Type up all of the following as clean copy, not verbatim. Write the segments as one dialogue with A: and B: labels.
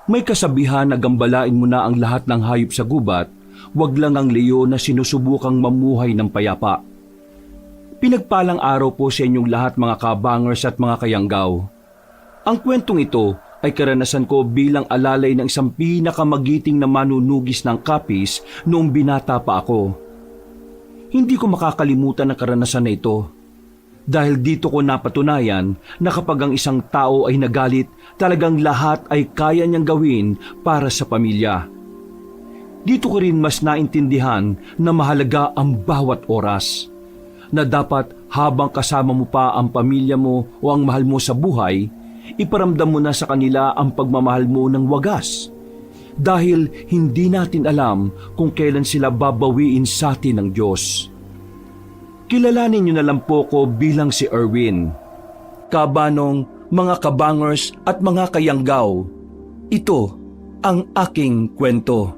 A: May kasabihan na gambalain mo na ang lahat ng hayop sa gubat, wag lang ang leon na sinusubukang mamuhay ng payapa. Pinagpalang araw po sa inyong lahat mga kabangers at mga kayanggaw. Ang kwentong ito ay karanasan ko bilang alalay ng isang pinakamagiting na manunugis ng kapis noong binata pa ako. Hindi ko makakalimutan ang karanasan na ito. Dahil dito ko napatunayan na kapag ang isang tao ay nagalit, talagang lahat ay kaya niyang gawin para sa pamilya. Dito ko rin mas naintindihan na mahalaga ang bawat oras. Na dapat habang kasama mo pa ang pamilya mo o ang mahal mo sa buhay, iparamdam mo na sa kanila ang pagmamahal mo ng wagas. Dahil hindi natin alam kung kailan sila babawiin sa atin ng Diyos. Kilalanin niyo na lang po ko bilang si Erwin. Kabanong, mga kabangers at mga kayanggaw, ito ang aking kwento.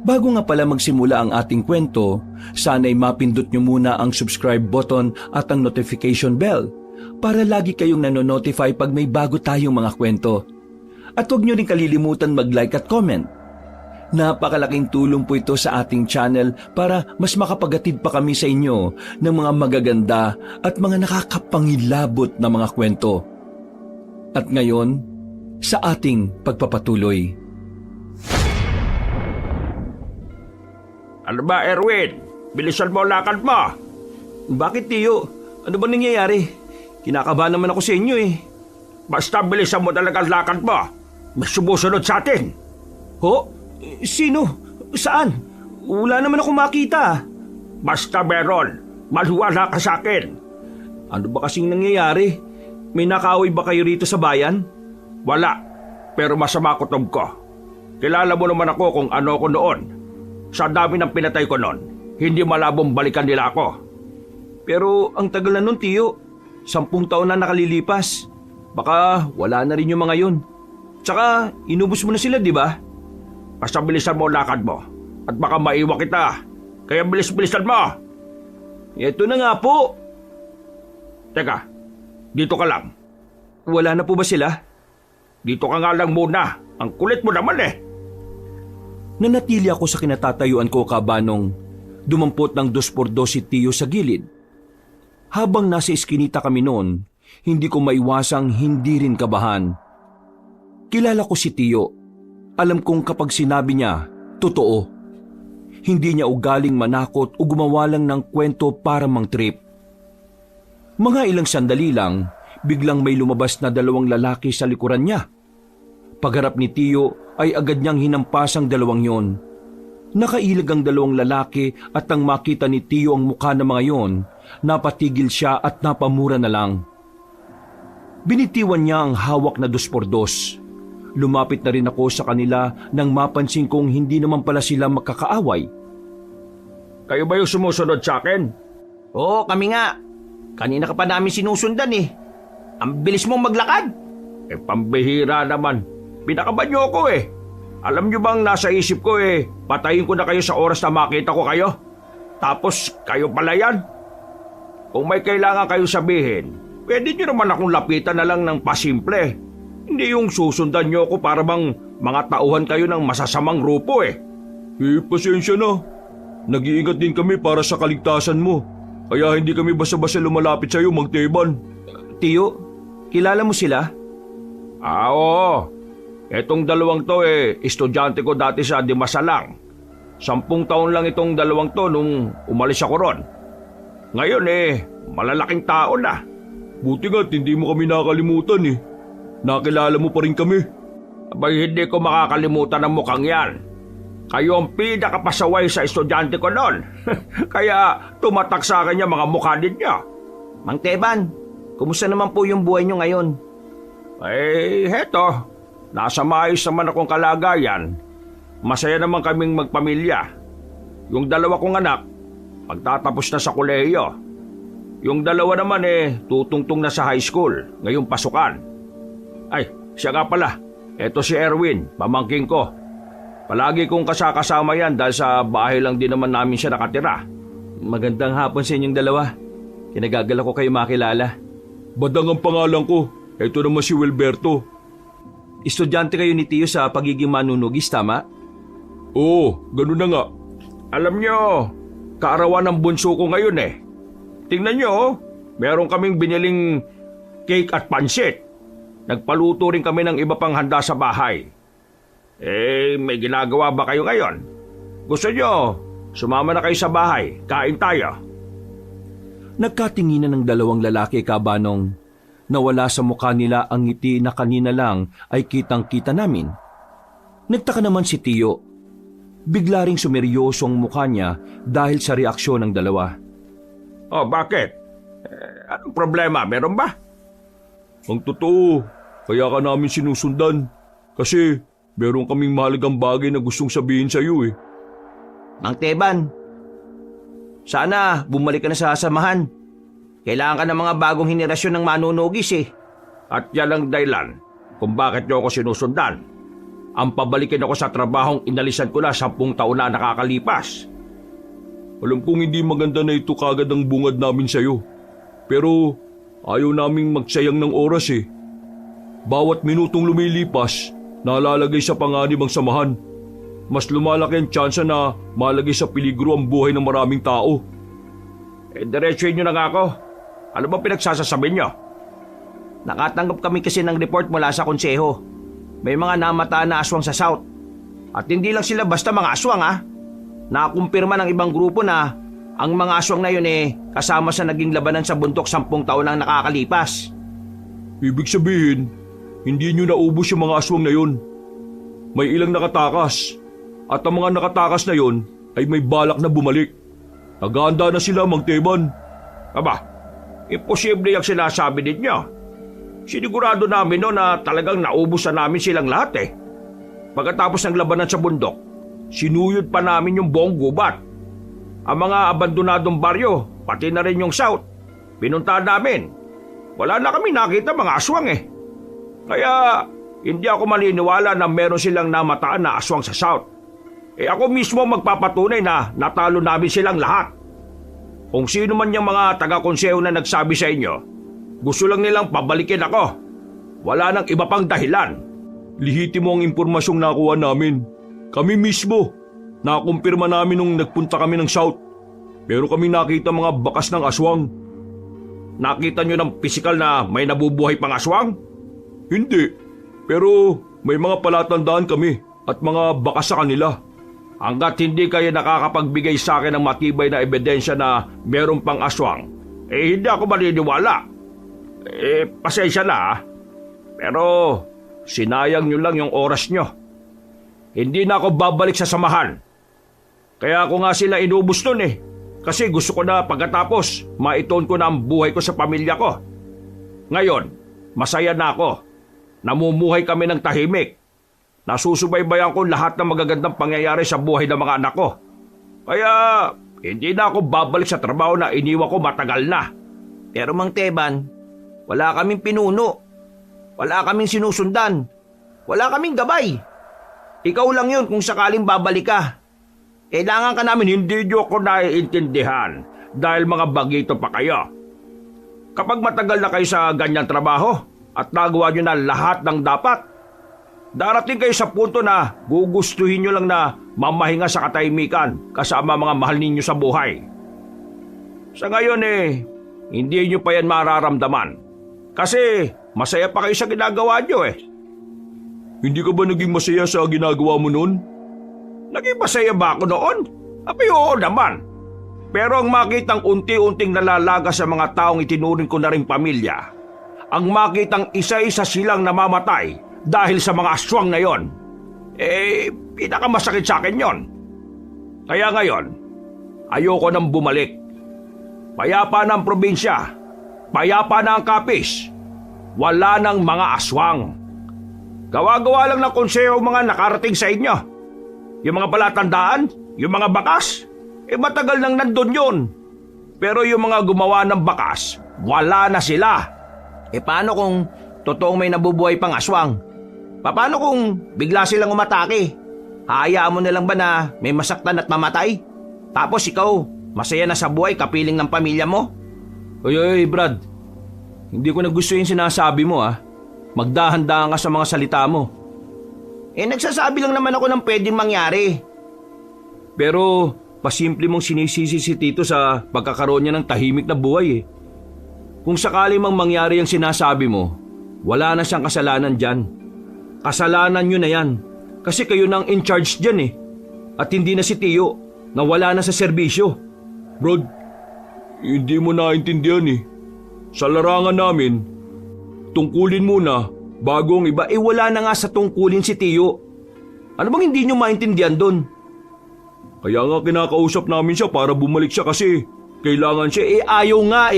A: Bago nga pala magsimula ang ating kwento, sana'y mapindot niyo muna ang subscribe button at ang notification bell para lagi kayong nanonotify pag may bago tayong mga kwento. At huwag niyo rin kalilimutan mag-like at comment. Napakalaking tulong po ito sa ating channel para mas makapagatid pa kami sa inyo ng mga magaganda at mga nakakapangilabot na mga kwento. At ngayon, sa ating pagpapatuloy.
B: Ano ba, Erwin? Bilisan mo ang lakad mo.
A: Bakit, Tiyo? Ano ba nangyayari? Kinakabahan naman ako sa inyo eh.
B: Basta bilisan mo talaga ang lakad mo. May sumusunod sa atin.
A: Ho? Sino? Saan? Wala naman ako makita.
B: Basta meron. Maluwala ka sa akin.
A: Ano ba kasing nangyayari? May nakaway ba kayo rito sa bayan?
B: Wala. Pero masama kutob ko. Kilala mo naman ako kung ano ako noon. Sa dami ng pinatay ko noon, hindi malabong balikan nila ako.
A: Pero ang tagal na nun, Tiyo. 10 taon na nakalilipas. Baka wala na rin yung mga yun. Tsaka inubos mo na sila, di ba?
B: Basta bilisan mo ang lakad mo. At baka maiwan kita. Kaya bilis-bilisan mo.
A: Ito na nga po.
B: Teka, dito ka lang.
A: Wala na po ba sila?
B: Dito ka nga lang muna. Ang kulit mo naman eh.
A: Nanatili ako sa kinatatayuan ko, Kabanong. Dumampot ng 2x2 si Tiyo sa gilid. Habang nasa iskinita kami noon, hindi ko maiwasang hindi rin kabahan. Kilala ko si Tiyo. Alam kong kapag sinabi niya, totoo. Hindi niya ugaling manakot o gumawa lang ng kwento para mang-trip. Mga ilang sandali lang, biglang may lumabas na 2 lalaki sa likuran niya. Pagharap ni Tiyo ay agad niyang hinampas ang 2 yon. Nakailag ang 2 lalaki at nang makita ni Tiyo ang mukha ng mga yon, napatigil siya at napamura na lang. Binitiwan niya ang hawak na 2x2. Lumapit na rin ako sa kanila nang mapansin kong hindi naman pala sila magkakaaway.
B: Kayo ba yung sumusunod sa akin?
C: Oo, kami nga. Kanina ka pa namin sinusundan eh. Ang bilis mong maglakad.
B: Eh, pambihira naman. Pinakaban niyo ako eh. Alam niyo bang nasa isip ko eh, patayin ko na kayo sa oras na makita ko kayo? Tapos kayo pala yan? Kung may kailangan kayo sabihin, pwede niyo naman akong lapitan na lang ng pasimple. Hindi yung susundan niyo ako para bang mga tauhan kayo ng masasamang grupo eh.
A: Pasensya na. Nag-iingat din kami para sa kaligtasan mo. Kaya hindi kami basta-basta lumalapit sa iyo, Magteban. Tiyo, kilala mo sila?
B: Oo. Etong 2 to eh, estudyante ko dati sa Dimasalang. 10 taon lang itong 2 to nung umalis ako ron. Ngayon eh, malalaking tao na.
A: Buti nga't hindi mo kami nakalimutan eh. Nakilala mo pa rin kami.
B: Abay, hindi ko makakalimutan ang mukhang yan. Kayo ang pinakapasaway sa estudyante ko noon. Kaya tumatak sa akin yung mga mukha ninyo.
C: Mang Teban, kumusta naman po yung buhay nyo ngayon?
B: Eh, heto. Nasa maayos naman akong kalagayan. Masaya naman kaming magpamilya. Yung 2 kong anak, magtatapos na sa kolehiyo. Yung 2 naman eh, tutungtong na sa high school, ngayong pasukan. Ay, siya nga pala. Eto si Erwin, pamangking ko. Palagi kong kasama yan dahil sa bahay lang din naman namin siya nakatira.
A: Magandang hapon sa inyong 2. Kinagagal ako kayo makilala. Badang ang pangalan ko. Ito naman si Wilberto.
C: Estudyante kayo ni Tiyo sa pagiging manunugis, tama?
A: Oo, ganun na nga.
B: Alam nyo, kaarawan ng bunso ko ngayon eh. Tingnan nyo, meron kaming biniling cake at pansit. Nagpaluto rin kami ng iba pang handa sa bahay. May ginagawa ba kayo ngayon? Gusto nyo, sumama na kayo sa bahay, kain tayo.
A: Nagkatinginan ng dalawang lalaki, Kabanong. Nawala sa mukha nila ang ngiti na kanina lang ay kitang-kita namin. Nagtaka naman si Tiyo. Bigla ring sumeryoso ang mukha niya dahil sa reaksyon ng dalawa.
B: Oh, bakit? Anong problema? Meron ba?
A: Ang totoo, kaya ka namin sinusundan. Kasi meron kaming mahalagang bagay na gustong sabihin sa iyo eh.
C: Mang Teban, sana bumalik ka na sa samahan. Kailangan ka ng mga bagong henerasyon ng manunugis eh.
B: At yan ang dahilan kung bakit nyo ako sinusundan. Ang pabalikin ako sa trabahong inalisan ko na 10 taon na nakakalipas.
A: Alam kong hindi maganda na ito kagad ang bungad namin sa iyo. Pero ayaw naming magsayang ng oras eh. Bawat minutong lumilipas, nalalagay sa panganib ang samahan. Mas lumalaki ang tsansa na malagay sa peligro ang buhay ng maraming tao.
B: Diretsuhin nyo na nga ako. Ano ba pinagsasasabi nyo?
C: Nakatanggap kami kasi ng report mula sa konseho. May mga namataan na aswang sa South. At hindi lang sila basta mga aswang ha. Nakumpirma ng ibang grupo na ang mga aswang na yun kasama sa naging labanan sa bundok 10 taon ang nakakalipas.
A: Ibig sabihin, hindi nyo naubos yung mga aswang na yun. May ilang nakatakas. At ang mga nakatakas na yun ay may balak na bumalik. Naghahanda na sila, Mang Teban.
B: Aba, imposible yung sinasabi ninyo. Sinigurado namin no na talagang naubos na namin silang lahat eh. Pagkatapos ng labanan sa bundok, sinuyod pa namin yung buong gubat. Ang mga abandonadong baryo, pati na rin yung South, pinuntahan namin. Wala na kami nakita mga aswang eh. Kaya hindi ako maniniwala na meron silang namataan na aswang sa South. Ako mismo magpapatunay na natalo namin silang lahat. Kung sino man yung mga taga-konseho na nagsabi sa inyo, gusto lang nilang pabalikin ako. Wala nang iba pang dahilan.
A: Lihiti mo ang impormasyong nakuha namin. Kami mismo. Nakumpirma namin nung nagpunta kami ng South. Pero kami nakita mga bakas ng aswang.
B: Nakita nyo ng pisikal na may nabubuhay pang aswang?
A: Hindi. Pero may mga palatandaan kami at mga bakas sa kanila.
B: Hanggat hindi kayo nakakapagbigay sa akin ng matibay na ebidensya na meron pang aswang, hindi ako maniniwala. Pasensya na ah. Pero sinayang nyo lang yung oras nyo. Hindi na ako babalik sa samahan. Kaya ako nga sila inubos nun eh. Kasi gusto ko na pagkatapos maituon ko na ang buhay ko sa pamilya ko. Ngayon, masaya na ako. Namumuhay kami ng tahimik. Nasusubaybayan ko lahat ng magagandang pangyayari sa buhay ng mga anak ko. Kaya hindi na ako babalik sa trabaho na iniwan ko matagal na.
C: Pero Mang Teban, wala kaming pinuno. Wala kaming sinusundan. Wala kaming gabay. Ikaw lang yun kung sakaling babalik ka.
B: Kailangan ka namin, hindi nyo ako naiintindihan dahil mga bagito pa kayo. Kapag matagal na kayo sa ganyang trabaho at nagawa nyo na lahat ng dapat, darating kayo sa punto na gugustuhin nyo lang na mamahinga sa katahimikan kasama mga mahal ninyo sa buhay. Sa ngayon hindi nyo pa yan mararamdaman. Kasi masaya pa kayo sa ginagawa nyo eh.
A: Hindi ka ba naging masaya sa ginagawa mo noon?
B: Naging masaya ba ako noon? Abay oo naman. Pero ang makitang unti-unting nalalaga sa mga taong itinuring ko na rin pamilya, ang makitang isa-isa silang namamatay dahil sa mga aswang na yon, pinakamasakit sa akin yon. Kaya ngayon, ayoko nang bumalik. Payapa na ang probinsya, payapa na ang Capiz, wala nang mga aswang. Gawa-gawa lang ng konseho mga nakarating sa inyo. Yung mga palatandaan, yung mga bakas, matagal nang nandun yun. Pero yung mga gumawa ng bakas, wala na sila.
C: Paano kung totoong may nabubuhay pang aswang? Paano kung bigla silang umatake? Hayaan mo nilang ba na may masaktan at mamatay? Tapos ikaw, masaya na sa buhay kapiling ng pamilya mo?
A: Ay, Brad.
C: Hindi ko na gusto yung sinasabi mo Magdahan-dahan ka sa mga salita mo. Nagsasabi lang naman ako ng pwedeng mangyari.
A: Pero pasimple mong sinisisi si Tito sa pagkakaroon niya ng tahimik na buhay Kung sakali mang mangyari ang sinasabi mo, wala na siyang kasalanan dyan. Kasalanan nyo na yan. Kasi kayo nang in charge dyan At hindi na si Tio na wala na sa serbisyo.
B: Brad, hindi mo naintindihan Sa larangan namin, tungkulin muna bago ang iba.
C: Wala na nga sa tungkulin si Tio. Ano bang hindi nyo maintindihan doon?
B: Kaya nga kinakausap namin siya para bumalik siya kasi kailangan siya.
C: Ayaw nga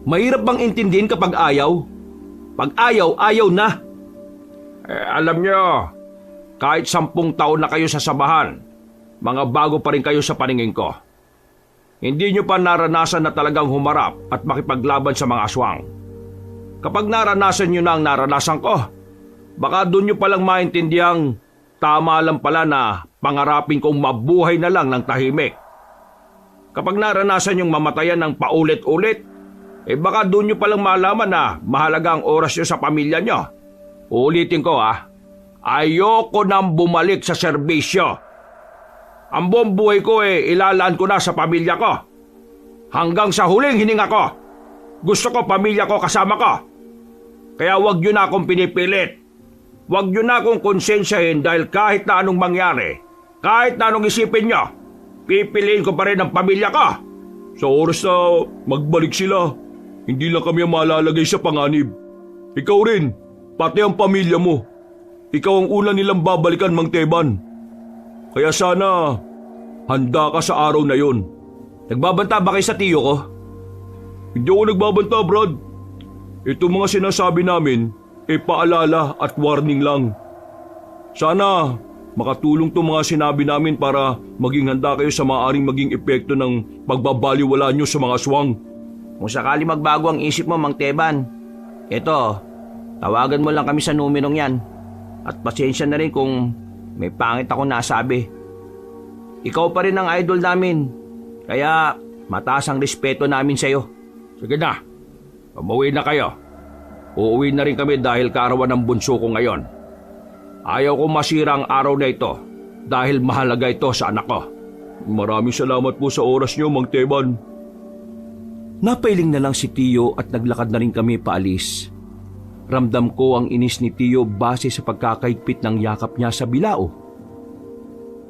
C: Mahirap bang intindihin kapag ayaw? Pag ayaw, ayaw na.
B: Alam nyo, kahit 10 taon na kayo sa samahan, mga bago pa rin kayo sa paningin ko. Hindi nyo pa naranasan na talagang humarap at makipaglaban sa mga aswang. Kapag naranasan nyo na ang naranasan ko, baka doon nyo palang maintindihan tama lang pala na pangarapin kong mabuhay na lang ng tahimik. Kapag naranasan yung mamatayan ng paulit-ulit, baka doon nyo palang malaman na mahalaga ang oras nyo sa pamilya nyo. Ulitin ko ayoko nang bumalik sa serbisyo. Ang buong buhay ko ilalaan ko na sa pamilya ko. Hanggang sa huling hininga ko. Gusto ko pamilya ko kasama ko. Kaya wag nyo na akong pinipilit. Wag nyo na akong konsensyahin dahil kahit na anong mangyari, kahit na anong isipin nyo, pipiliin ko pa rin ang pamilya ko. Sa oras na magbalik sila, hindi lang kami ang malalagay sa panganib. Ikaw rin, pati ang pamilya mo. Ikaw ang una nilang babalikan, Mang Teban. Kaya sana, handa ka sa araw na yon.
C: Nagbabanta ba kayo sa Tio ko?
B: Hindi ako nagbabanta, Brad. Ito mga sinasabi namin, paalala at warning lang. Sana, makatulong itong mga sinabi namin para maging handa kayo sa maaaring maging epekto ng pagbabaliwala nyo sa mga aswang.
C: Kung sakali magbago ang isip mo, Mang Teban, eto, tawagan mo lang kami sa numerong yan. At pasensya na rin kung may pangit akong nasabi. Ikaw pa rin ang idol namin, kaya mataas ang respeto namin sa'yo.
B: Sige na, umuwi na kayo. Uuwi na rin kami dahil kaarawan ng bunso ko ngayon. Ayaw kong masira ang araw na ito dahil mahalaga ito sa anak ko. Maraming salamat po sa oras niyo, Mang Teban.
A: Napailing na lang si Tio at naglakad na rin kami paalis. Ramdam ko ang inis ni Tio base sa pagkakaigpit ng yakap niya sa bilao.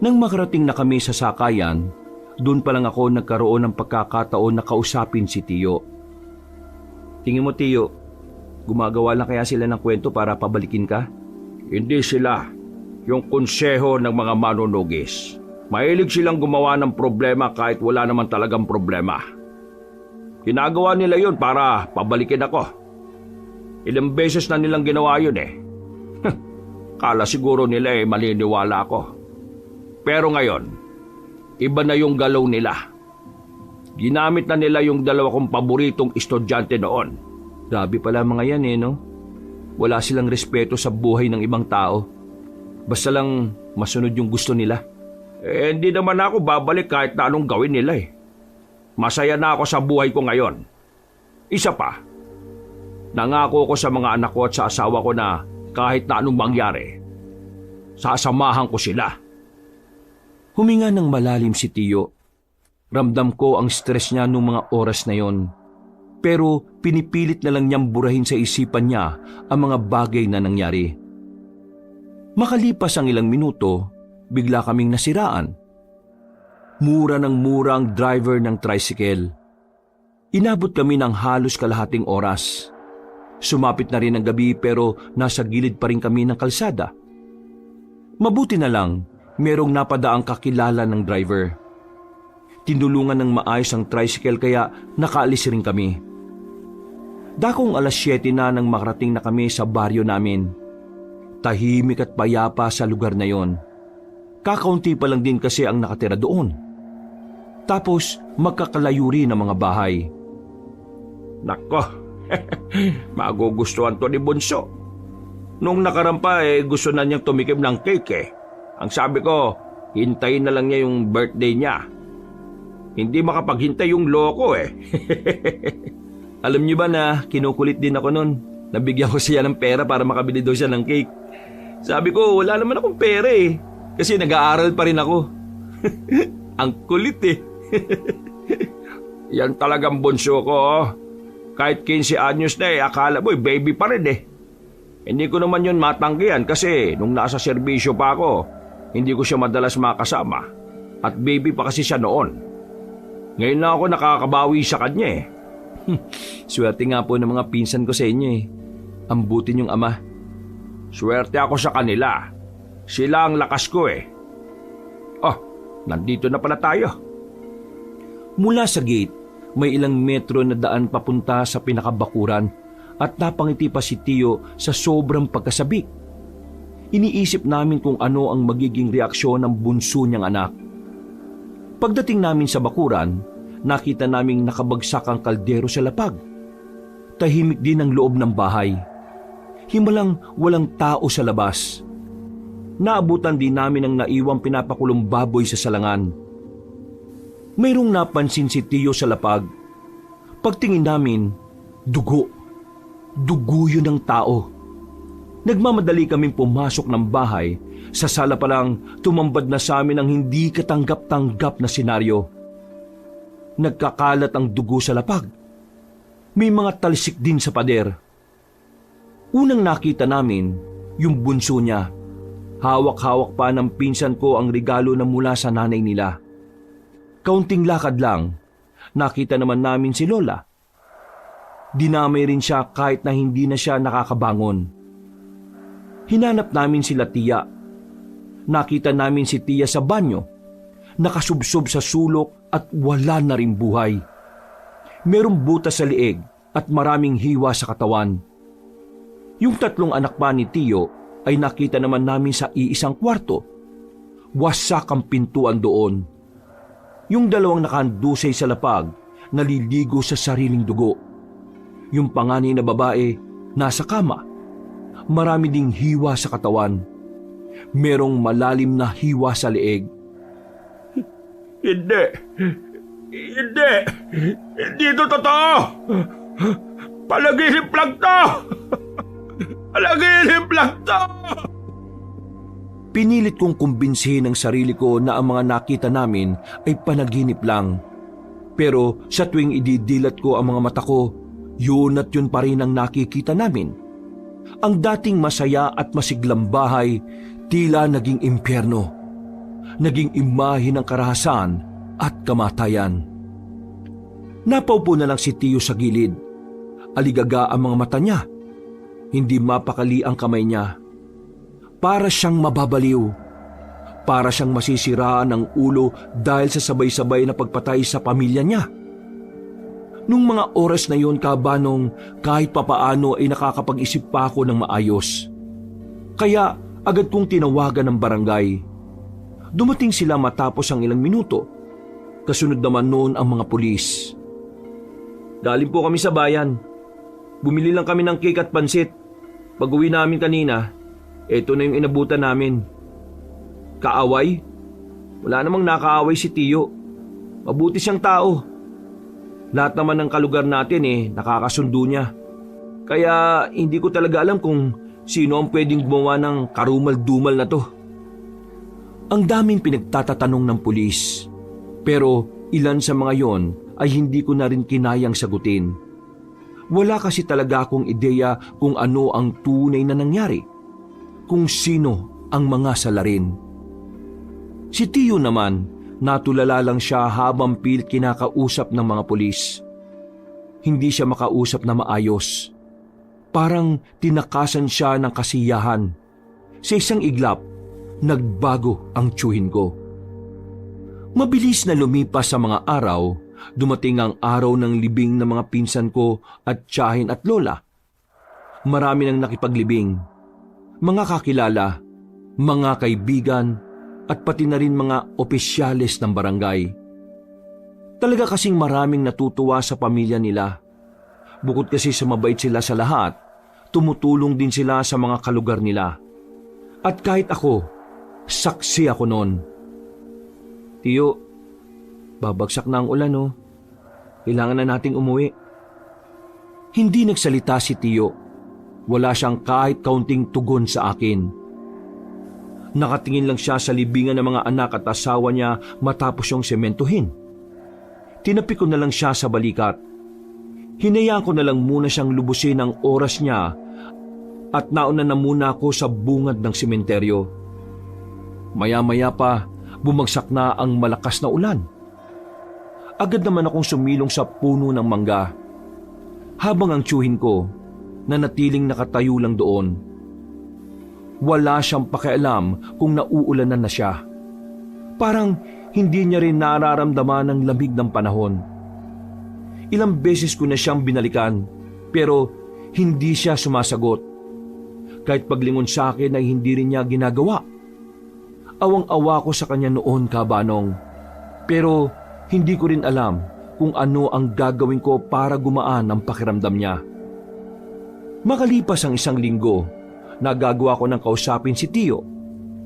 A: Nang makarating na kami sa sakayan, doon pa lang ako nagkaroon ng pagkakataon na kausapin si Tio. Tingin mo, Tio, gumagawa lang kaya sila ng kwento para pabalikin ka?
B: Hindi sila. Yung konseho ng mga manunugis. Mahilig silang gumawa ng problema kahit wala naman talagang problema. Ginagawa nila yun para pabalikin ako. Ilang beses na nilang ginawa yun Kala siguro nila maliniwala ako. Pero ngayon, iba na yung galaw nila. Ginamit na nila yung 2 kong paboritong estudyante noon.
A: Grabe pala mga yan no? Wala silang respeto sa buhay ng ibang tao. Basta lang masunod yung gusto nila.
B: Hindi naman ako babalik kahit na anong gawin nila Masaya na ako sa buhay ko ngayon. Isa pa, nangako ko sa mga anak ko at sa asawa ko na kahit na anong mangyari, sasamahan ko sila.
A: Huminga ng malalim si Tio. Ramdam ko ang stress niya nung mga oras na yon. Pero pinipilit na lang niyang burahin sa isipan niya ang mga bagay na nangyari. Makalipas ang ilang minuto, bigla kaming nasiraan. Mura ng mura ang driver ng tricycle. Inabot kami ng halos kalahating oras. Sumapit na rin ang gabi pero nasa gilid pa rin kami ng kalsada. Mabuti na lang, merong napadaang kakilala ng driver. Tinulungan ng maayos ang tricycle kaya nakaalis rin kami. Dakong 7:00 na nang makarating na kami sa baryo namin. Tahimik at payapa sa lugar na yon. Kakaunti pa lang din kasi ang nakatira doon. Tapos magkakalayo rin ang mga bahay.
B: Nako, magugustuhan to ni Bunso. Nung nakarampa gusto na niyang tumikim ng cake Ang sabi ko, hintayin na lang niya yung birthday niya. Hindi makapaghintay yung loko
A: Alam niyo ba na kinukulit din ako nun? Nabigyan ko siya ng pera para makabili daw siya ng cake. Sabi ko, wala naman akong pera eh. Kasi nag-aaral pa rin ako. Ang kulit eh.
B: Yan talagang bunso ko. Oh. Kahit 15 anyos na akala mo baby pa rin eh. Hindi ko naman yun matanggihan kasi nung nasa serbisyo pa ako, hindi ko siya madalas makasama. At baby pa kasi siya noon. Ngayon na ako nakakabawi sa kanya eh.
A: Swerte nga po ng mga pinsan ko sa inyo eh. Ang buti niyong ama.
B: Swerte ako sa kanila. Sila ang lakas ko eh. Oh, nandito na pala tayo.
A: Mula sa gate, may ilang metro na daan papunta sa pinakabakuran at napangiti pa si Tio sa sobrang pagkasabik. Iniisip namin kung ano ang magiging reaksyon ng bunso niyang anak. Pagdating namin sa bakuran, nakita naming nakabagsak ang kaldero sa lapag. Tahimik din ang loob ng bahay. Himalang walang tao sa labas. Naabutan din namin ang naiwang pinapakulong baboy sa salangan. Mayroong napansin si Tio sa lapag. Pagtingin namin, dugo. Dugo yun ng tao. Nagmamadali kaming pumasok ng bahay. Sa sala pa lang, tumambad na sa amin ang hindi katanggap-tanggap na senaryo. Nagkakalat ang dugo sa lapag. May mga talsik din sa pader. Unang nakita namin, yung bunso niya. Hawak-hawak pa ng pinsan ko ang regalo na mula sa nanay nila. Kaunting lakad lang, nakita naman namin si Lola. Dinamay rin siya kahit na hindi na siya nakakabangon. Hinanap namin sila Tia. Nakita namin si Tia sa banyo, nakasubsob sa sulok at wala na rin buhay. Merong butas sa lieg at maraming hiwa sa katawan. Yung 3 anak pa ni Tio ay nakita naman namin sa iisang kwarto. Wasak ang pintuan doon. Yung 2 nakahandusay sa lapag, naliligo sa sariling dugo. Yung panganay na babae, nasa kama. Marami ding hiwa sa katawan. Merong malalim na hiwa sa leeg.
B: Hindi. Hindi. Hindi ito totoo. Palaginip lang to. Palaginip lang to.
A: Pinilit kong kumbinsihin ang sarili ko na ang mga nakita namin ay panaginip lang. Pero sa tuwing ididilat ko ang mga mata ko, yun at yun pa rin ang nakikita namin. Ang dating masaya at masiglang bahay, tila naging impyerno. Naging imahe ng karahasan at kamatayan. Napaupo na lang si Tio sa gilid. Aligaga ang mga mata niya. Hindi mapakali ang kamay niya. Para siyang mababaliw. Para siyang masisiraan ng ulo dahil sa sabay-sabay na pagpatay sa pamilya niya. Nung mga oras na yon, kabanong, kahit papaano ay nakakapag-isip pa ako ng maayos. Kaya agad kong tinawagan ng barangay. Dumating sila matapos ang ilang minuto. Kasunod naman noon ang mga pulis. Galing po kami sa bayan. Bumili lang kami ng cake at pansit. Pag-uwi namin kanina, eto na yung inabutan namin. Kaaway? Wala namang nakaaway si Tio. Mabuti siyang tao. Lahat naman ng kalugar natin nakakasundo niya. Kaya hindi ko talaga alam kung sino ang pwedeng gumawa ng karumal-dumal na to. Ang daming pinagtatatanong ng pulis. Pero ilan sa mga yon ay hindi ko na rin kinayang sagutin. Wala kasi talaga akong ideya kung ano ang tunay na nangyari. Kung sino ang mga salarin. Si Tio naman, natulala lang siya habang pilit kinakausap ng mga pulis. Hindi siya makausap na maayos. Parang tinakasan siya ng kasiyahan. Sa isang iglap, nagbago ang tiyuhin ko. Mabilis na lumipas sa mga araw, dumating ang araw ng libing ng mga pinsan ko at tiyahin at lola. Marami nang nakipaglibing. Mga kakilala, mga kaibigan, at pati na rin mga opisyales ng barangay. Talaga kasing maraming natutuwa sa pamilya nila. Bukod kasi sa mabait sila sa lahat, tumutulong din sila sa mga kalugar nila. At kahit ako, saksi ako noon. Tio, babagsak na ang ulan Kailangan na nating umuwi. Hindi nagsalita si Tiyo. Wala siyang kahit kaunting tugon sa akin. Nakatingin lang siya sa libingan ng mga anak at asawa niya matapos siyang sementuhin. Tinapi ko na lang siya sa balikat. Hinayaan ko na lang muna siyang lubusin ang oras niya at nauna na muna ako sa bungad ng sementeryo. Maya-maya pa, bumagsak na ang malakas na ulan. Agad naman akong sumilong sa puno ng mangga. Habang ang tiyuhin ko, nanatiling nakatayo lang doon. Wala siyang pakialam kung nauulanan na siya. Parang hindi niya rin nararamdaman ang lamig ng panahon. Ilang beses ko na siyang binalikan, pero hindi siya sumasagot. Kahit paglingon sa akin ay hindi rin niya ginagawa. Awang-awa ko sa kanya noon, Kabanong. Pero hindi ko rin alam kung ano ang gagawin ko para gumaan ang pakiramdam niya. Makalipas ang 1 linggo, nagagawa ko ng kausapin si Tiyo,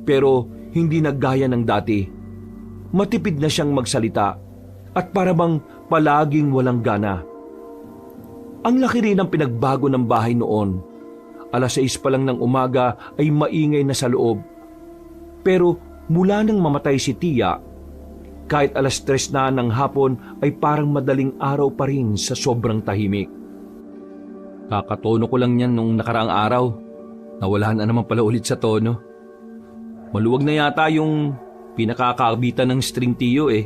A: pero hindi naggaya ng dati. Matipid na siyang magsalita at para bang palaging walang gana. Ang laki rin ng pinagbago ng bahay noon. 6:00 pa lang ng umaga ay maingay na sa loob. Pero mula nang mamatay si Tia, kahit 3:00 na ng hapon ay parang madaling araw pa rin sa sobrang tahimik. Kakatono ko lang yan nung nakaraang araw. Nawala na naman pala ulit sa tono. Maluwag na yata yung pinakakabitan ng string, Tiyo eh.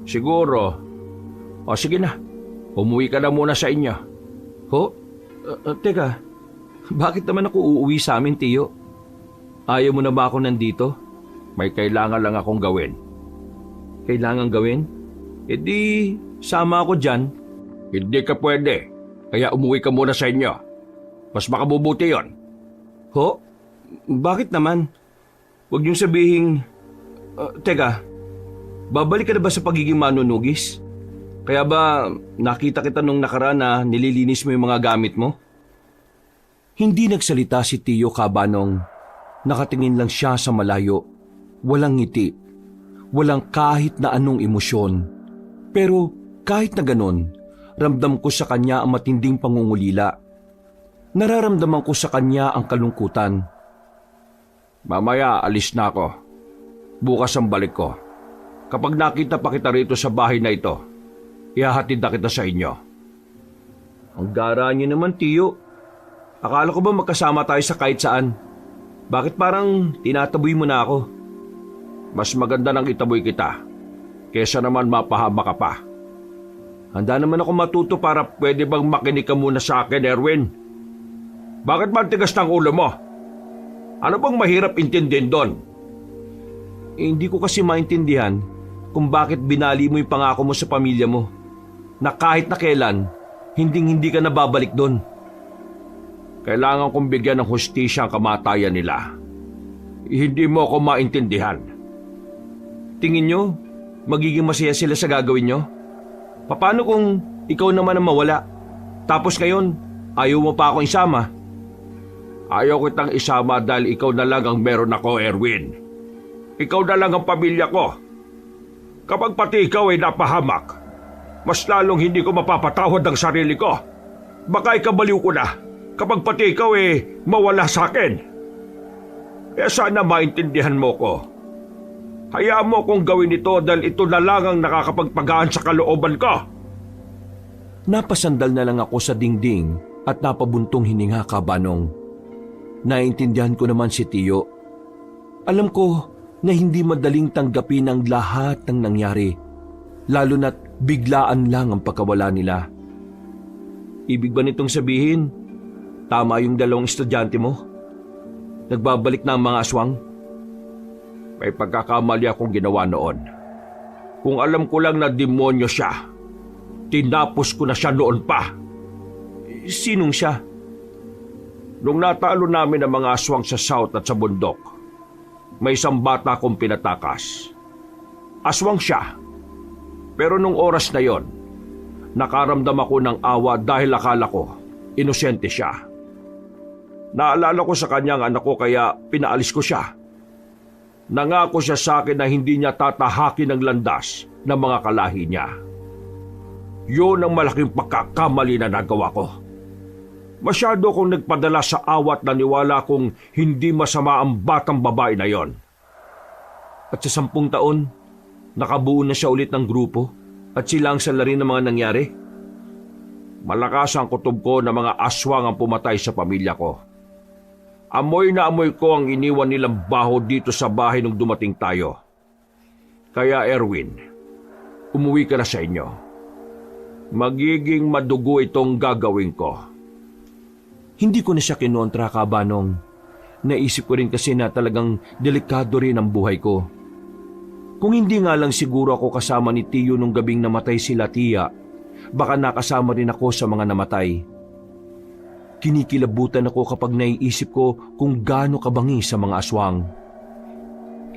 B: Siguro. O sige na, umuwi ka na muna sa inyo.
A: Ho? Teka, bakit naman ako uuwi sa amin, Tiyo? Ayaw mo na ba ako nandito?
B: May kailangan lang akong gawin.
A: Kailangan gawin? E di, sama ako dyan.
B: Hindi ka pwede, kaya umuwi ka muna sa inyo. Mas makabubuti yon.
A: Ho? Bakit naman? Huwag niyong sabihing... teka, babalik ka na ba sa pagiging manunugis? Kaya ba nakita kita nung nakaraan na nililinis mo yung mga gamit mo? Hindi nagsalita si Tiyo, Kabanong. Nakatingin lang siya sa malayo. Walang ngiti. Walang kahit na anong emosyon. Pero kahit na ganon, ramdam ko sa kanya ang matinding pangungulila. Nararamdaman ko sa kanya ang kalungkutan.
B: Mamaya alis na ako. Bukas ang balik ko. Kapag nakita pa kita rito sa bahay na ito, ihahatid na kita sa inyo.
A: Ang gara niyo naman, Tiyo. Akala ko ba magkasama tayo sa kahit saan? Bakit parang tinataboy mo na ako?
B: Mas maganda nang itaboy kita, kesa naman mapahama ka pa.
A: Handa naman ako matuto para...
B: Pwede bang makinig ka muna sa akin, Erwin? Bakit ba ang tigas ng ulo mo? Ano bang mahirap intindihin doon?
A: Hindi ko kasi maintindihan kung bakit binali mo yung pangako mo sa pamilya mo na kahit na kailan, hindi ka nababalik doon.
B: Kailangan kong bigyan ng hustisya ang kamatayan nila. Hindi mo ako maintindihan.
A: Tingin nyo, magiging masaya sila sa gagawin nyo? Paano kung ikaw naman ang mawala? Tapos ngayon, ayaw mo pa akong isama?
B: Ayaw kitang isama dahil ikaw na lang ang meron ako, Erwin. Ikaw na lang ang pamilya ko. Kapag pati ikaw ay napahamak, mas lalong hindi ko mapapatawad ang sarili ko. Baka ikabaliw ko na kapag pati ikaw ay mawala sa akin. Kaya sana maintindihan mo ko. Hayaan mo kong gawin ito dahil ito na lang ang nakakapagpagaan sa kalooban ko.
A: Napasandal na lang ako sa dingding at napabuntong hininga, Kabanong. Naintindihan ko naman si Tiyo. Alam ko na hindi madaling tanggapin ang lahat ng nangyari, lalo na't biglaan lang ang pagkawala nila. Ibig ba nitong sabihin, tama yung 2 estudyante mo? Nagbabalik na ang mga aswang?
B: May pagkakamali akong ginawa noon. Kung alam ko lang na demonyo siya, tinapos ko na siya noon pa.
A: Sinong siya?
B: Nung natalo namin ang mga aswang sa south at sa bundok, may isang bata akong pinatakas. Aswang siya. Pero nung oras na yon, nakaramdam ako ng awa dahil akala ko, inosente siya. Naalala ko sa kanya ang anak ko kaya pinaalis ko siya. Nangako siya sa akin na hindi niya tatahakin ng landas ng mga kalahi niya. Yun ang malaking pagkakamali na nagawa ko. Masyado akong nagpadala sa awat na niwala kong hindi masama ang batang babae na yon.
C: At sa 10 taon, nakabuo na siya ulit ng grupo at sila ang salarin ng mga nangyari.
B: Malakas ang kutob ko na mga aswang ang pumatay sa pamilya ko. Amoy na amoy ko ang iniwan nilang baho dito sa bahay nung dumating tayo. Kaya Erwin, umuwi ka na sa inyo. Magiging madugo itong gagawin ko.
C: Hindi ko na siya kinontra, Kabanong. Naisip ko rin kasi na talagang delikado rin ang buhay ko. Kung hindi nga lang siguro ako kasama ni Tiyo nung gabing namatay sila Tia, baka nakasama rin ako sa mga namatay. Kinikilabutan ako kapag naiisip ko kung gaano kabangi sa mga aswang.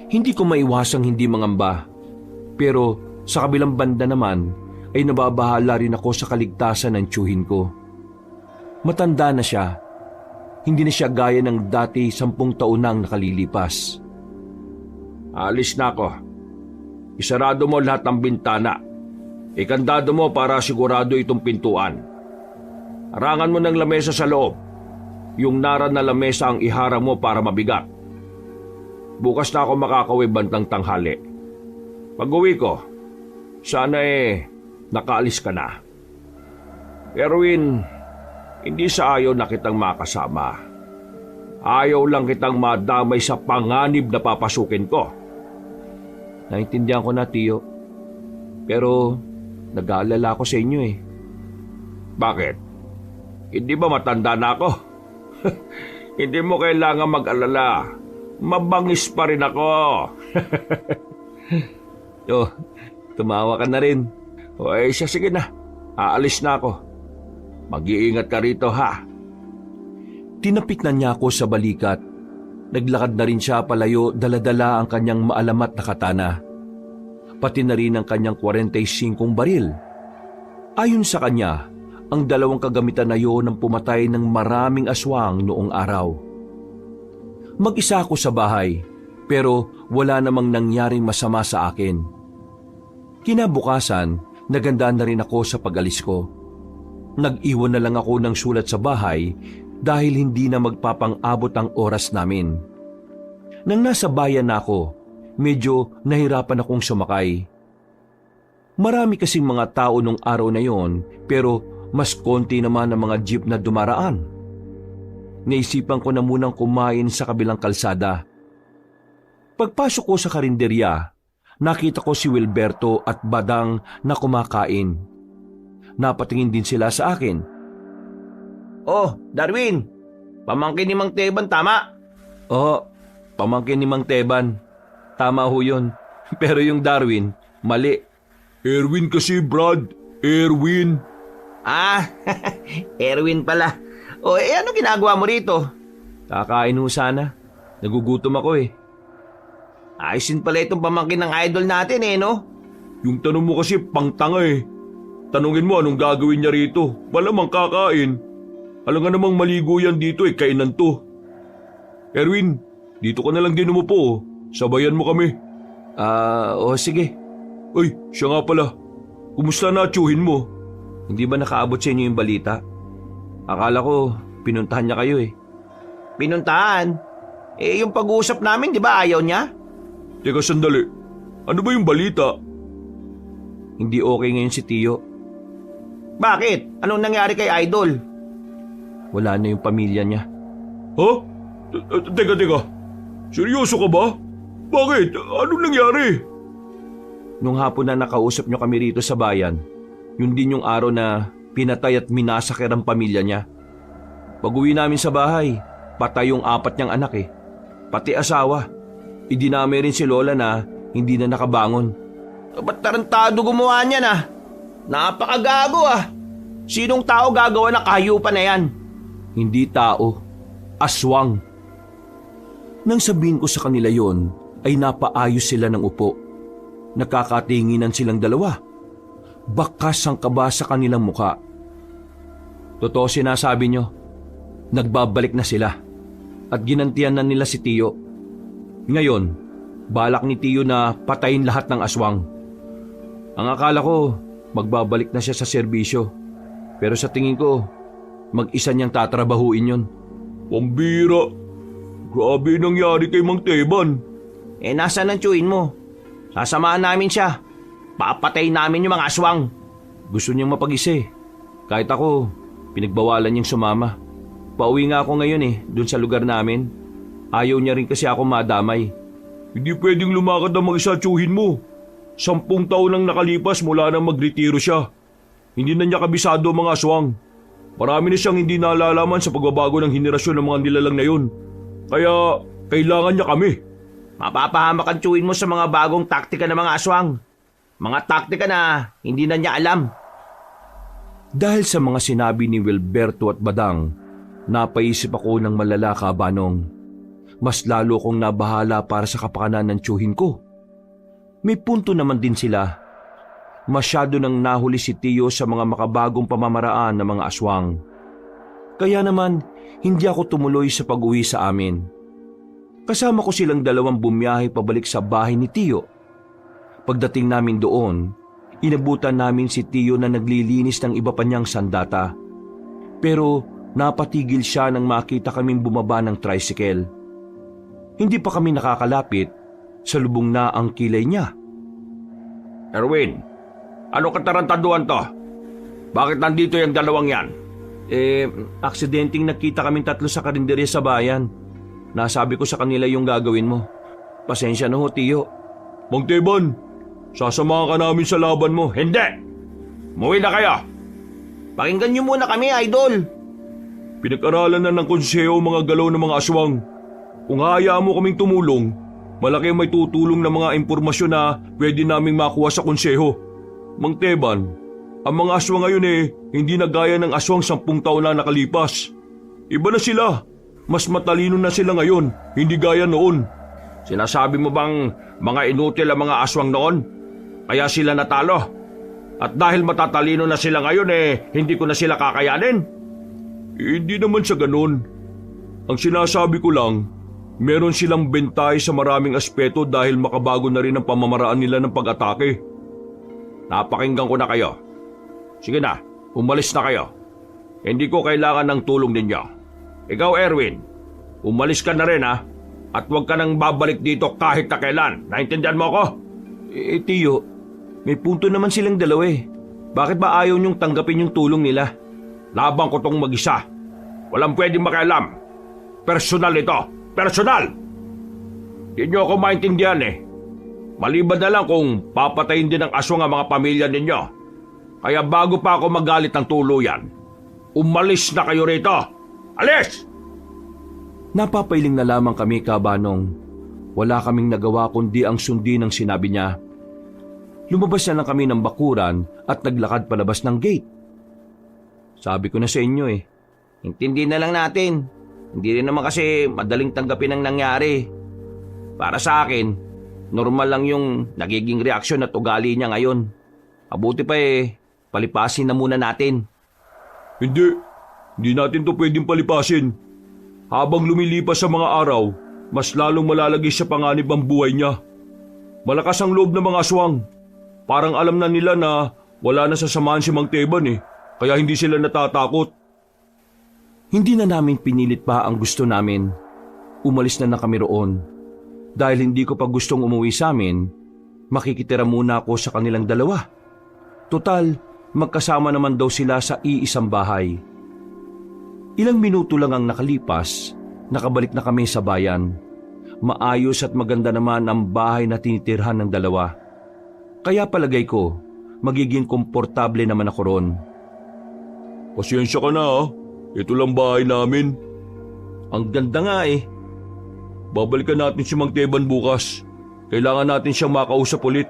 C: Hindi ko maiwasang hindi mangamba, pero sa kabilang banda naman ay nababahala rin ako sa kaligtasan ng tiyuhin ko. Matanda na siya. Hindi na siya gaya ng dati 10 taon nang nakalilipas.
B: Alis na ako. Isarado mo lahat ng bintana. Ikandado mo para sigurado itong pintuan. Arangan mo ng lamesa sa loob. Yung naran na lamesa ang iharang mo para mabigat. Bukas na ako makakauwi bandang tanghali. Pag-uwi ko, sana nakaalis ka na. Erwin, hindi sa ayaw na kitang makasama. Ayaw lang kitang madamay sa panganib na papasukin ko.
C: Naintindihan ko na, Tiyo. Pero nag-aalala ako sa inyo eh.
B: Bakit? Hindi ba matanda na ako? Hindi mo kailangan mag-alala. Mabangis pa rin ako.
C: Oh, tumawa ka na rin.
B: O siya, sige na. Aalis na ako. Mag-iingat ka rito, ha?
C: Tinapik na niya ako sa balikat. Naglakad na rin siya palayo, dala-dala ang kanyang maalamat na katana. Pati na rin ang kanyang 45 baril. Ayon sa kanya, ang 2 kagamitan na yun ang pumatay ng maraming aswang noong araw. Mag-isa ako sa bahay, pero wala namang nangyaring masama sa akin. Kinabukasan, nagandaan na rin ako sa pag-alis ko. Nag-iwan na lang ako ng sulat sa bahay dahil hindi na magpapang-abot ang oras namin. Nang nasa bayan na ako, medyo nahirapan akong sumakay. Marami kasing mga tao nung araw na yon, pero mas konti naman ang mga jeep na dumaraan. Naisipan ko na munang kumain sa kabilang kalsada. Pagpasok ko sa karinderya, nakita ko si Wilberto at Badang na kumakain. Napatingin din sila sa akin.
D: Oh, Darwin! Pamangkin ni Mang Teban, tama?
C: Oo, pamangkin ni Mang Teban. Tama ho yun. Pero yung Darwin, mali.
B: Erwin kasi, Brad. Erwin.
D: Ah, Erwin pala. O, ano ginagawa mo rito?
C: Kakain ho sana. Nagugutom ako eh.
D: Ayos din pala itong pamangkin ng idol natin no?
B: Yung tanong mo kasi pangtanga eh. Tanungin mo anong gagawin niya rito. Malamang kakain. Alam nga namang maligo yan dito kainan to. Erwin, dito ka na lang din umupo. Sabayan mo kami.
C: Sige.
B: Ay, siya nga pala. Kumusta na tiyuhin mo?
C: Hindi ba nakaabot sa inyo yung balita? Akala ko, pinuntahan niya kayo eh.
D: Pinuntahan? Yung pag-uusap namin, di ba ayaw niya?
B: Teka sandali. Ano ba yung balita?
C: Hindi okay ngayon si Tiyo.
D: Bakit? Anong nangyari kay Idol?
C: Wala na yung pamilya niya.
B: Ha? Teka. Seryoso ka ba? Bakit? Anong nangyari?
C: Nung hapon na nakausap niyo kami rito sa bayan, yun din yung araw na pinatay at minasakir ang pamilya niya. Pag-uwi namin sa bahay, patay yung 4 niyang anak eh. Pati asawa. Idinamay rin si Lola na hindi na nakabangon.
D: Ba't tarantado gumawa niyan Napakagago Sinong tao gagawa ng kahayupan na yan?
C: Hindi tao, aswang. Nang sabihin ko sa kanila yon, ay napaayos sila ng upo. Nakakatinginan silang dalawa. Bakas ang kaba sa kanilang muka. Totoo sinasabi nyo, nagbabalik na sila at ginantian na nila si Tiyo. Ngayon, balak ni Tiyo na patayin lahat ng aswang. Ang akala ko, magbabalik na siya sa serbisyo. Pero sa tingin ko, mag-isa niyang tatrabahuin yon.
B: Pambira. Grabe nangyari kay Mang Teban.
C: Nasaan ang tiyuhin mo? Sasamahan namin siya. Papatay namin yung mga aswang. Gusto niyang mapag-isa eh. Kahit ako, pinagbawalan niyang sumama. Pauwi nga ako ngayon dun sa lugar namin. Ayaw niya rin kasi ako madamay.
B: Hindi pwedeng lumakad ang mag-isa tiyuhin mo. 10 taon nang nakalipas mula nang magretiro siya. Hindi na niya kabisado ang mga aswang. Marami na siyang hindi nalalaman sa pagbabago ng henerasyon ng mga nilalang na yun. Kaya kailangan niya kami.
C: Mapapahamak ang tiyuhin mo sa mga bagong taktika ng mga aswang. Mga taktika na hindi na niya alam. Dahil sa mga sinabi ni Wilberto at Badang, napaisip ako ng malala, Kabanong. Mas lalo kong nabahala para sa kapakanan ng tiyuhin ko. May punto naman din sila. Masyado nang nahuli si Tiyo sa mga makabagong pamamaraan ng mga aswang. Kaya naman, hindi ako tumuloy sa pag-uwi sa amin. Kasama ko silang dalawang bumiyahe pabalik sa bahay ni Tiyo. Pagdating namin doon, inabutan namin si Tiyo na naglilinis ng iba pa niyang sandata. Pero napatigil siya nang makita kaming bumaba ng tricycle. Hindi pa kami nakakalapit, salubong na ang kilay niya.
B: Erwin, anong katarantaduhan to? Bakit nandito yung dalawang yan?
C: Aksidenteng nakita kaming tatlo sa karinderya sa bayan. Nasabi ko sa kanila yung gagawin mo. Pasensya na ho, Tiyo.
B: Mang Teban, sasamahan ka namin sa laban mo. Hindi! Muwi na kayo!
C: Pakinggan niyo muna kami, Idol.
B: Pinag-aralan na ng konseho mga galaw ng mga aswang. Kung hayaan mo kaming tumulong, malaki may tutulong na mga impormasyon na pwede naming makuha sa konseho. Mang Teban, ang mga aswang ngayon hindi na gaya ng aswang 10 taon na nakalipas. Iba na sila. Mas matalino na sila ngayon, hindi gaya noon. Sinasabi mo bang mga inutil ang mga aswang noon? Kaya sila natalo. At dahil matatalino na sila ngayon hindi ko na sila kakayanin? Hindi naman sa ganun. Ang sinasabi ko lang, meron silang bentay sa maraming aspeto dahil makabago na rin ang pamamaraan nila ng pag-atake. Napakinggan ko na kayo. Sige na, umalis na kayo. Hindi ko kailangan ng tulong ninyo. Ikaw, Erwin, umalis ka na rin at huwag ka nang babalik dito kahit na kailan. Naintindihan mo ako?
C: Tiyo, may punto naman silang dalawa Bakit ba ayaw niyong tanggapin yung tulong nila?
B: Labang ko tong mag-isa. Walang pwedeng makialam. Personal ito. Personal! Hindi niyo ako maintindihan Maliban na lang kung papatayin din ng aswang ang mga pamilya ninyo. Kaya bago pa ako magalit ng tuluyan, umalis na kayo rito! Alis!
C: Napapailing na lamang kami, Kabanong. Wala kaming nagawa kundi ang sundin ang sinabi niya. Lumabas na lang kami ng bakuran at naglakad palabas ng gate. Sabi ko na sa inyo intindi na lang natin. Hindi rin naman kasi madaling tanggapin ang nangyari. Para sa akin, normal lang yung nagiging reaksyon at ugali niya ngayon. Mabuti pa palipasin na muna natin.
B: Hindi natin to pwedeng palipasin. Habang lumilipas sa mga araw, mas lalong malalagay sa panganib ang buhay niya. Malakas ang loob ng mga aswang. Parang alam na nila na wala na sasamahan si Mang Teban kaya hindi sila natatakot.
C: Hindi na namin pinilit pa ang gusto namin. Umalis na kami roon. Dahil hindi ko pa gustong umuwi sa amin, makikitira muna ako sa kanilang dalawa. Total, magkasama naman daw sila sa iisang bahay. Ilang minuto lang ang nakalipas, nakabalik na kami sa bayan. Maayos at maganda naman ang bahay na tinitirhan ng dalawa. Kaya palagay ko, magiging komportable naman ako ron.
B: Pasensya ka na Ito lang bahay namin.
C: Ang ganda nga
B: Babalikan natin si Mang Teban bukas. Kailangan natin siyang makausap ulit.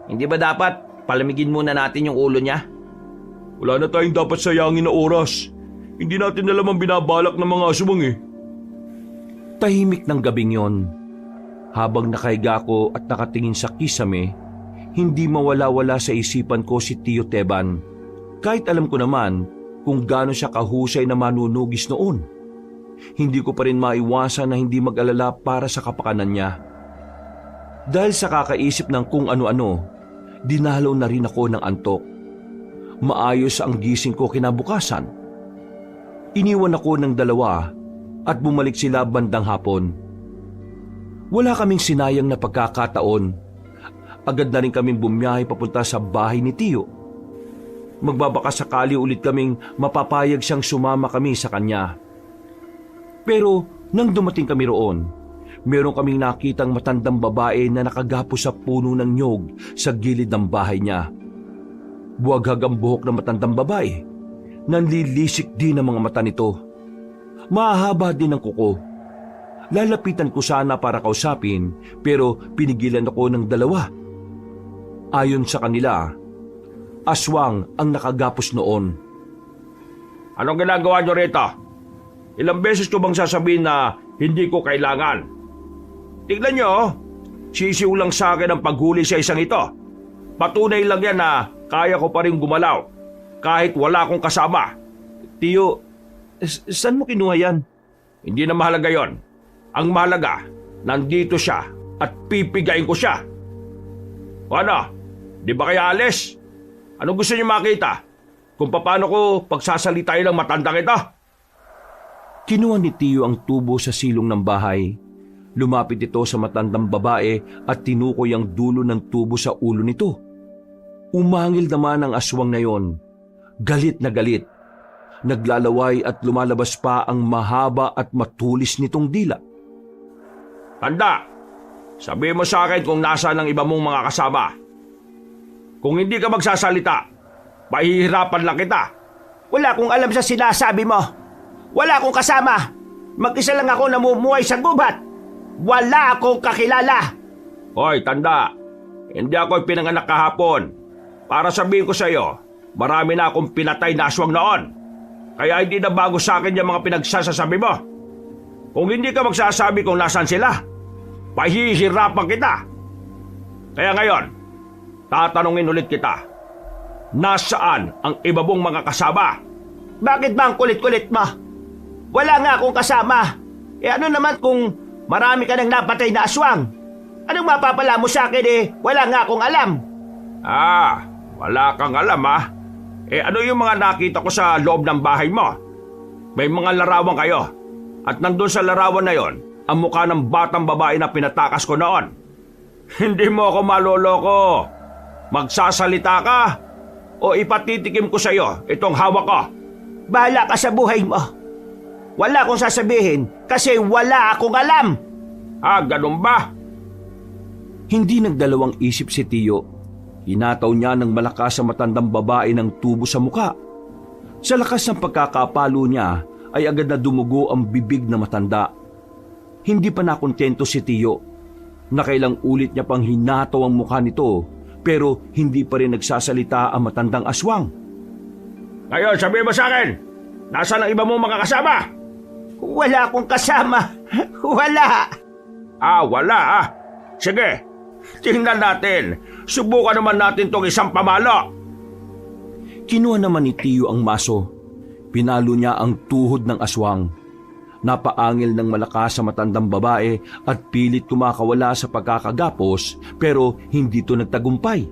C: Hindi ba dapat palamigin muna natin yung ulo niya?
B: Wala na tayong dapat sayangin na oras. Hindi natin alam ang binabalak ng mga aswang
C: Tahimik ng gabing yon. Habang nakahiga ko at nakatingin sa kisame, hindi mawala-wala sa isipan ko si Tiyo Teban. Kahit alam ko naman kung gaano siya kahusay na manunugis noon. Hindi ko pa rin maiwasan na hindi mag-alala para sa kapakanan niya. Dahil sa kakaisip ng kung ano-ano, dinalaw na rin ako ng antok. Maayos ang gising ko kinabukasan.
A: Iniwan ako ng dalawa at bumalik sila bandang hapon. Wala kaming sinayang na pagkakataon. Agad na rin kaming bumiyahe papunta sa bahay ni Tiyo. Magbabaka sakali ulit kaming mapapayag siyang sumama kami sa kanya. Pero nang dumating kami roon, meron kaming nakitang matandang babae na nakagapos sa puno ng nyog sa gilid ng bahay niya. Buwaghag ang buhok ng matandang babae. Nanlilisik din ang mga mata nito. Mahahaba din ang kuko. Lalapitan ko sana para kausapin pero pinigilan ako ng dalawa. Ayon sa kanila, aswang ang nakagapos noon.
B: Anong ginagawa nyo rito? Ilang beses ko bang sasabihin na hindi ko kailangan? Tignan nyo, sisiw lang sa akin ang paghuli sa isang ito. Patunay lang yan na kaya ko pa rin gumalaw kahit wala akong kasama.
A: Tiyo, saan mo kinuha yan?
B: Hindi na mahalaga yon. Ang mahalaga, nandito siya at pipigain ko siya. O ano, di ba kaya alis? Anong gusto niyo makita? Kung paano ko pagsasalitain ng matandang ito?
A: Kinuha ni Tiyo ang tubo sa silong ng bahay. Lumapit ito sa matandang babae at tinukoy ang dulo ng tubo sa ulo nito. Umangil naman ang aswang na yon. Galit na galit. Naglalaway at lumalabas pa ang mahaba at matulis nitong dila.
B: Tanda, sabihin mo sa akin kung nasaan ang iba mong mga kasama. Kung hindi ka magsasalita, pahihirapan lang kita.
C: Wala akong alam sa sinasabi mo. Wala akong kasama. Mag-isa lang ako namumuhay sa gubat. Wala akong kakilala.
B: Hoy, tanda, hindi ako pinanganak kahapon. Para sabihin ko sa iyo, marami na akong pinatay na aswang noon. Kaya hindi na bago sa akin yung mga pinagsasasabi mo. Kung hindi ka magsasabi kung nasan sila, pahihirapan kita. Kaya ngayon, tatanungin ulit kita. Nasaan ang iba mong mga kasama?
C: Bakit ba ang kulit-kulit mo? Wala nga akong kasama. Ano naman kung marami ka nang napatay na aswang? Anong mapapala mo sa akin wala nga akong alam.
B: Wala kang alam ano yung mga nakita ko sa loob ng bahay mo? May mga larawan kayo. At nandun sa larawan na yon, ang mukha ng batang babae na pinatakas ko noon. Hindi mo ako maloloko. Magsasalita ka o ipatitikim ko sa iyo itong hawak ko.
C: Bahala ka sa buhay mo. Wala akong sasabihin kasi wala akong alam.
B: Ganun ba?
A: Hindi nagdalawang isip si Tiyo. Hinataw niya ng malakas sa matandang babae ng tubo sa muka. Sa lakas ng pagkakapalo niya ay agad na dumugo ang bibig na matanda. Hindi pa nakontento si Tiyo. Nakailang ulit niya pang hinataw ang mukha nito pero hindi pa rin nagsasalita ang matandang aswang.
B: Ngayon, sabihin mo sa akin, nasaan ang iba mong mga kasama?
C: Wala akong kasama. Wala.
B: Wala. Sige, tingnan natin. Subukan naman natin tong isang pamalo.
A: Kinuha naman ni Tiyo ang maso. Pinalo niya ang tuhod ng aswang. Napaangil ng malakas sa matandang babae at pilit kumakawala sa pagkakagapos pero hindi ito nagtagumpay.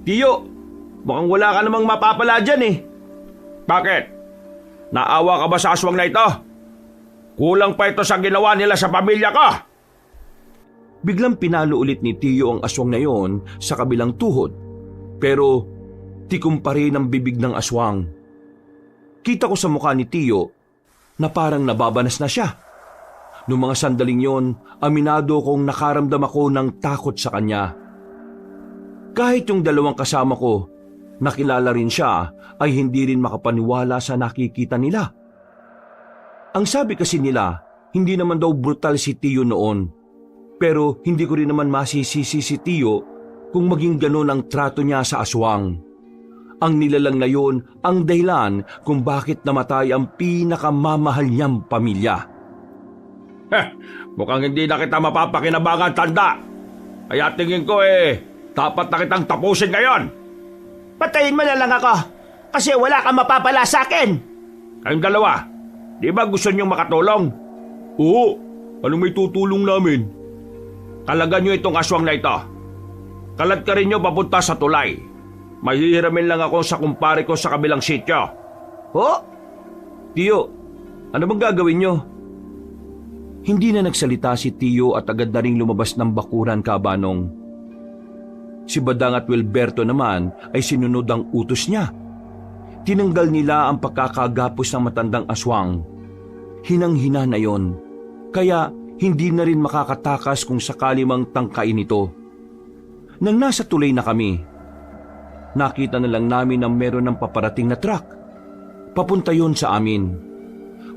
C: Tiyo, mukhang wala ka namang mapapala dyan
B: Bakit? Naawa ka ba sa aswang na ito? Kulang pa ito sa ginawa nila sa pamilya ko.
A: Biglang pinalo ulit ni Tiyo ang aswang na yon sa kabilang tuhod. Pero tikom pa rin ang bibig ng aswang. Kita ko sa mukha ni Tiyo na parang nababanas na siya. Noong mga sandaling yon, aminado kong nakaramdam ako ng takot sa kanya. Kahit yung dalawang kasama ko, nakilala rin siya, ay hindi rin makapaniwala sa nakikita nila. Ang sabi kasi nila, hindi naman daw brutal si Tiyo noon. Pero hindi ko rin naman masisisi si Tiyo kung maging ganon ang trato niya sa aswang. Ang nilalang na yon ang dahilan kung bakit namatay ang pinakamamahal niyang pamilya.
B: Mukhang hindi na kita mapapakinabangan, tanda. Kaya tingin ko dapat na kitang tapusin ngayon.
C: Patayin mo na lang ako kasi wala kang mapapala sa akin.
B: Kayong dalawa, di ba gusto niyong makatulong? Oo, ano may tutulong namin? Kalagan niyo itong aswang na ito. Kalad ka rin niyo papunta sa tulay. Mahihiramin lang ako sa kumpare ko sa kabilang sityo.
C: Tiyo, ano bang gagawin nyo?
A: Hindi na nagsalita si Tiyo at agad na ring lumabas ng bakuran, Kabanong. Si Badang at Wilberto naman ay sinunod ang utos niya. Tinanggal nila ang pagkakagapos ng matandang aswang. Hinang-hina na yon, kaya hindi na rin makakatakas kung sakali mang tangkain ito. Nang nasa tulay na kami, nakita na lang namin na meron ng paparating na truck. Papunta yon sa amin.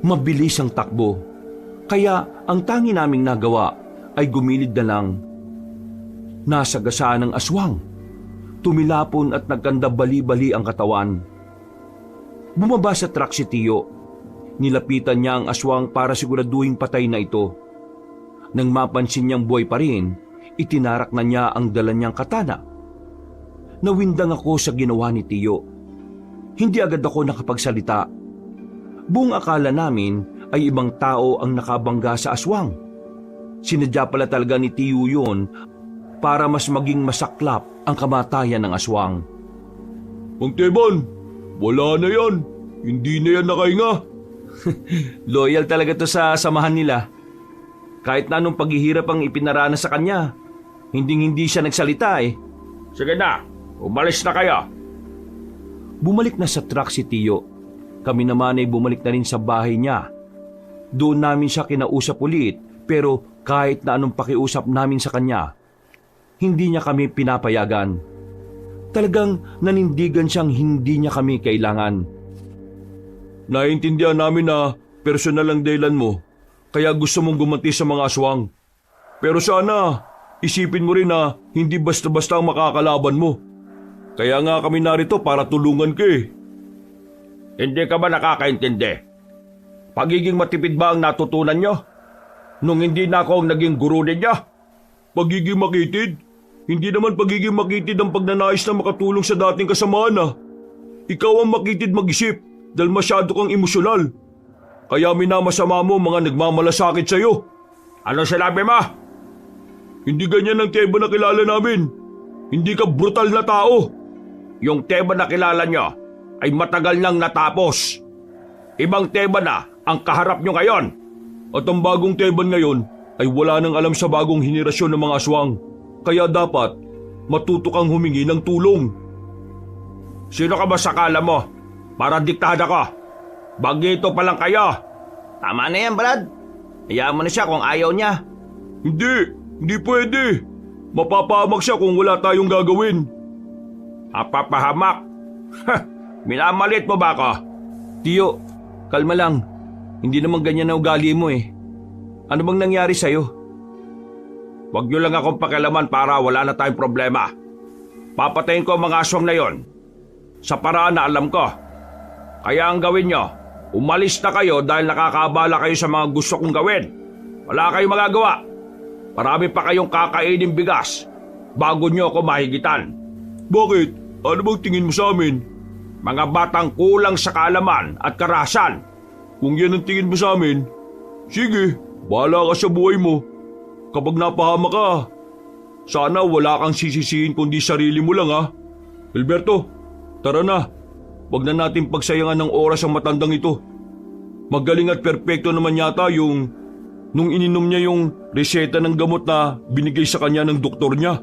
A: Mabilis ang takbo, kaya ang tangi naming nagawa ay gumilid na lang. Nasagasaan ng aswang. Tumilapon at nagkanda bali-bali ang katawan. Bumaba sa truck si Tiyo. Nilapitan niya ang aswang para siguraduhin patay na ito. Nang mapansin niyang buhay pa rin, itinarak na niya ang dala niyang katana. Nawindang ako sa ginawa ni Tiyo. Hindi agad ako nakapagsalita. Buong akala namin ay ibang tao ang nakabangga sa aswang. Sinadya pala talaga ni Tiyo yun para mas maging masaklap ang kamatayan ng aswang.
B: Mang Teban, wala na yan. Hindi na yan nakahinga.
C: Loyal talaga to sa samahan nila. Kahit na anong paghihirap ang ipinaranas sa kanya, hindi siya nagsalita eh.
B: Sige na, umalis na kayo.
A: Bumalik na sa truck si Tiyo. Kami naman ay bumalik na rin sa bahay niya. Doon namin siya kinausap ulit, pero kahit na anong pakiusap namin sa kanya, hindi niya kami pinapayagan. Talagang nanindigan siyang hindi niya kami kailangan.
B: Naiintindihan namin na personal ang dahilan mo, kaya gusto mong gumanti sa mga aswang. Pero sana, isipin mo rin na hindi basta-basta ang makakalaban mo. Kaya nga kami narito para tulungan ka eh. Hindi ka ba nakakaintindi? Pagiging matipid ba ang natutunan nyo? Nung hindi na ako ang naging guru ninyo? Pagiging makitid? Hindi naman pagiging makitid ang pagnanais na makatulong sa dating kasamaan ah. Ikaw ang makitid mag-isip dahil masyado kang emosyonal. Kaya minamasama mo mga nagmamalasakit sa'yo. Ano sinabi mo? Hindi ganyan ang Teba na kilala namin. Hindi ka brutal na tao. Yung Teba na kilala nyo ay matagal nang natapos. Ibang Teba na ang kaharap nyo ngayon. At ang bagong Teban ngayon ay wala nang alam sa bagong henerasyon ng mga aswang. Kaya dapat matuto kang humingi ng tulong. Sino ka ba sa kala mo? Para diktahan ako. Bagito pa lang kayo.
C: Tama na yan, Brad. Hayaan mo na siya kung ayaw niya.
B: Hindi pwede. Mapapahamak siya kung wala tayong gagawin. Mapapahamak? Minamalit mo ba ako?
A: Tiyo, kalma lang. Hindi naman ganyan na ugali mo eh. Ano bang nangyari sa'yo?
B: Huwag niyo lang akong pakialaman para wala na tayong problema. Papatayin ko ang mga aswang na yon sa paraan na alam ko. Kaya ang gawin nyo, umalis na kayo dahil nakakabala kayo sa mga gusto kong gawin. Wala kayong magagawa. Marami pa kayong kakainin bigas bago nyo ako mahigitan. Bakit? Ano bang tingin mo sa amin? Mga batang kulang sa kaalaman at karahasan. Kung yan ang tingin mo sa amin, sige, bahala ka sa buhay mo. Kapag napahama ka, sana wala kang sisisihin kundi sarili mo lang ha. Alberto, tara na. Huwag na natin pagsayangan ng oras ang matandang ito. Magaling at perpekto naman yata nung ininom niya yung reseta ng gamot na binigay sa kanya ng doktor niya.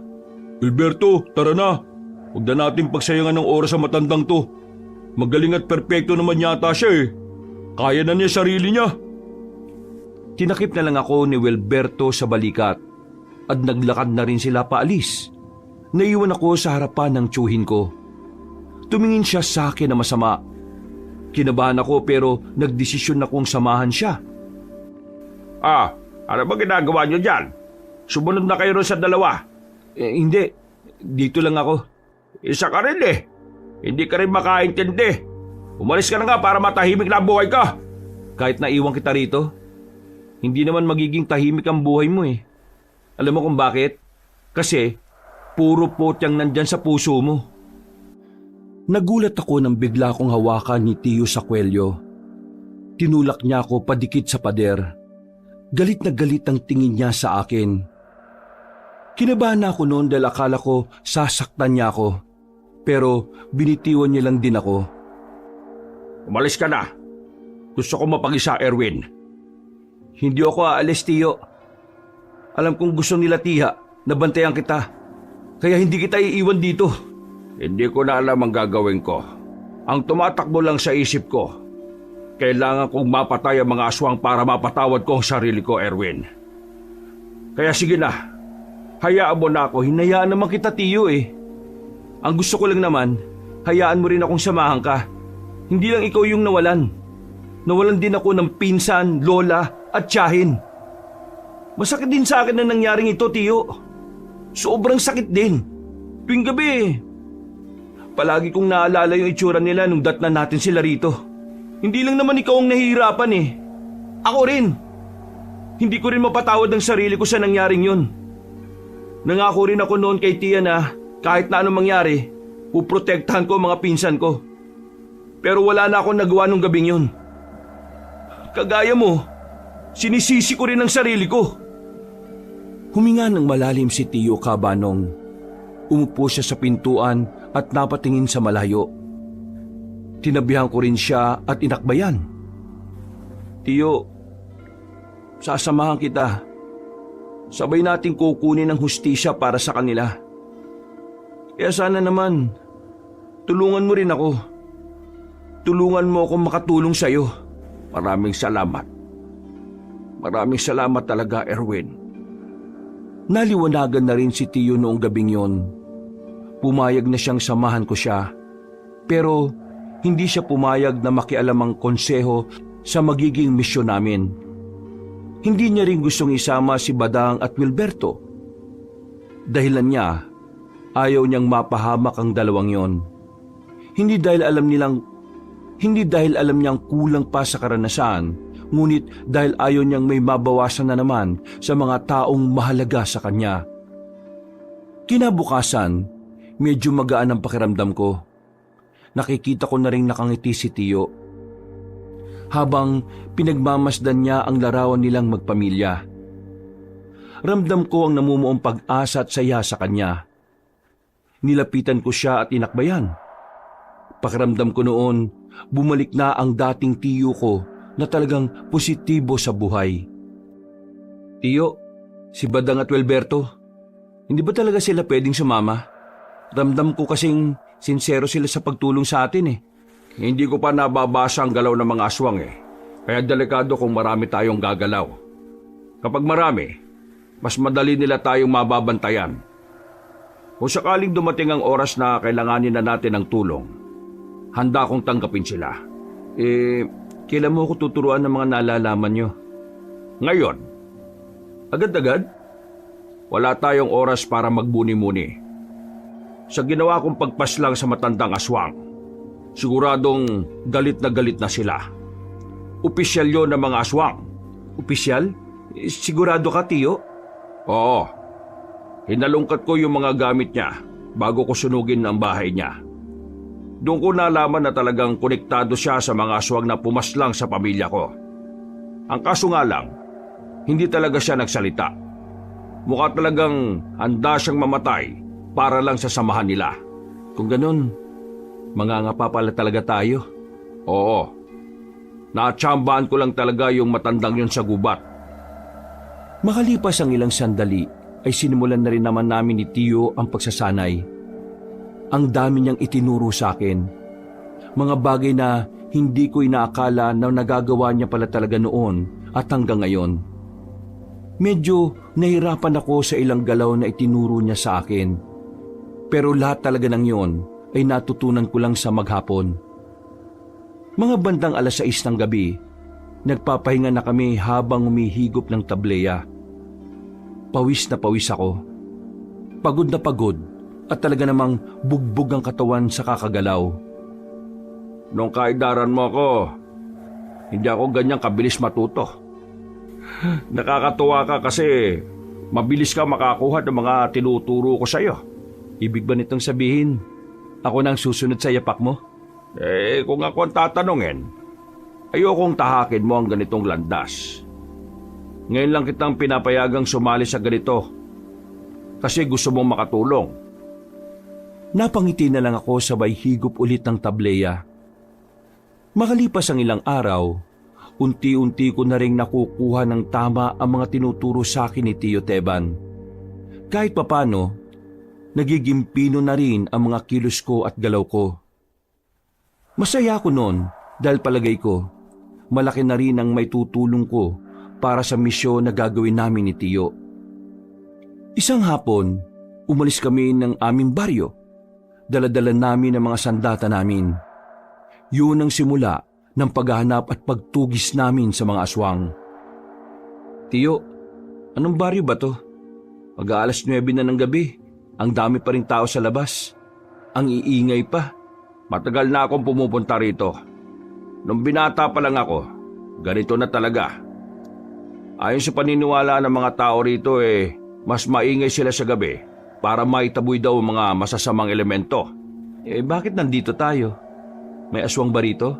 B: Alberto, tara na. Huwag na natin pagsayangan ng oras ang matandang to. Magaling at perpekto naman yata siya eh. Kaya na niya sarili niya.
A: Tinakip na lang ako ni Wilberto sa balikat at naglakad na rin sila paalis. Naiwan ako sa harapan ng tiyuhin ko. Tumingin siya sa akin na masama. Kinabahan ako pero nagdesisyon akong samahan siya.
B: Ano ba ginagawa niyo dyan? Sumunod na kayo rin sa dalawa.
A: Hindi, dito lang ako.
B: Isa ka rin eh. Hindi ka rin makaintindi. Umalis ka na nga para matahimik na ang buhay ka.
A: Kahit naiwan kita rito, hindi naman magiging tahimik ang buhay mo eh. Alam mo kung bakit? Kasi puro potyang nandyan sa puso mo. Nagulat ako nang bigla kong hawakan ni Tiyo sa kwelyo. Tinulak niya ako padikit sa pader. Galit na galit ang tingin niya sa akin. Kinabahan ako noon dahil akala ko sasaktan niya ako. Pero binitiwan niya lang din ako.
B: Umalis ka na. Gusto ko mapag-isa, Erwin.
A: Hindi ako aalis, Tiyo. Alam kong gusto nila Tiha na bantayan kita. Kaya hindi kita iiwan dito.
B: Hindi ko na alam ang gagawin ko. Ang tumatakbo lang sa isip ko, kailangan kong mapatay ang mga aswang para mapatawad ko ang sarili ko, Erwin. Kaya sige na, hayaan mo na ako.
A: Hinayaan naman kita, Tiyo eh. Ang gusto ko lang naman, hayaan mo rin akong samahan ka. Hindi lang ikaw yung nawalan. Nawalan din ako ng pinsan, lola at tiyahin. Masakit din sa akin na nangyaring ito, Tiyo. Sobrang sakit din. Tuwing gabi, palagi kong naalala yung itsura nila nung datnan natin sila rito. Hindi lang naman ikaw ang nahihirapan eh. Ako rin. Hindi ko rin mapatawad ang sarili ko sa nangyaring yun. Nangako rin ako noon kay Tia na kahit na anong mangyari, puprotektahan ko ang mga pinsan ko. Pero wala na akong nagawa nung gabing yun. Kagaya mo, sinisisi ko rin ang sarili ko.
C: Huminga ng malalim si Tiyo Kabanong. Umupo siya sa pintuan at napatingin sa malayo. Tinabihan ko rin siya at inakbayan.
A: Tiyo, sasamahan kita. Sabay nating kukunin ang hustisya para sa kanila. Kaya sana naman, tulungan mo rin ako. Tulungan mo akong makatulong sa'yo.
B: Maraming salamat. Maraming salamat talaga, Erwin.
C: Naliwanagan na rin si Tiyo noong gabing yon. Pumayag na siyang samahan ko siya. Pero hindi siya pumayag na makialam ang konseho sa magiging misyon namin. Hindi niya rin gustong isama si Badang at Wilberto. Dahilan niya, ayaw niyang mapahamak ang dalawang yon. Hindi dahil alam niyang kulang pa sa karanasan, ngunit dahil ayaw niyang may mabawasan na naman sa mga taong mahalaga sa kanya. Kinabukasan, medyo magaan ang pakiramdam ko. Nakikita ko na rin nakangiti si Tiyo. Habang pinagmamasdan niya ang larawan nilang magpamilya. Ramdam ko ang namumuong pag-asa at saya sa kanya. Nilapitan ko siya at inakbayan. Pakiramdam ko noon, bumalik na ang dating Tiyo ko na talagang positibo sa buhay. Tiyo, si Badang at Wilberto, hindi ba talaga sila pwedeng sumama? Ramdam ko kasing sincero sila sa pagtulong sa atin eh.
B: Hindi ko pa nababasa ang galaw ng mga aswang eh. Kaya delikado kung marami tayong gagalaw. Kapag marami, mas madali nila tayong mababantayan. Kung sakaling dumating ang oras na kailanganin na natin ng tulong, handa akong tanggapin sila.
A: Kailan mo ko tuturuan ng mga nalalaman nyo?
B: Ngayon.
A: Agad-agad?
B: Wala tayong oras para magbuni-muni. Sa ginawa kong pagpaslang sa matandang aswang, siguradong galit na sila. Opisyal yun ng mga aswang.
A: Opisyal? Sigurado ka, Tiyo?
B: Oo. Hinalungkat ko yung mga gamit niya bago ko sunugin ang bahay niya. Doon ko nalaman na talagang konektado siya sa mga aswang na pumaslang sa pamilya ko. Ang kaso nga lang, hindi talaga siya nagsalita. Mukha talagang handa siyang mamatay para lang sa samahan nila.
A: Kung ganun, mangangapa pala talaga tayo.
B: Oo. Natsambahan ko lang talaga yung matandang yun sa gubat.
C: Makalipas ang ilang sandali, ay sinimulan na rin naman namin ni Tiyo ang pagsasanay. Ang dami niyang itinuro sa akin. Mga bagay na hindi ko inaakala na nagagawa niya pala talaga noon at hanggang ngayon. Medyo nahirapan ako sa ilang galaw na itinuro niya sa akin. Pero lahat talaga ng yon ay natutunan ko lang sa maghapon. Mga bandang 6:00 ng gabi, nagpapahinga na kami habang humihigop ng tableya. Pawis na pawis ako. Pagod na pagod. At talaga namang bugbog ang katawan sa kakagalaw.
B: Nung kaidaran mo ako, hindi ako ganyang kabilis matuto. Nakakatuwa ka kasi mabilis ka makakuha ng mga tinuturo ko sa'yo.
A: Ibig ba nitong sabihin, ako nang susunod sa yapak mo?
B: Kung ako ang tatanungin, ayokong tahakin mo ang ganitong landas. Ngayon lang kitang pinapayagang sumali sa ganito kasi gusto mong makatulong.
C: Napangiti na lang ako sabay higop ulit ng tableya. Makalipas ang ilang araw,
A: unti-unti ko na rin nakukuha ng tama ang mga tinuturo sa akin ni Tio Teban. Kahit papano, nagiging pino na rin ang mga kilos ko at galaw ko. Masaya ako noon dahil palagay ko, malaki na rin ang may tutulong ko para sa misyon na gagawin namin ni Tio. Isang hapon, umalis kami ng aming baryo. Dala-dala namin ang mga sandata namin. Yun ang simula ng paghahanap at pagtugis namin sa mga aswang. Tio, anong baryo ba to? Mag-aalas 9 na ng gabi. Ang dami pa ring tao sa labas. Ang iingay pa.
B: Matagal na akong pumupunta rito. Nung binata pa lang ako, ganito na talaga. Ayon sa paniniwala ng mga tao rito mas maingay sila sa gabi para maitaboy daw mga masasamang elemento.
A: Bakit nandito tayo? May aswang ba rito?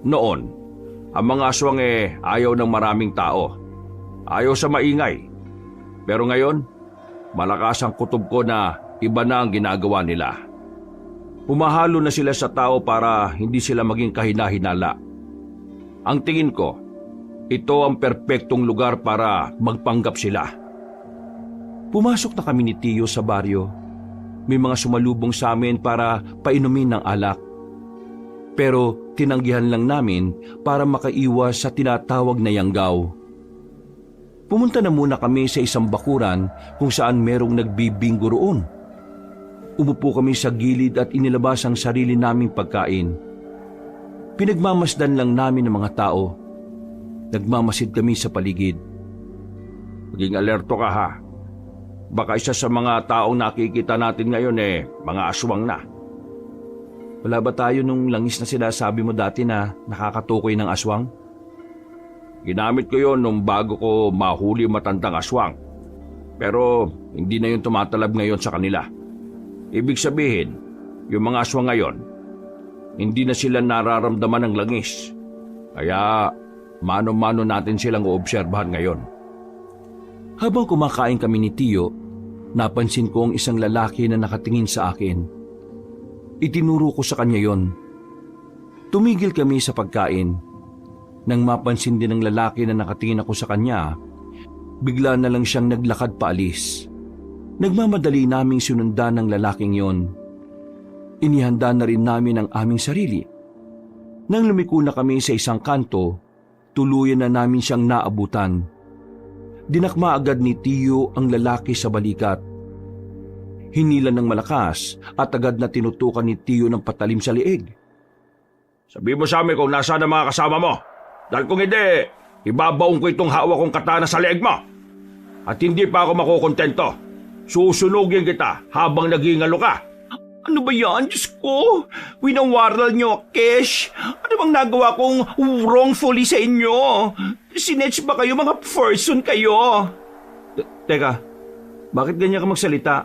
B: Noon, ang mga aswang ayaw ng maraming tao. Ayaw sa maingay. Pero ngayon, malakas ang kutob ko na iba na ang ginagawa nila. Humahalo na sila sa tao para hindi sila maging kahina-hinala. Ang tingin ko, ito ang perpektong lugar para magpanggap sila.
A: Pumasok na kami ni Tio sa baryo. May mga sumalubong sa amin para painumin ng alak. Pero tinanggihan lang namin para makaiwas sa tinatawag na yanggaw. Pumunta na muna kami sa isang bakuran kung saan merong nagbibinggo roon. Umupo kami sa gilid at inilabas ang sarili naming pagkain. Pinagmamasdan lang namin ng mga tao. Nagmamasid kami sa paligid.
B: Maging alerto ka ha. Baka isa sa mga taong nakikita natin ngayon mga aswang na.
A: Wala ba tayo nung langis na sinasabi mo dati na nakakatukoy ng aswang?
B: Ginamit ko yon nung bago ko mahuli matandang aswang. Pero hindi na yun tumatalab ngayon sa kanila. Ibig sabihin, yung mga aswang ngayon, hindi na sila nararamdaman ng langis. Kaya mano-mano natin silang uobserbahan ngayon.
A: Habang kumakain kami ni Tio, napansin ko ang isang lalaki na nakatingin sa akin. Itinuro ko sa kanya yon. Tumigil kami sa pagkain. Nang mapansin din ng lalaki na nakatingin ako sa kanya, bigla na lang siyang naglakad paalis. Nagmamadali naming sinundan ng lalaking yon. Inihanda na rin namin ang aming sarili. Nang lumiko na kami sa isang kanto, tuluyan na namin siyang naabutan. Dinakma agad ni Tio ang lalaki sa balikat. Hinila ng malakas at agad na tinutukan ni Tio ng patalim sa liig.
B: Sabi mo sa amin kung nasaan ang mga kasama mo. Dahil kung hindi, ibabaong ko itong hawak kong katana sa leeg mo. At hindi pa ako makukontento. Susunugin kita habang nagingalo ka.
C: Ano ba yan? Diyos ko! Winawaral niyo, Kesh! Ano bang nagawa kong wrongfully sa inyo? Sinetch ba kayo? Mga person kayo?
A: Teka, bakit ganyan ka magsalita?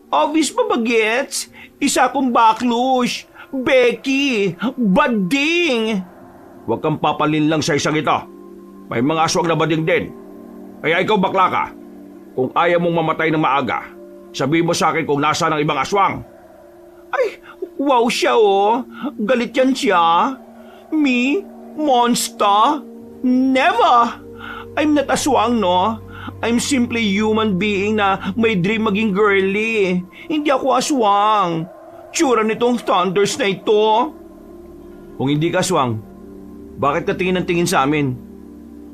C: Obvious ba bagets? Isa akong baklush, Becky, bading!
B: Huwag kang papalinlang sa isang ito. May mga aswang na bading din. Kaya ikaw bakla ka. Kung ayaw mong mamatay ng maaga, sabihin mo sa akin kung nasaan ang ibang aswang.
C: Ay, wow siya oh. Galit yan siya. Me? Monster? Never! I'm not aswang, no? I'm simply human being na may dream maging girly. Hindi ako aswang. Tsura nitong thunders na ito.
A: Kung hindi ka aswang, bakit ka tingin ng tingin sa amin?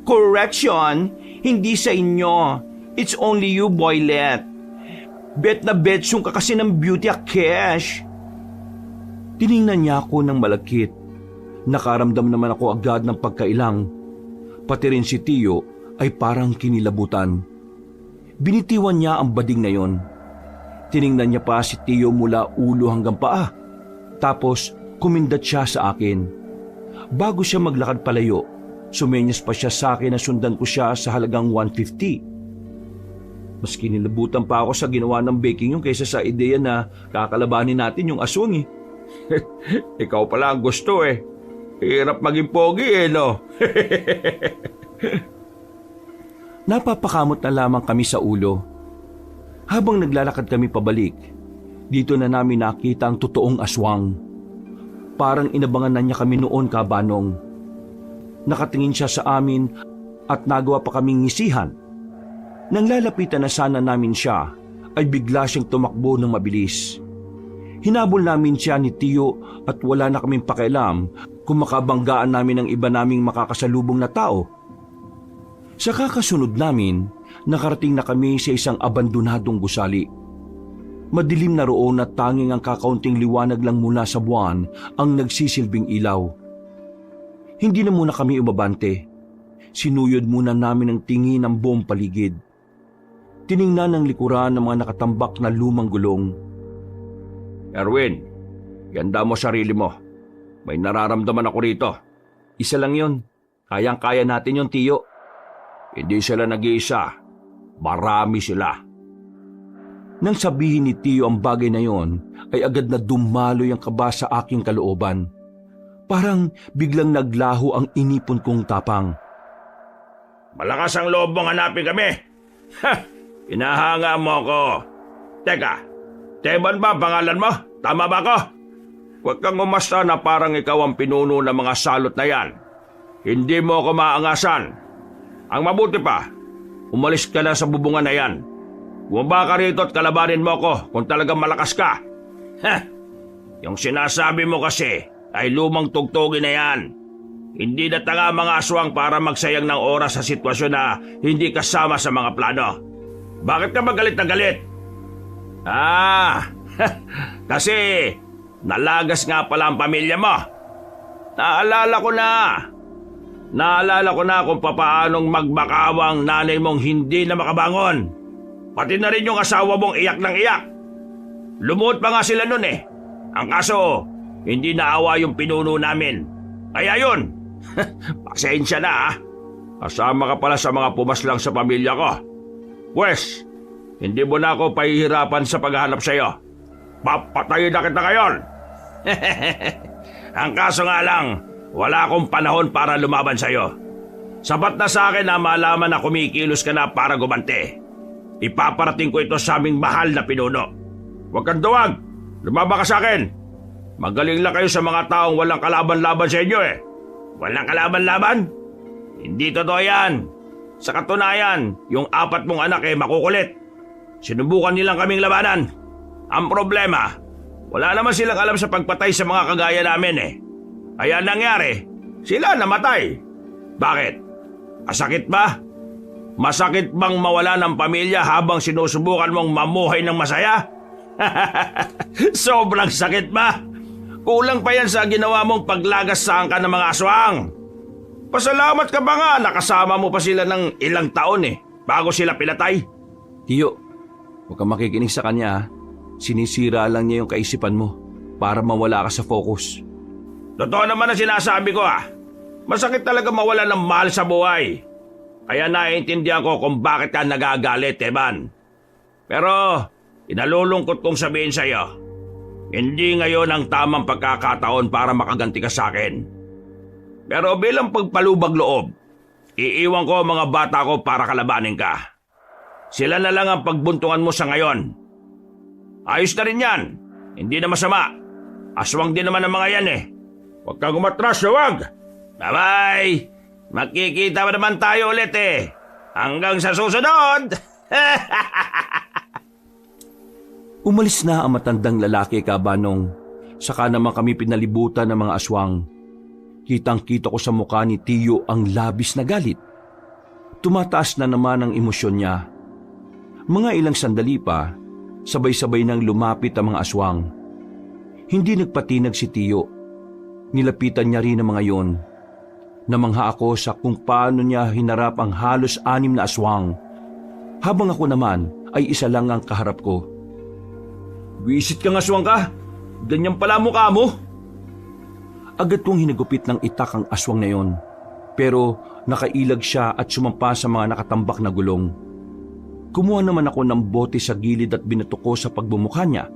C: Correction, hindi sa inyo. It's only you, boylet. Bet na betsong ka kasi ng beauty a cash.
A: Tiningnan niya ako ng malagkit. Nakaramdam naman ako agad ng pagkailang. Pati rin si Tio ay parang kinilabutan. Binitiwan niya ang bading na yon. Tiningnan niya pa si Tio mula ulo hanggang paa. Tapos kumindat siya sa akin. Bago siya maglakad palayo, sumenyas pa siya sa akin na sundan ko siya sa halagang 150. Mas kinilabutan pa ako sa ginawa ng baking yung kaysa sa ideya na kakalabanin natin yung aswang eh.
B: Ikaw pala ang gusto eh. Hirap maging pogi eh, no?
A: Napapakamot na lamang kami sa ulo. Habang naglalakad kami pabalik, dito na namin nakita ang totoong aswang. Parang inabangan na niya kami noon, kabanong. Nakatingin siya sa amin at nagawa pa kaming ngisihan. Nang lalapitan na sana namin siya, ay bigla siyang tumakbo ng mabilis. Hinabol namin siya ni Tio at wala na kaming pakialam kung makabanggaan namin ang iba naming makakasalubong na tao. Sa kakasunod namin, nakarating na kami sa isang abandonadong gusali. Madilim na roon at tanging ang kakaunting liwanag lang mula sa buwan ang nagsisilbing ilaw. Hindi na muna kami umabante. Sinuyod muna namin ang tingin ng buong paligid. Tiningnan ng likuran ng mga nakatambak na lumang gulong.
B: Erwin, ganda mo sarili mo. May nararamdaman ako rito.
A: Isa lang yon. Kayang-kaya natin yon, Tiyo.
B: Hindi sila nag-iisa. Marami sila.
A: Nang sabihin ni Tio ang bagay na yon, ay agad na dumaloy ang kaba sa aking kalooban. Parang biglang naglaho ang inipon kong tapang.
B: Malakas ang loob mong hanapin kami. Ha! Pinahanga mo ako. Teka, Teban ba pangalan mo? Tama ba ako? Huwag kang umasta na parang ikaw ang pinuno ng mga salot na yan. Hindi mo ako maangasan. Ang mabuti pa, umalis ka na sa bubungan na yan. Bumaba ka rito at kalabanin mo ako kung talagang malakas ka. Ha! Yung sinasabi mo kasi ay lumang tugtugin na yan. Hindi na tanga mga aswang para magsayang ng oras sa sitwasyon na hindi kasama sa mga plano. Bakit ka magalit na galit? Kasi nalagas nga pala ang pamilya mo. Naalala ko na kung papaanong magbakawang nanay mong hindi na makabangon. Pati na rin yung asawa mong iyak ng iyak. Lumuhod pa nga sila nun eh. Ang kaso, hindi naawa yung pinuno namin. Kaya yun, pasensya na ha. Kasama ka pala sa mga pumaslang sa pamilya ko. Pwes, hindi mo na ako pahihirapan sa paghahanap sa'yo. Papatayin na kita ngayon. Ang kaso nga lang, wala akong panahon para lumaban sa'yo. Sapat na sa akin na malaman na kumikilos ka na para gumante. Ipaparating ko ito sa aming mahal na pinuno. Huwag kang duwag. Lumaba ka sa akin. Magaling lang kayo sa mga taong walang kalaban-laban sa inyo eh. Walang kalaban-laban? Hindi totoo yan. Sa katunayan, yung 4 mong anak eh makukulit. Sinubukan nilang kaming labanan. Ang problema, wala naman silang alam sa pagpatay sa mga kagaya namin eh. Kaya nangyari, sila namatay. Bakit? Masakit ba? Masakit bang mawala ng pamilya habang sinusubukan mong mamuhay ng masaya? Sobrang sakit ba? Kulang pa yan sa ginawa mong paglagas sa angkan ng mga aswang. Pasalamat ka ba nga nakasama mo pa sila ng ilang taon eh, bago sila pinatay?
A: Tiyo, huwag kang makikinig sa kanya ha. Sinisira lang niya yung kaisipan mo para mawala ka sa focus.
B: Totoo naman ang sinasabi ko ha. Masakit talaga mawala ng mahal sa buhay. Kaya naiintindihan ko kung bakit ka nagagalit, Teban. Pero inalulungkot kong sabihin sa iyo, hindi ngayon ang tamang pagkakataon para makaganti ka sa akin. Pero bilang pagpalubag loob, iiwan ko ang mga bata ko para kalabanin ka. Sila na lang ang pagbuntungan mo sa ngayon. Ayos na rin yan. Hindi na masama. Aswang din naman ang mga yan eh. Huwag kang umatras, huwag! Bye-bye! Magkikita pa naman tayo ulit eh. Hanggang sa susunod!
A: Umalis na ang matandang lalaki, Kabanong. Saka naman kami pinalibutan ng mga aswang. Kitang-kita ko sa mukha ni Tiyo ang labis na galit. Tumataas na naman ang emosyon niya. Mga ilang sandali pa, sabay-sabay nang lumapit ang mga aswang. Hindi nagpatinag si Tiyo. Nilapitan niya rin ang mga yon. Namangha ako sa kung paano niya hinarap ang halos 6 na aswang. Habang ako naman ay isa lang ang kaharap ko.
B: Wisit kang aswang ka? Ganyan pala mukha mo?
A: Agad kong hinagupit ng itak ang aswang na yon. Pero nakailag siya at sumampa sa mga nakatambak na gulong. Kumuha naman ako ng bote sa gilid at binato ko sa pagbumukha niya.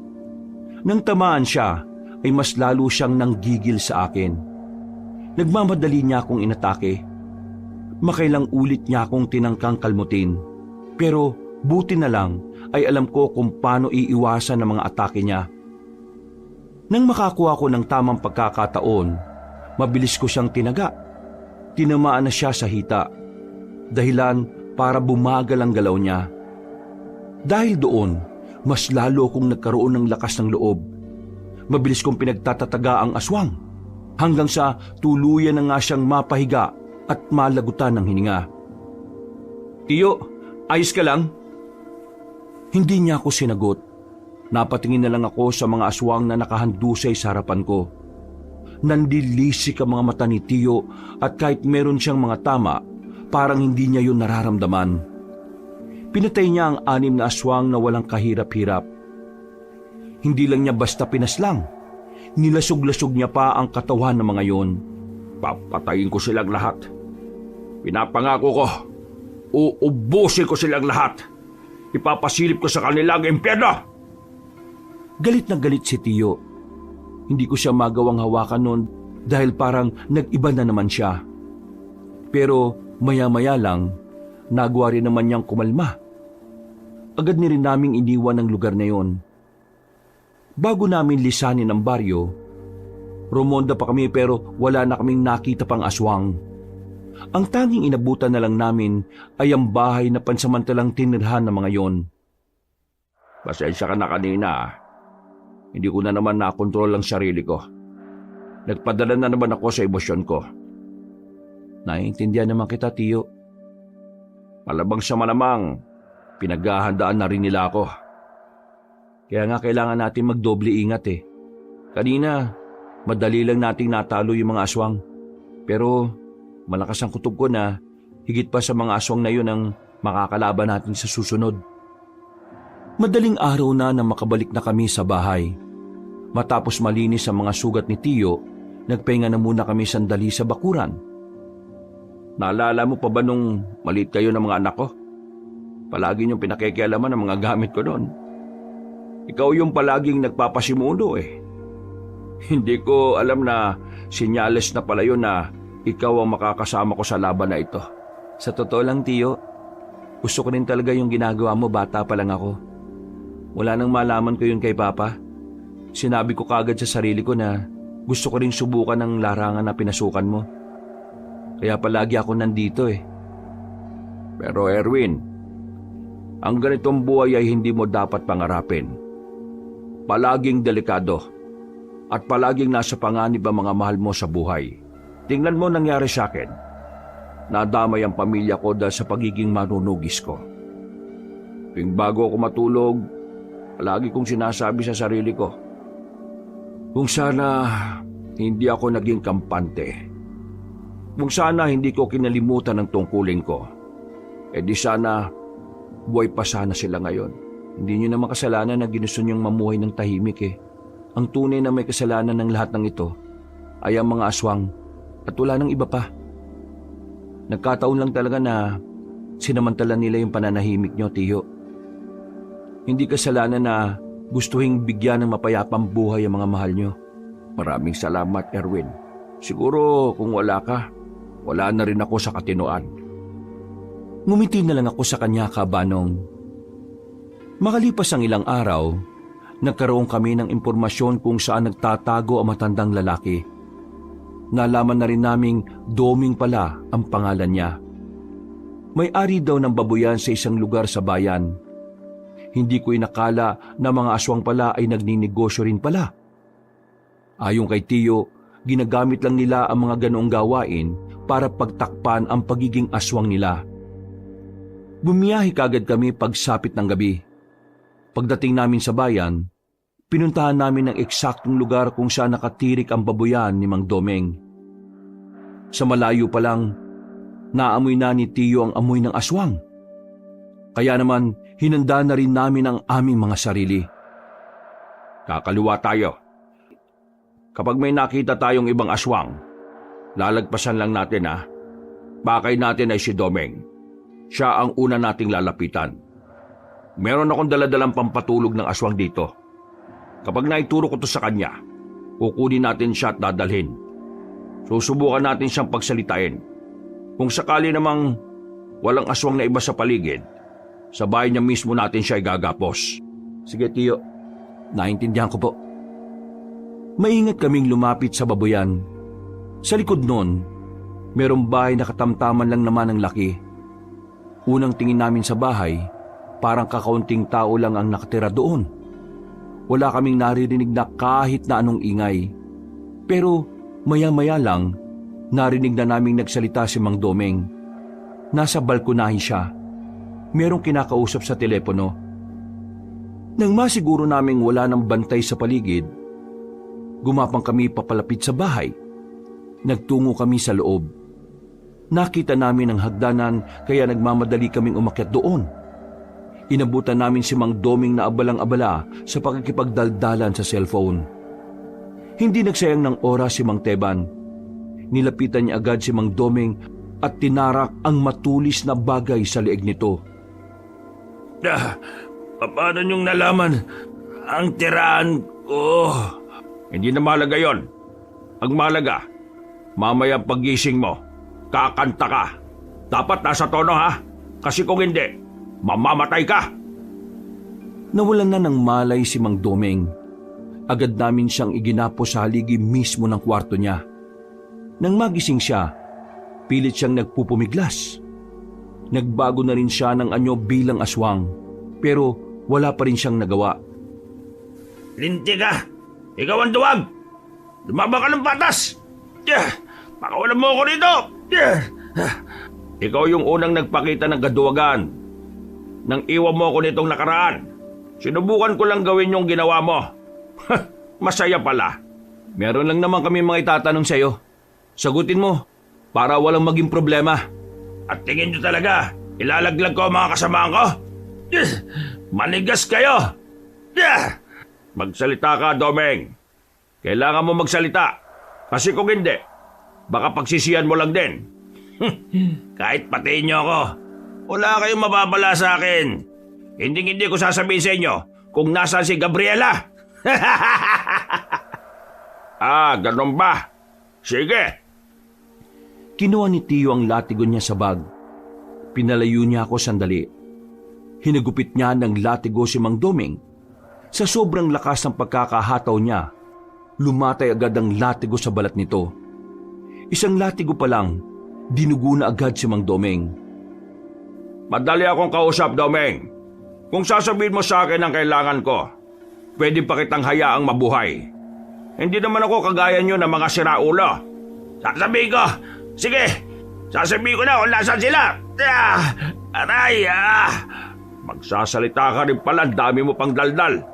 A: Nang tamaan siya, ay mas lalo siyang nanggigil sa akin. Nagmamadali niya akong inatake. Makailang ulit niya akong tinangkang kalmutin. Pero buti na lang ay alam ko kung paano iiwasan ang mga atake niya. Nang makakuha ko ng tamang pagkakataon, mabilis ko siyang tinaga. tinamaan na siya sa hita. Dahilan para bumagal ang galaw niya. Dahil doon, mas lalo akong nagkaroon ng lakas ng loob. Mabilis kong pinagtatataga ang aswang hanggang sa tuluyan na nga siyang mapahiga at malagutan ng hininga. "Tiyo, ayos ka lang?" Hindi niya ako sinagot. Napatingin na lang ako sa mga aswang na nakahandusay sa harapan ko. Nandilisik ang mga mata ni Tiyo at kahit meron siyang mga tama, parang hindi niya yun nararamdaman. Pinatay niya ang 6 na aswang na walang kahirap-hirap. Hindi lang niya basta pinaslang. Nilasog-lasog niya pa ang katawan ng mga yon.
B: Papatayin ko silang lahat. Pinapangako ko, uubusin ko silang lahat. Ipapasilip ko sa kanila ang impyerno.
A: Galit na galit si Tiyo. Hindi ko siya magawang hawakan noon dahil parang nag-iba na naman siya. Pero maya-maya lang, nagawa rin naman niyang kumalma. Agad ni rin naming iniwan ang lugar na yon. Bago namin lisanin ang baryo, rumonda pa kami pero wala na kaming nakita pang aswang. Ang tanging inabutan na lang namin ay ang bahay na pansamantalang tinirhan ng mga yon.
B: Pasensya ka na kanina. Hindi ko na naman nakontrol ang sarili ko. Nagpadala na naman ako sa emosyon ko.
A: Naiintindihan naman kita, Tiyo.
B: Malabang sa malamang, pinaghahandaan na rin nila ako.
A: Kaya nga kailangan natin magdoble ingat eh. Kanina, madali lang nating natalo yung mga aswang. Pero malakas ang kutob ko na higit pa sa mga aswang na yun ang makakalaban natin sa susunod. Madaling araw na makabalik na kami sa bahay. Matapos malinis ang mga sugat ni Tiyo, nagpahinga na muna kami sandali sa bakuran.
B: Naalala mo pa ba nung maliit kayo ng mga anak ko? Palagi niyong pinakikialaman ang mga gamit ko doon. Ikaw yung palaging nagpapasimuno eh. Hindi ko alam na sinyales na pala yun na ikaw ang makakasama ko sa laban na ito.
A: Sa totoo lang, Tiyo, gusto ko rin talaga yung ginagawa mo, bata pa lang ako. Wala nang malaman ko yun kay Papa. Sinabi ko kagad sa sarili ko na gusto ko rin subukan ng larangan na pinasukan mo. Kaya palagi ako nandito eh.
B: Pero Erwin, ang ganitong buhay ay hindi mo dapat pangarapin. Palaging delikado at palaging nasa panganib ang mga mahal mo sa buhay. Tingnan mo nangyari sa akin. Nadamay ang pamilya ko dahil sa pagiging manunugis ko. Tuwing bago ako matulog, palagi kong sinasabi sa sarili ko, kung sana hindi ako naging kampante. Kung sana hindi ko kinalimutan ang tungkulin ko. E di sana buhay pa sana sila ngayon.
A: Hindi niyo naman kasalanan na ginusto niyong mamuhay ng tahimik eh. Ang tunay na may kasalanan ng lahat ng ito ay ang mga aswang at wala nang iba pa. Nagkataon lang talaga na sinamantala nila yung pananahimik niyo, Tiyo. Hindi kasalanan na gustuhing bigyan ng mapayapang buhay ang mga mahal niyo.
B: Maraming salamat, Erwin. Siguro kung wala ka, wala na rin ako sa katinoan.
A: Ngumiti na lang ako sa kanya, Kabanong. Makalipas ang ilang araw, nagkaroon kami ng impormasyon kung saan nagtatago ang matandang lalaki. Nalaman na rin naming Doming pala ang pangalan niya. May-ari daw ng babuyan sa isang lugar sa bayan. Hindi ko inakala na mga aswang pala ay nagninegosyo rin pala. Ayon kay Tiyo, ginagamit lang nila ang mga ganoong gawain para pagtakpan ang pagiging aswang nila. Bumiyahe kagad kami pagsapit ng gabi. Pagdating namin sa bayan, pinuntahan namin ang eksaktong lugar kung saan nakatirik ang babuyan ni Mang Domeng. Sa malayo pa lang, naamoy na ni Tiyo ang amoy ng aswang. Kaya naman, hinanda na rin namin ang aming mga sarili.
B: Kakaliwa tayo. Kapag may nakita tayong ibang aswang, lalagpasan lang natin ha. Bakay natin ay si Domeng. Siya ang una nating lalapitan. Meron akong daladalang pampatulog ng aswang dito. Kapag naituro ko to sa kanya, kukunin natin siya at dadalhin. Susubukan natin siyang pagsalitain. Kung sakali namang walang aswang na iba sa paligid, sa bahay niya mismo natin siya igagapos.
A: Sige, Tiyo. Naintindihan ko po. Maingat kaming lumapit sa babuyan. Sa likod nun, Merong bahay na katamtaman lang naman ang laki. Unang tingin namin sa bahay, parang kakaunting tao lang ang nakatira doon. Wala kaming naririnig na kahit na anong ingay. Pero maya-maya lang, narinig na naming nagsalita si Mang Domeng. Nasa balkonahe siya. Merong kinakausap sa telepono. Nang masiguro naming wala nang bantay sa paligid, gumapang kami papalapit sa bahay. Nagtungo kami sa loob. Nakita namin ang hagdanan kaya nagmamadali kaming umakyat doon. Inabutan namin si Mang Domeng na abalang-abala sa pakikipagdaldalan sa cellphone. Hindi nagsayang ng oras si Mang Teban. Nilapitan niya agad si Mang Domeng at tinarak ang matulis na bagay sa leeg nito.
B: Paano niyong nalaman ang tiraan ko? Hindi na mahalaga yon. Ang mahalaga, mamaya paggising mo, kakanta ka. Dapat nasa tono ha, kasi kung hindi, mamamatay ka.
A: Nawalan na ng malay si Mang Domeng. Agad namin siyang iginapo sa haligi mismo ng kwarto niya. Nang magising siya, pilit siyang nagpupumiglas. Nagbago na rin siya ng anyo bilang aswang, pero wala pa rin siyang nagawa.
B: Linti ka! Ikaw ang duwag! Lumaba ka ng patas! Pakawalan mo ako dito! Ikaw yung unang nagpakita ng kaduwagan. Nang iwan mo ako nitong nakaraan, sinubukan ko lang gawin yung ginawa mo. Masaya pala.
A: Meron lang naman kami mga itatanong sa'yo. Sagutin mo, para walang maging problema.
B: At tingin nyo talaga, ilalaglag ko ang mga kasamaan ko? Manigas kayo! Magsalita ka, Domeng. Kailangan mo magsalita. Kasi kung hindi, baka pagsisiyan mo lang din. Kahit patiin nyo ako, wala kayong mababala sa akin. Hindi ko sasabihin sa inyo kung nasaan si Gabriela. Ganun ba? Sige.
A: Kinuha ni Tio ang latigo niya sa bag. Pinalayo niya ako sandali. Hinagupit niya ng latigo si Mang Domeng. Sa sobrang lakas ng pagkakahataw niya, lumatay agad ang latigo sa balat nito. Isang latigo pa lang, dinugo na agad si Mang Domeng.
B: Madali akong kausap, Domeng. Kung sasabihin mo sa akin ang kailangan ko, pwede pa kitang hayaang mabuhay. Hindi naman ako kagaya nyo ng mga siraulo. Sasabihin ko, sige, sasabihin ko na kung nasaan sila. Aray, Magsasalita ka rin pala, dami mo pang daldal.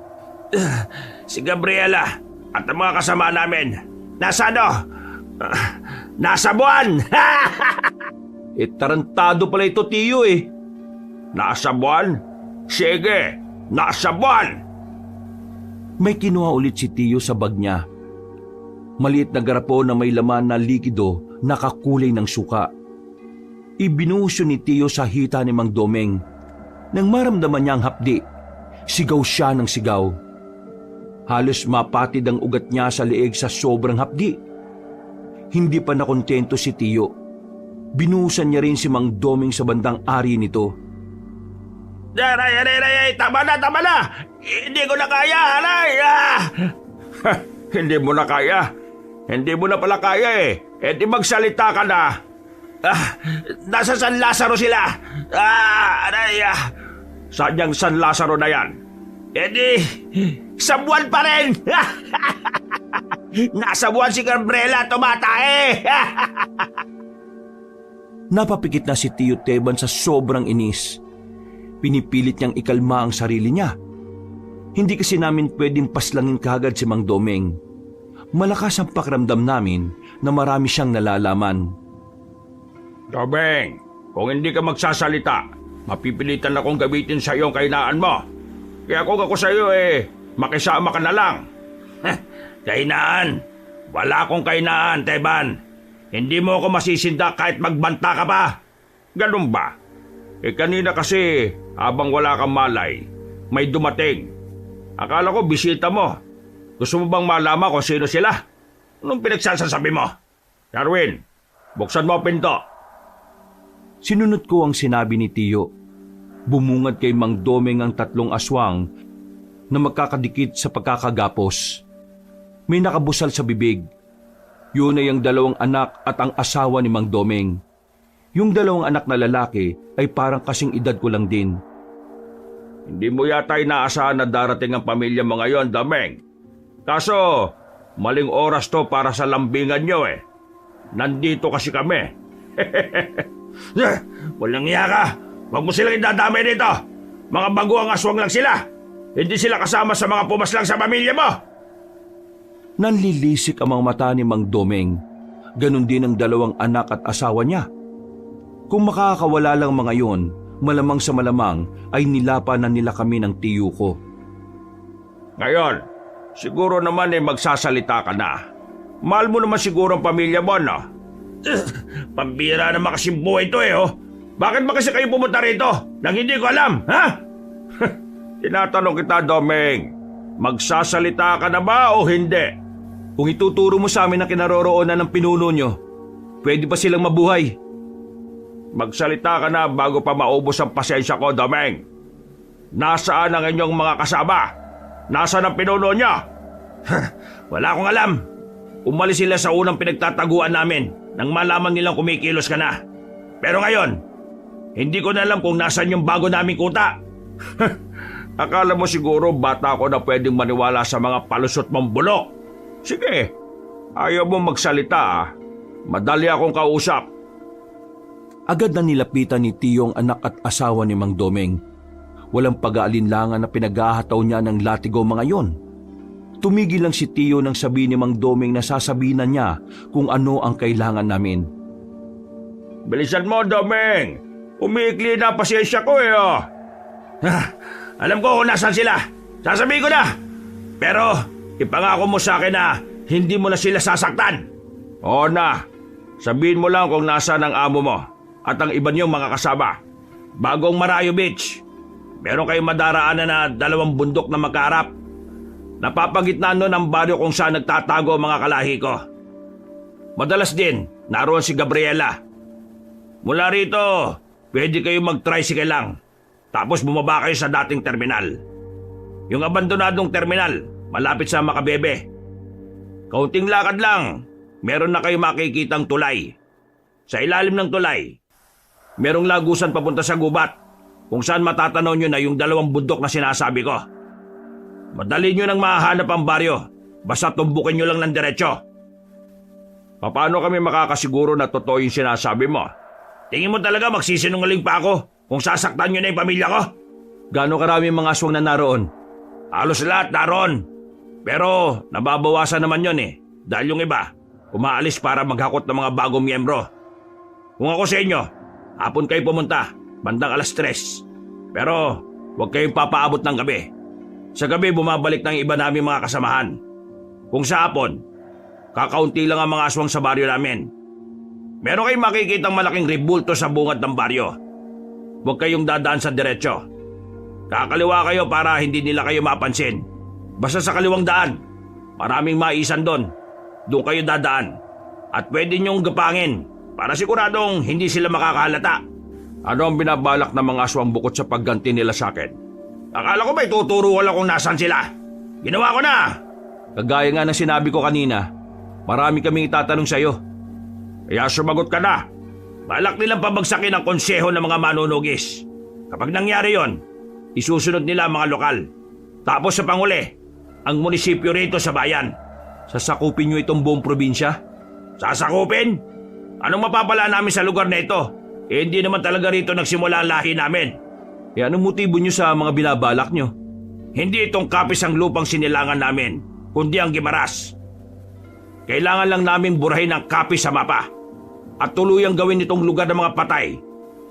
B: Si Gabriela at ang mga kasama namin, nasa nasa buwan!
A: Tarantado pala ito, Tio eh.
B: Nasa buwan? Sige, nasa buwan!
A: May kinuha ulit si Tio sa bag niya. Maliit na garapon na may laman na likido na kakulay ng suka. Ibinuhos ni Tio sa hita ni Mang Domeng. Nang maramdaman niya ang hapdi, sigaw siya ng sigaw. Halos mapatid ang ugat niya sa leeg sa sobrang hapdi. Hindi pa nakontento si Tio. Binuhusan niya rin si Mang Domeng sa bandang ari nito.
B: Aray, tama na! Hindi ko na kaya, aray! Hindi mo na kaya? Hindi mo na pala kaya eh. Di magsalita ka na. Nasa San Lazaro sila. Aray! Saan yung San Lazaro na yan? Di, sa buwan pa rin! Nasa buwan si Gabriela, tumatae!
A: Napapikit na si Tio Teban sa sobrang inis. Pinipilit niyang ikalma ang sarili niya. Hindi kasi namin pwedeng paslangin kagad si Mang Domeng. Malakas ang pakiramdam namin na marami siyang nalalaman.
B: Domeng, kung hindi ka magsasalita, mapipilitan akong gamitin sa iyo ang kahinaan mo. Kaya kung ako sa iyo makisama ka na lang. Kahinaan? Wala akong kahinaan, Teban. Hindi mo ako masisindak kahit magbanta ka pa. Ganun ba? Kanina kasi, habang wala kang malay, may dumating. Akala ko bisita mo. Gusto mo bang malaman kung sino sila? Anong pinagsasasabi mo? Darwin, buksan mo ang pinto.
A: Sinunod ko ang sinabi ni Tio. Bumungad kay Mang Domeng ang 3 aswang na magkakadikit sa pagkakagapos. May nakabusal sa bibig. Yun ay ang dalawang anak at ang asawa ni Mang Domeng. Yung dalawang anak na lalaki ay parang kasing edad ko lang din.
B: Hindi mo yata inaasahan na darating ang pamilya mo ngayon, Domeng. Kaso, maling oras to para sa lambingan nyo eh. Nandito kasi kami. Walang iya ka. Huwag mo silang idadamay dito. Mga baguang aswang lang sila. Hindi sila kasama sa mga pumaslang sa pamilya mo.
A: Nanlilisik ang mga mata ni Mang Domeng. Ganon din ang dalawang anak at asawa niya. Kung makakawala lang mga yon, malamang sa malamang ay nilapa na nila kami ng tiyo ko.
B: Ngayon, siguro naman magsasalita ka na. Mahal mo naman siguro ang pamilya mo, no? Pambira naman kasing buhay ito oh. Bakit ba kasi kayo pumunta rito nang hindi ko alam, ha? Tinatanong kita, Domeng. Magsasalita ka na ba o hindi?
A: Kung ituturo mo sa amin ang kinaroroonan ng pinuno nyo, pwede ba silang mabuhay?
B: Magsalita ka na bago pa maubos ang pasensya ko, Domeng. Nasaan ang inyong mga kasama? Nasaan ang pinuno niya?
C: Wala akong alam. Umalis sila sa unang pinagtataguan namin nang malaman nilang kumikilos ka na. Pero ngayon, hindi ko na alam kung nasaan yung bago naming kuta.
B: Akala mo siguro bata ako na pwedeng maniwala sa mga palusot mong bulok. Sige, ayaw mo magsalita ah. Madali akong kausap.
A: Agad na nilapitan ni Tiyo ang anak at asawa ni Mang Domeng. Walang pag-aalinlangan na pinag-ahataw niya ng latigo mga yon. Tumigil lang si Tiyo nang sabihin ni Mang Domeng na sasabihin na niya kung ano ang kailangan namin.
B: Bilisan mo, Domeng. Umiikli na ang pasensya ko eh oh.
C: Alam ko kung nasaan sila. Sasabihin ko na. Pero ipangako mo sa akin na hindi mo na sila sasaktan.
B: Oo na. Sabihin mo lang kung nasaan ang amo mo at ang iba niyong mga kasama.
C: Bagong Marayo Beach, meron kayong madaraanan na 2 bundok na magkaharap. Napapagitnaan nun ang baryo kung saan nagtatago ang mga kalahi ko. Madalas din, naroon si Gabriela. Mula rito, pwede kayong mag-tricycle lang. Tapos bumaba kayo sa dating terminal. Yung abandonadong terminal, malapit sa Makabebe. Kaunting lakad lang, meron na kayo makikitang tulay. Sa ilalim ng tulay, merong lagusan papunta sa gubat, kung saan matatanaw nyo na yung 2 bundok na sinasabi ko. Madali nyo nang mahanap ang baryo, basta tumbukin nyo lang ng diretsyo.
B: Paano kami makakasiguro na totoo yung sinasabi mo?
C: Tingin mo talaga magsisinungaling pa ako kung sasaktan nyo na yung pamilya ko?
A: Gaano karami mga aswang na naroon?
C: Halos lahat naroon. Pero nababawasan naman yon eh, dahil yung iba, umaalis para maghakot ng mga bagong miyembro. Kung ako sa inyo, hapon kayo pumunta, bandang 3:00. Pero huwag kayong papaabot ng gabi. Sa gabi bumabalik ng iba namin mga kasamahan. Kung sa hapon, kakaunti lang ang mga aswang sa baryo namin. Meron kayong makikitang malaking ribulto sa bungad ng baryo. Huwag kayong dadaan sa diretsyo. Kakaliwa kayo para hindi nila kayo mapansin. Basta sa kaliwang daan, maraming maisan doon. Doon kayo dadaan. At pwede niyong gapangin para siguradong hindi sila makakahalata.
B: Ano ang binabalak ng mga aswang bukod sa pagganti nila sa akin?
C: Akala ko ba ituturo ko lang kung nasaan sila? Ginawa ko na!
A: Kagaya nga ng sinabi ko kanina, marami kaming itatanong sa'yo.
B: Kaya sumagot ka na.
C: Balak nilang pabagsakin ang konseho ng mga manunugis. Kapag nangyari yon, isusunod nila ang mga lokal. Tapos sa panguli, ang munisipyo rito sa bayan.
A: Sasakupin nyo itong buong probinsya?
C: Sasakupin? Anong mapapala namin sa lugar na ito? Hindi naman talaga rito nagsimula ang lahi namin.
A: Anong motibo nyo sa mga binabalak nyo?
C: Hindi itong kapis ang lupang sinilangan namin, kundi ang Gimaras. Kailangan lang namin burahin ang kapis sa mapa at tuluyang gawin itong lugar ng mga patay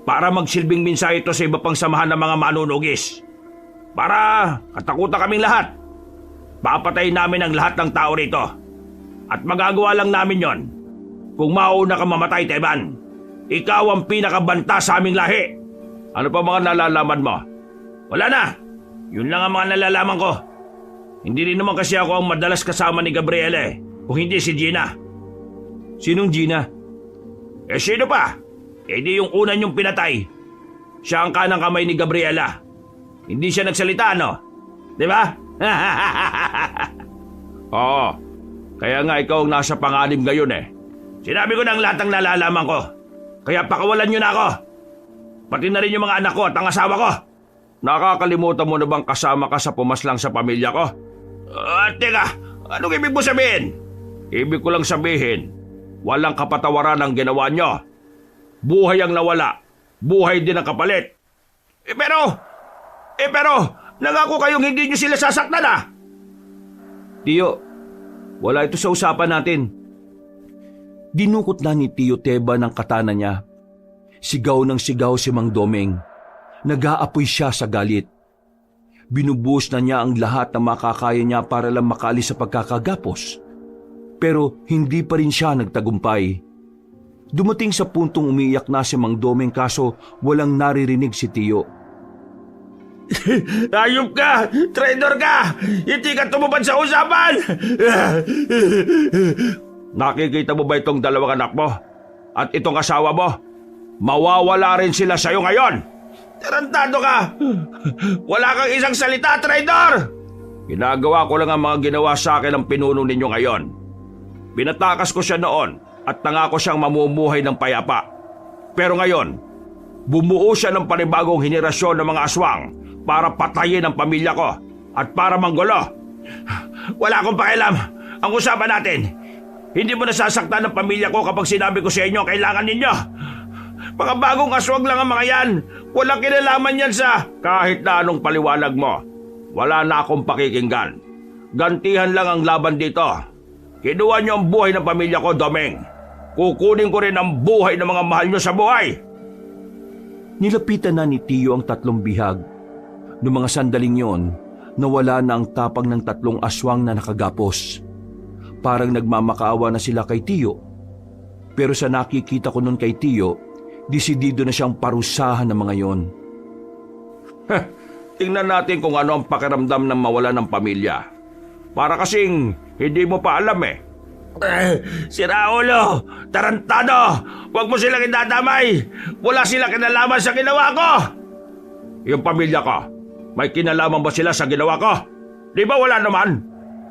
C: para magsilbing mensahe ito sa iba pang samahan ng mga manunugis. Para katakutan kaming lahat. Papatayin namin ang lahat ng tao rito. At magagawa lang namin yon kung mauna ka mamatay, Teban. Ikaw ang pinakabanta sa aming lahi.
B: Ano pa mga nalalaman mo?
C: Wala na. Yun lang ang mga nalalaman ko. Hindi rin naman kasi ako ang madalas kasama ni Gabriela kung hindi si Gina.
A: Sinong Gina?
C: Sino pa? Di yung una niyong pinatay. Siya ang kanang kamay ni Gabriela. Hindi siya nagsalita, no? Di ba?
B: Oo. Kaya nga ikaw ang nasa panganib ngayon eh. Sinabi ko na ang lahat ng nalalaman ko. Kaya pakawalan niyo na ako. Pati na rin yung mga anak ko at ang asawa ko. Nakakalimutan mo na bang kasama ka sa pumaslang sa pamilya ko? Teka, anong ibig mo sabihin? Ibig ko lang sabihin, walang kapatawaran ang ginawa nyo. Buhay ang nawala, buhay din ang kapalit. Pero, nangako kayong hindi nyo sila sasaktan ah!
C: Tiyo, wala ito sa usapan natin.
A: Dinukot na ni Tio Teba ng katana niya. Sigaw ng sigaw si Mang Domeng. Nag-aapoy siya sa galit. Binubuhos na niya ang lahat na makakaya niya para lang makaalis sa pagkakagapos. Pero hindi pa rin siya nagtagumpay. Dumating sa puntong umiiyak na si Mang Domeng kaso walang naririnig si Tio.
B: Ayop ka! Traitor ka! Hindi ka tumupad sa usapan! Nakikita mo ba itong dalawang anak mo? At itong asawa mo? Mawawala rin sila sa'yo ngayon! Tarantado ka! Wala kang isang salita, traitor! Ginagawa ko lang ang mga ginawa sa akin ng pinuno ninyo ngayon. Pinatakas ko siya noon at nangako siyang mamumuhay ng payapa. Pero ngayon, bumuo siya ng panibagong henerasyon ng mga aswang para patayin ang pamilya ko at para manggulo. Wala akong pakialam. Ang usapan natin, hindi mo nasasaktan ng pamilya ko kapag sinabi ko sa inyo ang kailangan ninyo. Mga bagong aswang lang ang mga yan. Walang kinalaman yan sa kahit na anong paliwanag mo. Wala na akong pakikinggan. Gantihan lang ang laban dito. Kinuha niyo ang buhay ng pamilya ko, Domeng. Kukunin ko rin ang buhay ng mga mahal niyo sa buhay.
A: Nilapitan na ni Tio ang 3 bihag. Noong mga sandaling yon, nawala na ang tapang ng 3 aswang na nakagapos. Parang nagmamakaawa na sila kay Tio. Pero sa nakikita ko nun kay Tio, desidido na siyang parusahan ng mga yon.
B: Tingnan natin kung ano ang pakiramdam ng mawala ng pamilya. Para kasing hindi mo pa alam eh. Si Raulo! Tarantado! Huwag mo silang idadamay! Wala silang kinalaman sa ginawa ko! Yung pamilya ko, may kinalaman ba sila sa ginawa ko? Di ba wala naman?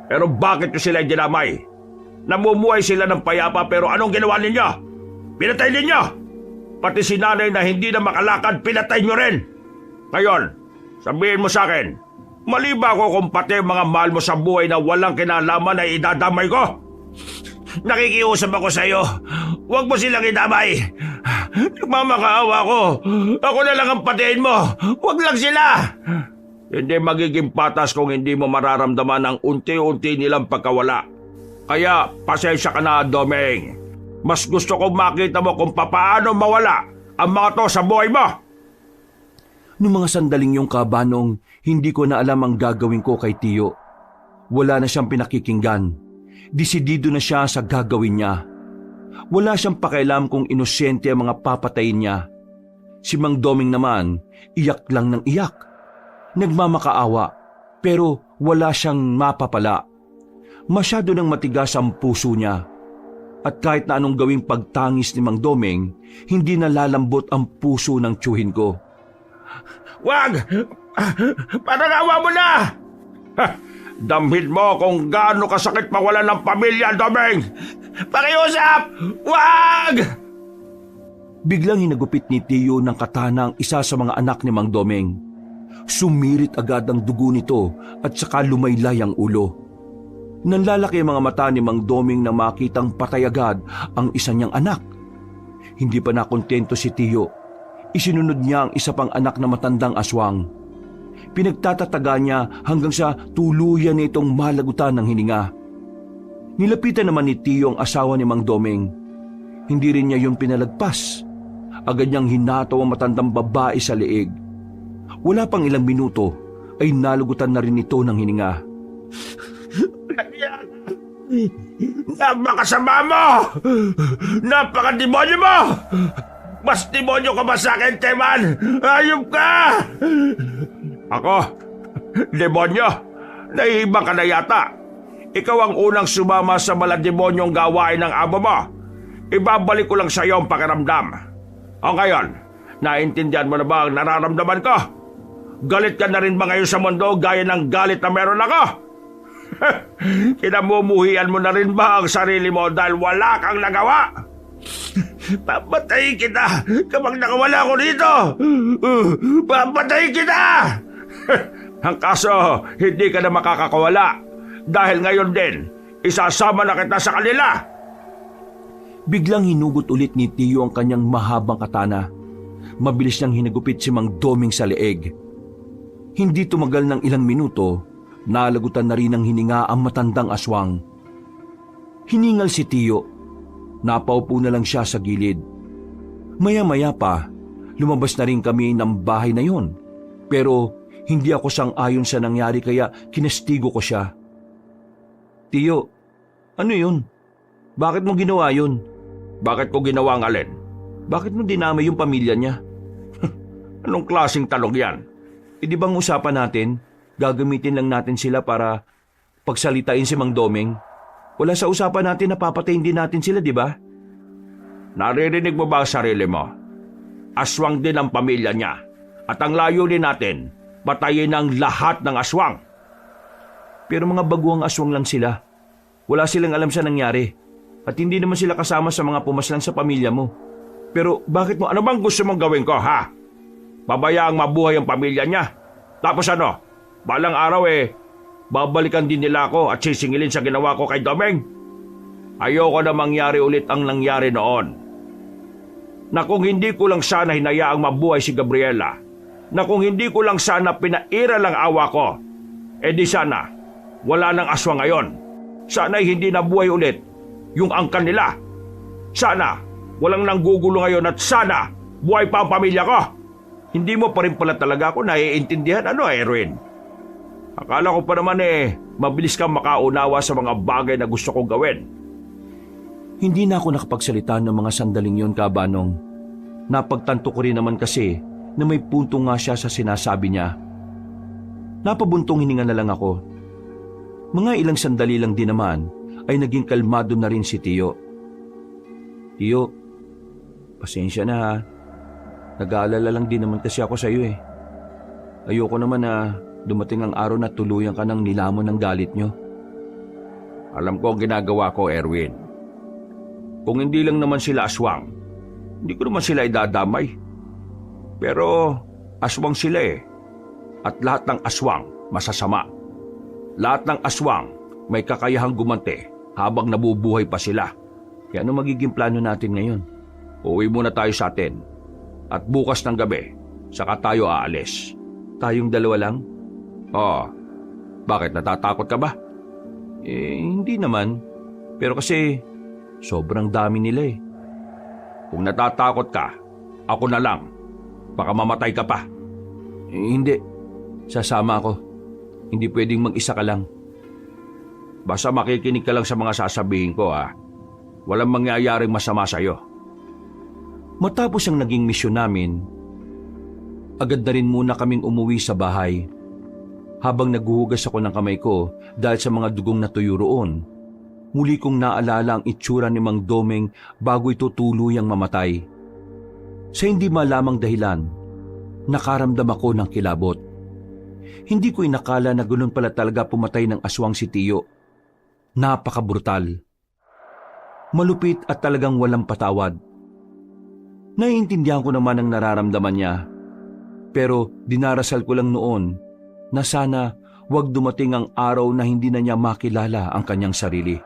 B: Pero bakit nyo sila dinamay? Namumuhay sila ng payapa pero anong ginawa ninyo? Pinatay ninyo! Pati si nanay na hindi na makalakad, pinatay nyo rin! Ngayon, sabihin mo sa akin, mali ba ako kung pati mga mahal mo sa buhay na walang kinalaman ay idadamay ko? Nakikiusap ako sa iyo. Huwag mo silang idamay. Nagmamakaawa ko. Ako na lang ang patiin mo. Huwag lang sila. Hindi magiging patas kung hindi mo mararamdaman ang unti-unti nilang pagkawala. Kaya pasensya ka na, Domeng. Mas gusto kong makita mo kung papaano mawala ang mga to sa buhay mo.
A: Noong mga sandaling yung kabanong, hindi ko na alam ang gagawin ko kay Tio. Wala na siyang pinakikinggan. Desidido na siya sa gagawin niya. Wala siyang pakialam kung inosente ang mga papatayin niya. Si Mang Domeng naman, iyak lang ng iyak. Nagmamakaawa, pero wala siyang mapapala. Masyado nang matigas ang puso niya. At kahit na anong gawing pagtangis ni Mang Domeng, hindi na lalambot ang puso ng tiyuhin ko.
B: Wag! Panangawa mo na! Damhin mo kung gaano kasakit mawalan ng pamilya, Domeng! Pakiusap! Wag!
A: Biglang hinagupit ni Tio ng katana ang isa sa mga anak ni Mang Domeng. Sumirit agad ang dugo nito at saka lumaylay ang ulo. Nanlalaki ang mga mata ni Mang Domeng na makitang patay agad ang isa niyang anak. Hindi pa nakontento si Tio. Isinunod niya ang isa pang anak na matandang aswang. Pinagtatataga niya hanggang sa tuluyan nitong malagutan ng hininga. Nilapitan naman ni Tio ang asawa ni Mang Domeng. Hindi rin niya yun pinalagpas. Agad niyang hinataw ang matandang babae sa leeg. Wala pang ilang minuto ay nalugutan na rin ito ng hininga.
B: Napakasama mo! Napakademonyo mo! Mas demonyo ka ba sa akin, Teman? Ayop ka! Ako? Demonyo? Nahihibang ka na yata. Ikaw ang unang sumama sa malademonyong gawain ng amo mo. Ibabalik ko lang sa iyo ang pakiramdam. O ngayon, naintindihan mo na ba ang nararamdaman ko? Galit ka na rin ba ngayon sa mundo gaya ng galit na meron ako? Kinamumuhian mo na rin ba ang sarili mo dahil wala kang nagawa? Papatayin kita kapag nakawala ako dito! Papatayin kita! Ang kaso, hindi ka na makakakawala dahil ngayon din, isasama na kita sa kanila!
A: Biglang hinugot ulit ni Tio ang kanyang mahabang katana. Mabilis niyang hinagupit si Mang Doming sa leeg. Hindi tumagal ng ilang minuto, nalagutan na rin ng hininga ang matandang aswang. Hiningal si Tio. Napaupo na lang siya sa gilid. Maya-maya pa, lumabas na rin kami ng bahay na yon. Pero hindi ako sang-ayon sa nangyari kaya kinastigo ko siya. Tio, ano yun? Bakit mo ginawa yun?
B: Bakit ko ginawa ang alin?
A: Bakit mo dinamay yung pamilya niya?
B: Anong klaseng talog yan?
A: E di bang usapan natin, gagamitin lang natin sila para pagsalitain si Mang Doming? Wala sa usapan natin na papatayin din natin sila, di ba?
B: Naririnig mo ba ang sarili mo? Aswang din ang pamilya niya. At ang layunin natin, patayin ang lahat ng aswang.
A: Pero mga baguang aswang lang sila. Wala silang alam sa nangyari. At hindi naman sila kasama sa mga pumaslang sa pamilya mo. Pero bakit mo,
B: Ano bang gusto mong gawin ko, ha? Pabayaang mabuhay ang pamilya niya. Tapos ano? Balang araw babalikan din nila ako at sisingilin sa ginawa ko kay Domeng. Ayoko na mangyari ulit ang nangyari noon. Na kung hindi ko lang sana hinayaang mabuhay si Gabriela, na kung hindi ko lang sana pinaira lang awa ko, di sana wala nang aswang ngayon. Sana'y hindi nabuhay ulit yung angkan nila. Sana walang nanggugulo ngayon at sana buhay pa ang pamilya ko. Hindi mo pa rin pala talaga ako naiintindihan, Erwin? Akala ko pa naman mabilis kang makaunawa sa mga bagay na gusto kong gawin.
A: Hindi na ako nakapagsalita ng mga sandaling yon, Kabanong. Napagtanto ko rin naman kasi na may punto nga siya sa sinasabi niya. Napabuntong hininga na lang ako. Mga ilang sandali lang din naman ay naging kalmado na rin si Tio. Tio, pasensya na ha. Nag-aalala lang din naman kasi ako sa iyo Ayoko naman na dumating ang araw na tuluyan ka ng nilamon ng galit nyo.
B: Alam ko ang ginagawa ko, Erwin. Kung hindi lang naman sila aswang, hindi ko naman sila idadamay. Pero aswang sila At lahat ng aswang masasama. Lahat ng aswang may kakayahang gumante habang nabubuhay pa sila.
A: Kaya ano magiging plano natin ngayon?
B: Uwi muna tayo sa atin. At bukas ng gabi, saka tayo aalis.
A: Tayong dalawa lang?
B: Oo. Bakit, natatakot ka ba?
A: Hindi naman. Pero kasi sobrang dami nila
B: Kung natatakot ka, ako na lang. Baka mamatay ka pa.
A: Hindi. Sasama ako. Hindi pwedeng mag-isa ka lang.
B: Basta makikinig ka lang sa mga sasabihin ko, ha? Walang mangyayaring masama sa'yo.
A: Matapos ang naging misyon namin, agad na rin muna kaming umuwi sa bahay. Habang naghuhugas ako ng kamay ko dahil sa mga dugong natuyo roon, muli kong naalala ang itsura ni Mang Domeng bago ito tuluyang mamatay. Sa hindi malamang dahilan, nakaramdam ako ng kilabot. Hindi ko inakala na ganoon pala talaga pumatay ng aswang si Tio. Napakabrutal. Malupit at talagang walang patawad. Naiintindihan ko naman ang nararamdaman niya. Pero dinarasal ko lang noon na sana wag dumating ang araw na hindi na niya makilala ang kanyang sarili.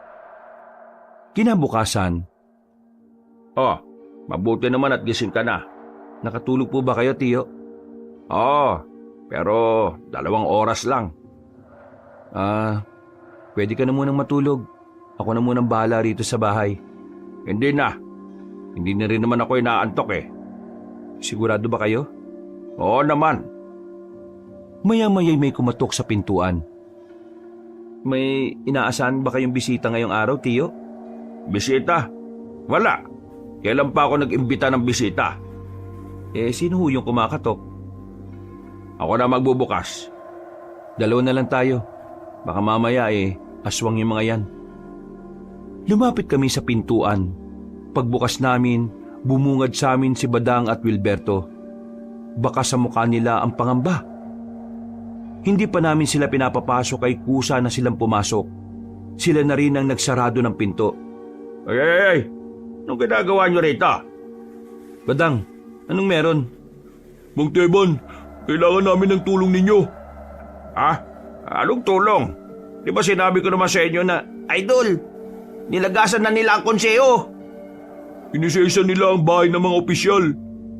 A: Kinabukasan.
B: Mabuti naman at gising ka na.
A: Nakatulog po ba kayo, Tio?
B: Pero 2 oras lang.
A: Pwede ka na munang matulog. Ako na munang bahala rito sa bahay.
B: Hindi na. Hindi na rin naman ako inaantok
A: Sigurado ba kayo?
B: Oo naman.
A: Maya-maya'y may kumatok sa pintuan. May inaasahan ba kayong bisita ngayong araw, Tio?
B: Bisita? Wala. Kailan pa ako nag-imbita ng bisita?
A: Sino ho yung kumakatok?
B: Ako na magbubukas.
A: 2 na lang tayo. Baka mamaya aswang yung mga yan. Lumapit kami sa pintuan. Pagbukas namin, bumungad sa amin si Badang at Wilberto. Baka sa mukha nila ang pangamba. Hindi pa namin sila pinapapasok ay kusa na silang pumasok. Sila na rin ang nagsarado ng pinto.
B: Ay! Anong ginagawa nyo rito?
A: Badang, anong meron?
B: Mang Teban, kailangan namin ng tulong ninyo. Ha? Anong tulong? Di ba sinabi ko naman sa inyo na...
C: Idol, nilagasan na nila ang konseho.
B: Inisesa nila ang bahay ng mga opisyal.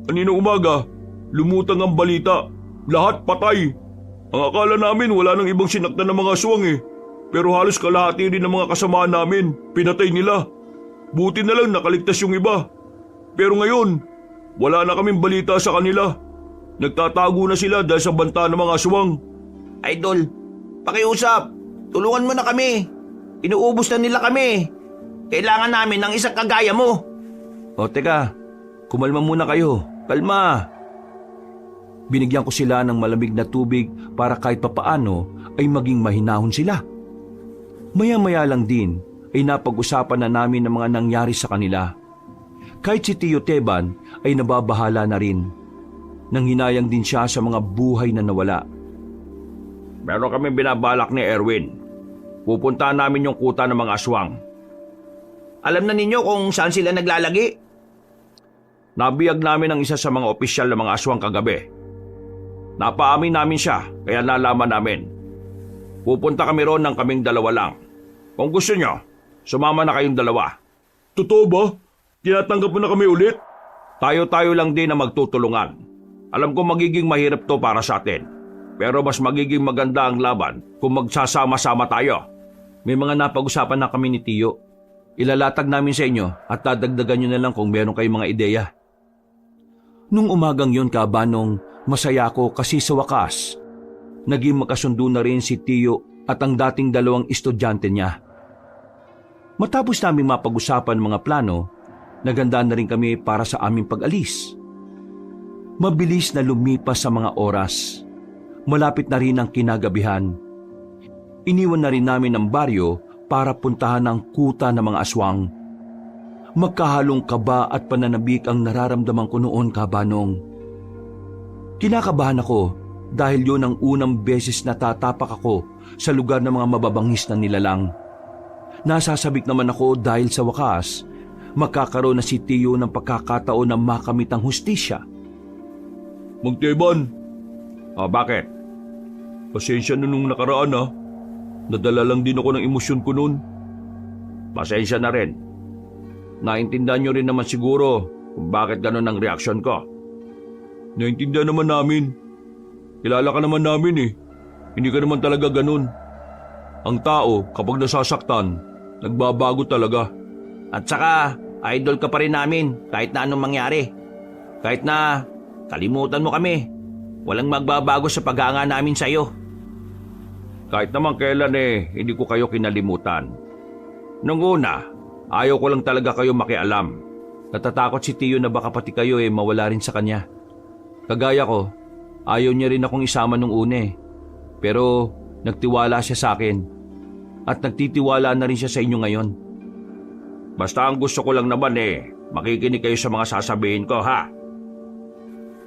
B: Kanina umaga, lumutang ang balita. Lahat patay. Ang akala namin wala nang ibang sinaktan ng mga aswang eh. Pero halos kalahati rin ng mga kasamaan namin. Pinatay nila. Buti na lang nakaligtas yung iba. Pero ngayon, wala na kaming balita sa kanila. Nagtatago na sila dahil sa banta ng mga aswang.
C: Idol, pakiusap. Tulungan mo na kami. Inuubos na nila kami. Kailangan namin ng isang kagaya mo.
A: O teka, kumalma muna kayo. Kalma. Binigyan ko sila ng malamig na tubig para kahit papaano ay maging mahinahon sila. Maya-maya lang din ay napag-usapan na namin ang mga nangyari sa kanila. Kahit si Tio Teban ay nababahala na rin. Nanghinayang din siya sa mga buhay na nawala.
B: Meron kami binabalak ni Erwin. Pupuntahan namin yung kuta ng mga aswang.
C: Alam na ninyo kung saan sila naglalagi?
B: Nabiyag namin ang isa sa mga opisyal ng mga aswang kagabi. Napaamin namin siya, kaya nalaman namin. Pupunta kami ron ng kaming dalawa lang. Kung gusto nyo, sumama na kayong dalawa. Totoo ba? Tinatanggap mo na kami ulit? Tayo-tayo lang din na magtutulungan. Alam ko magiging mahirap to para sa atin. Pero mas magiging maganda ang laban kung magsasama-sama tayo.
A: May mga napag-usapan na kami ni Tio. Ilalatag namin sa inyo at dadagdagan nyo na lang kung meron kayong mga ideya. Nung umagang yon, Kabanong, masaya ko kasi sa wakas, naging makasundo na rin si Tio at ang dating dalawang estudyante niya. Matapos namin mapag-usapan mga plano, naganda na rin kami para sa aming pag-alis. Mabilis na lumipas sa mga oras. Malapit na rin ang kinagabihan. Iniwan na rin namin ang baryo para puntahan ang kuta ng mga aswang. Magkahalong kaba at pananabik ang nararamdaman ko noon, Kabanong. Kinakabahan ako dahil yun ang unang beses na tatapak ako sa lugar ng mga mababangis na nilalang. Nasasabik naman ako dahil sa wakas, magkakaroon na si Tio ng pagkakataon na makamit ang hustisya.
B: Mang Teban. Bakit? Pasensya na nung nakaraan ha. Nadala lang din ako ng emosyon ko noon. Pasensya na rin. Naintindihan nyo rin naman siguro kung bakit ganun ang reaksyon ko. Naintindihan naman namin. Kilala ka naman namin eh. Hindi ka naman talaga ganun. Ang tao kapag nasasaktan, nagbabago talaga.
C: At saka, idol ka pa rin namin kahit na anong mangyari. Kahit na kalimutan mo kami, walang magbabago sa paghanga namin sa iyo.
B: Kahit naman kailan hindi ko kayo kinalimutan. Nung una, ayaw ko lang talaga kayo makialam.
A: Natatakot si Tio na baka pati kayo mawala rin sa kanya. Kagaya ko, ayaw niya rin akong isama nung una Pero nagtiwala siya sa akin. At nagtitiwala na rin siya sa inyo ngayon.
B: Basta ang gusto ko lang naman makikinig kayo sa mga sasabihin ko ha.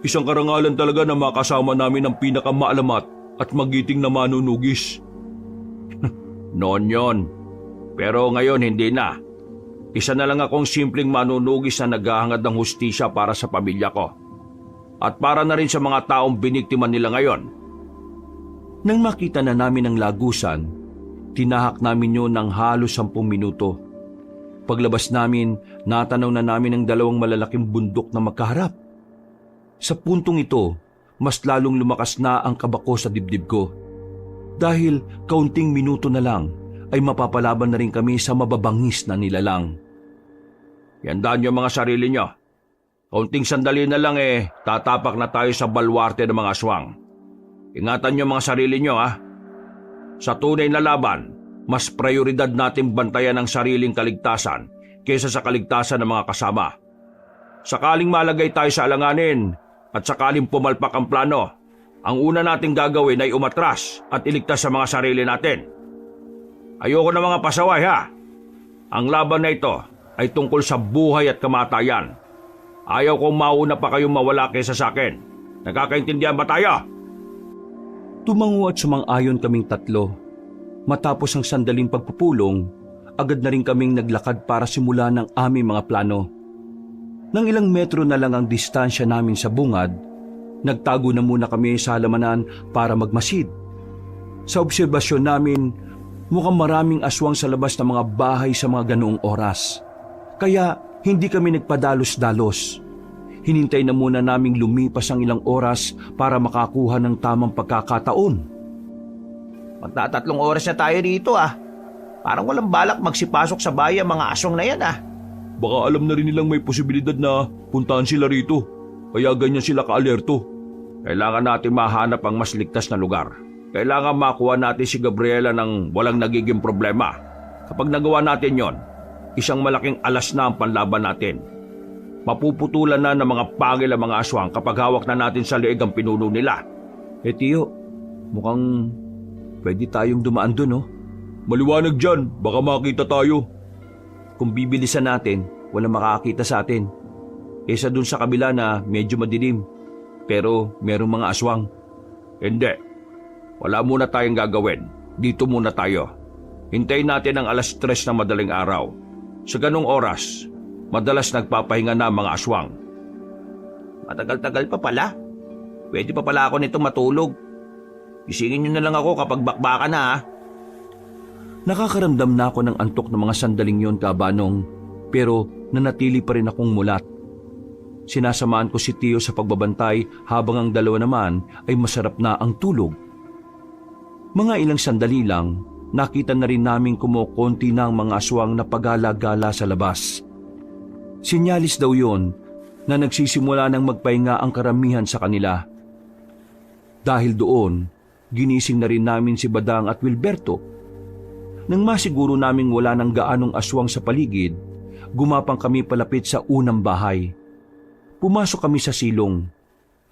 B: Isang karangalan talaga na makasama namin ang pinakamaalamat at magiting na manunugis. Noon yon. Pero ngayon hindi na. Isa na lang akong simpleng manunugis na naghahangad ng hustisya para sa pamilya ko. At para na rin sa mga taong biniktima nila ngayon.
A: Nang makita na namin ang lagusan, tinahak namin yun ng halos 10 minuto. Paglabas namin, natanaw na namin ang dalawang malalaking bundok na magkaharap. Sa puntong ito, mas lalong lumakas na ang kaba ko sa dibdib ko. Dahil kaunting minuto na lang ay mapapalaban na rin kami sa mababangis na nilalang.
B: Yandaan niyo mga sarili niyo. Kaunting sandali na lang tatapak na tayo sa balwarte ng mga aswang. Ingatan niyo mga sarili niyo ha. Sa tunay na laban, mas prioridad natin bantayan ang sariling kaligtasan kaysa sa kaligtasan ng mga kasama. Sakaling malagay tayo sa alanganin at sakaling pumalpak ang plano, ang una nating gagawin ay umatras at iligtas sa mga sarili natin. Ayoko na mga pasaway ha. Ang laban na ito ay tungkol sa buhay at kamatayan. Ayaw kong mauna pa kayong mawala kaysa sa akin. Nakakaintindihan ba tayo?
A: Tumango at sumang-ayon kaming tatlo. Matapos ang sandaling pagpupulong, agad na rin kaming naglakad para simulan ang aming mga plano. Nang ilang metro na lang ang distansya namin sa bungad, nagtago na muna kami sa halamanan para magmasid. Sa obserbasyon namin, mukhang maraming aswang sa labas ng mga bahay sa mga ganoong oras. Kaya hindi kami nagpadalos-dalos. Hinintay na muna naming lumipas ang ilang oras para makakuha ng tamang pagkakataon.
C: Magtatatlong oras na tayo dito ah. Parang walang balak magsipasok sa bahay ang mga aswang na yan ah.
A: Baka alam na rin nilang may posibilidad na puntahan sila rito. Kaya ganyan sila kaalerto.
B: Kailangan natin mahanap ang mas ligtas na lugar. Kailangan makuha natin si Gabriela ng walang nagiging problema. Kapag nagawa natin yon, isang malaking alas na ang panlaban natin. Mapuputulan na ng mga pangil ang mga aswang kapag hawak na natin sa leeg ang pinuno nila.
A: Tiyo, mukhang pwede tayong dumaan dun, oh.
B: Maliwanag dyan, baka makita tayo.
A: Kung bibilisan natin, walang makakita sa atin. Kesa dun sa kabila na medyo madilim, pero merong mga aswang.
B: Hindi. Wala muna tayong gagawin. Dito muna tayo. Hintayin natin ang 3:00 ng madaling araw. Sa ganong oras, madalas nagpapahinga na ang mga aswang.
C: Matagal-tagal pa pala. Pwede pa pala ako nito matulog. Gisingin niyo na lang ako kapag bakbakan na ha.
A: Nakakaramdam na ako ng antok ng mga sandaling yon, Kabanong, pero nanatili pa rin akong mulat. Sinasamaan ko si Tio sa pagbabantay habang ang dalawa naman ay masarap na ang tulog. Mga ilang sandali lang, nakita na rin namin kumukonti na ang mga aswang na pagala-gala sa labas. Sinyalis daw yon na nagsisimula ng magpahinga ang karamihan sa kanila. Dahil doon, ginising na rin namin si Badang at Wilberto. Nang masiguro naming wala nang gaanong aswang sa paligid, gumapang kami palapit sa unang bahay. Pumasok kami sa silong.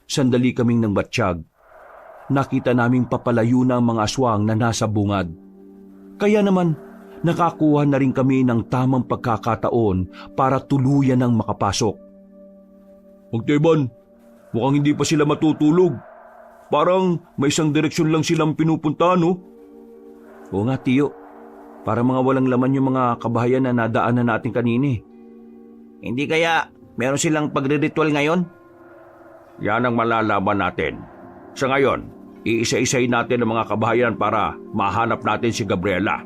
A: Sandali kaming nang batsyag. Nakita naming papalayo na ang mga aswang na nasa bungad. Kaya naman, nakakuha na rin kami ng tamang pagkakataon para tuluyan ng makapasok.
B: Magteban, mukhang hindi pa sila matutulog. Parang may isang direksyon lang silang pinupuntahan, no?
A: Oo nga, Tiyo. Para mga walang laman yung mga kabahayan na nadaanan natin kanini.
C: Hindi kaya meron silang pagre-ritual ngayon?
B: Yan ang malalaman natin. Sa ngayon, iisa-isay natin ang mga kabahayan para mahanap natin si Gabriela.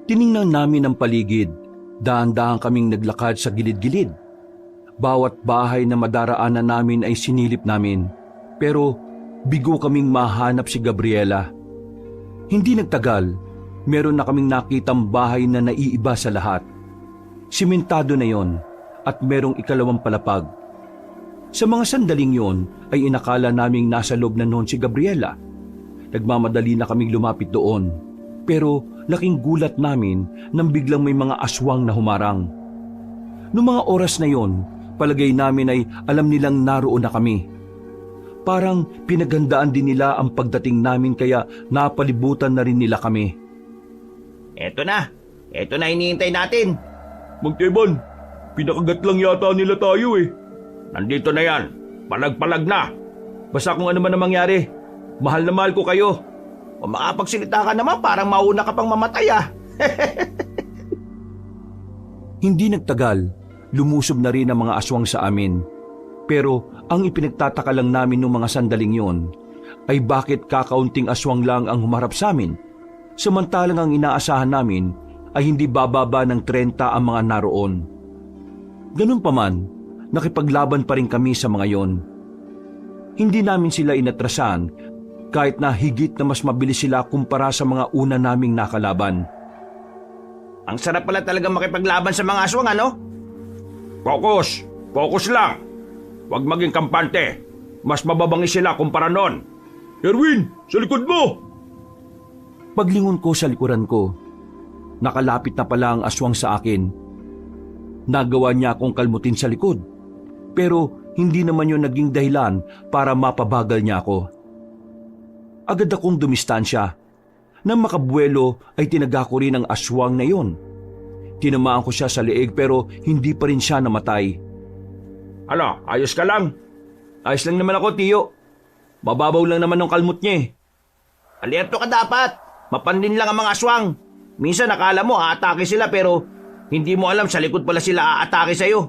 A: Tiningnan namin ang paligid. Daan-daan kaming naglakad sa gilid-gilid. Bawat bahay na madaraanan namin ay sinilip namin. Pero bigo kaming mahanap si Gabriela. Hindi nagtagal, meron na kaming nakitang bahay na naiiba sa lahat. Simentado na yon at merong ikalawang palapag. Sa mga sandaling yon ay inakala naming nasa loob na noon si Gabriela. Nagmamadali na kaming lumapit doon. Pero laking gulat namin nang biglang may mga aswang na humarang. Noong mga oras na yon, palagay namin ay alam nilang naroon na kami. Parang pinaghandaan din nila ang pagdating namin kaya napalibutan na rin nila kami.
C: Eto na hinihintay natin.
B: Magteban, pinakagat lang yata nila tayo eh. Nandito na yan, palag-palag na.
C: Basta kung ano man ang mangyari, mahal na mahal ko kayo. Kung makapagsilita ka naman, parang mauna ka pang mamatay ah.
A: Hindi nagtagal, lumusob na rin ang mga aswang sa amin. Pero ang ipinagtataka lang namin noong mga sandaling yon ay bakit kakaunting aswang lang ang humarap sa amin, samantalang ang inaasahan namin ay hindi bababa ng 30 ang mga naroon. Ganun pa man, nakipaglaban pa rin kami sa mga yon. Hindi namin sila inatrasan kahit na higit na mas mabilis sila kumpara sa mga una naming nakalaban.
C: Ang sarap pala talaga makipaglaban sa mga aswang ano?
B: Focus! Focus lang! Huwag maging kampante. Mas mababangi sila kumpara noon. Erwin, sa likod mo!
A: Paglingon ko sa likuran ko, nakalapit na pala ang aswang sa akin. Nagawa niya akong kalmutin sa likod, pero hindi naman yun naging dahilan para mapabagal niya ako. Agad akong dumistansya. Nang makabuelo ay tinaga ko rin ang aswang na yon. Tinamaan ko siya sa leeg pero hindi pa rin siya namatay.
B: Ano, ayos ka lang?
C: Ayos lang naman ako, Tiyo. Mababaw lang naman ng kalmot niya eh.
D: Alerto ka dapat. Mapandin lang ang mga aswang. Minsan akala mo aatake sila pero hindi mo alam sa likod pala sila aatake sa'yo.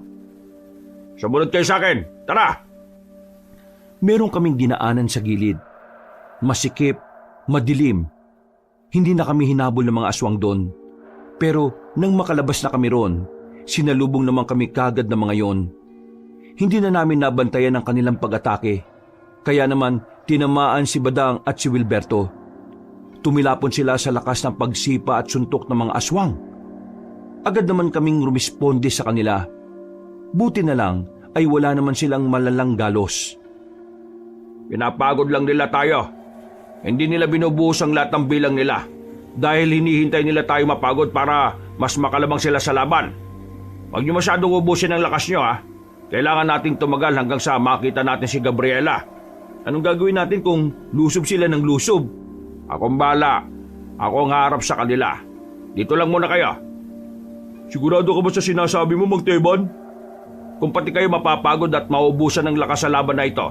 B: Sumunod kayo sa akin. Tara!
A: Meron kaming dinaanan sa gilid. Masikip, madilim. Hindi na kami hinabol ng mga aswang doon. Pero nang makalabas na kami ron, sinalubong naman kami kagad ng mga yon. Hindi na namin nabantayan ang kanilang pag-atake. Kaya naman tinamaan si Badang at si Wilberto. Tumilapon sila sa lakas ng pagsipa at suntok ng mga aswang. Agad naman kaming rumisponde sa kanila. Buti na lang ay wala naman silang malalang galos.
B: Pinapagod lang nila tayo. Hindi nila binubuhos ang lahat ng bilang nila. Dahil hinihintay nila tayo mapagod para mas makalabang sila sa laban. Huwag niyo masyadong ubusin ang lakas niyo ha. Kailangan nating tumagal hanggang sa makita natin si Gabriela. Anong gagawin natin kung lusob sila ng lusob? Akong bala. Ako ang harap sa kanila. Dito lang muna kayo. Sigurado ka ba sa sinasabi mo, Mang Teban? Kung pati kayo mapapagod at maubusan ng lakas sa laban na ito,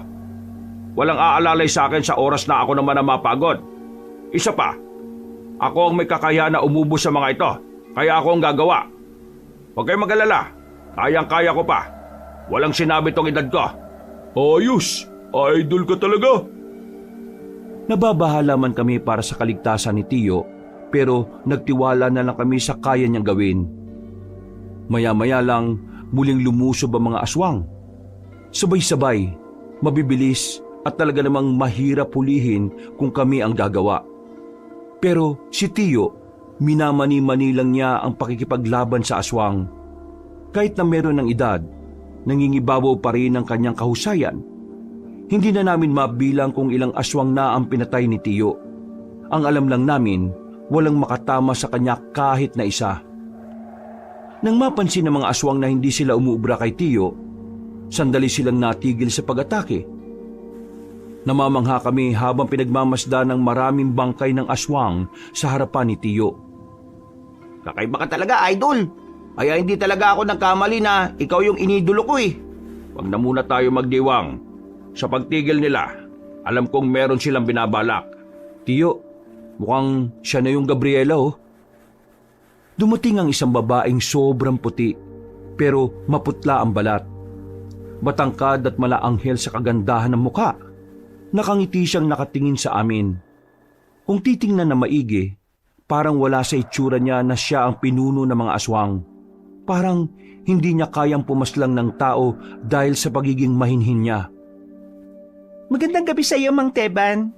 B: walang aalalay sa akin sa oras na ako naman ang mapagod. Isa pa, ako ang may kakayahan na umubos sa mga ito, kaya ako ang gagawa. Huwag kayong mag-alala, kayang-kaya ko pa. Walang sinabi tong edad ko. Ayos, idol ka talaga.
A: Nababahala man kami para sa kaligtasan ni Tiyo, pero nagtiwala na lang kami sa kaya niyang gawin. Maya-maya lang, muling lumusob ang mga aswang. Sabay-sabay, mabibilis at talaga namang mahirap hulihin kung kami ang gagawa. Pero si Tiyo, minamani-mani lang niya ang pakikipaglaban sa aswang. Kahit na meron ng edad, nangingibabaw pa rin ang kanyang kahusayan. Hindi na namin mabilang kung ilang aswang na ang pinatay ni Tiyo. Ang alam lang namin, walang makatama sa kanya kahit na isa. Nang mapansin ng mga aswang na hindi sila umuubra kay Tiyo, sandali silang natigil sa pag-atake. Namamangha kami habang pinagmamasdan ng maraming bangkay ng aswang sa harapan ni Tiyo.
D: Kakaiba ka talaga, idol. Kaya hindi talaga ako nagkamali na ikaw yung inidolo ko eh.
B: Huwag na muna tayo magdiwang. Sa pagtigil nila, alam kong meron silang binabalak.
A: Tiyo, mukhang siya na yung Gabriela oh. Dumating ang isang babaeng sobrang puti, pero maputla ang balat. Matangkad at malaanghel sa kagandahan ng muka. Nakangiti siyang nakatingin sa amin. Kung titingnan na maigi, parang wala sa itsura niya na siya ang pinuno ng mga aswang. Parang hindi niya kayang pumaslang ng tao dahil sa pagiging mahinhin niya.
E: Magandang gabi sa iyo, Mang Teban.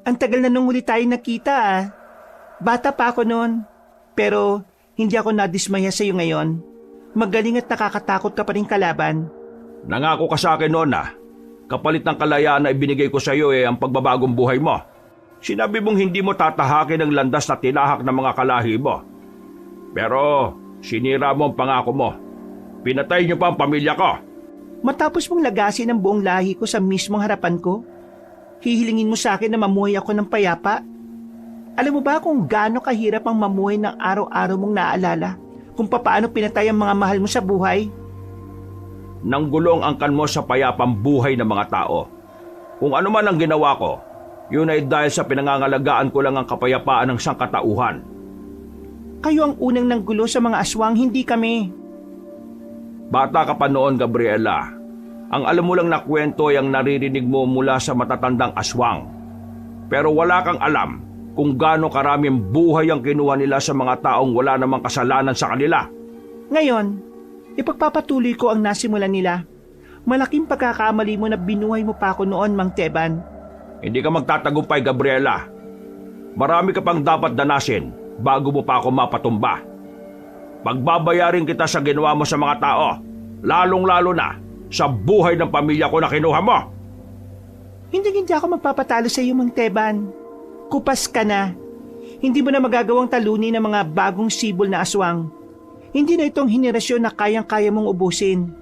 E: Ang tagal na nung huli tayo nakita ah. Bata pa ako noon, pero hindi ako nadismaya sa iyo ngayon. Magaling at nakakatakot ka pa rin kalaban.
B: Nangako ka sa akin noon na kapalit ng kalayaan na ibinigay ko sa iyo ang pagbabagong buhay mo. Sinabi mong hindi mo tatahakin ang landas na tinahak ng mga kalahi mo. Pero sinira mo ang pangako mo. Pinatay niyo pa ang pamilya ko.
E: Matapos mong lagasin ang buong lahi ko sa mismong harapan ko, hihilingin mo sa akin na mamuhay ako ng payapa. Alam mo ba kung gaano kahirap ang mamuhay ng araw-araw mong naaalala? Kung papaano pinatay ang mga mahal mo sa buhay?
B: Nanggulong ang kan mo sa payapang buhay ng mga tao. Kung ano man ang ginawa ko, yun ay dahil sa pinangangalagaan ko lang ang kapayapaan ng sangkatauhan.
E: Kayo ang unang nanggulo sa mga aswang, hindi kami.
B: Bata ka pa noon, Gabriela. Ang alam mo lang na kwento ay ang naririnig mo mula sa matatandang aswang. Pero wala kang alam kung gaano karaming buhay ang kinuha nila sa mga taong wala namang kasalanan sa kanila.
E: Ngayon, ipagpapatuloy ko ang nasimulan nila. Malaking pagkakamali mo na binuhay mo pa ako noon, Mang Teban.
B: Hindi ka magtatagumpay, Gabriela. Marami ka pang dapat danasin bago mo pa ako mapatumba. Pagbabayarin kita sa ginawa mo sa mga tao, lalong-lalo na sa buhay ng pamilya ko na kinuha mo.
E: Hindi ako magpapatalo sa iyo, Mang Teban. Kupas ka na. Hindi mo na magagawang talunin ng mga bagong sibol na aswang. Hindi na itong henerasyon na kayang-kaya mong ubusin.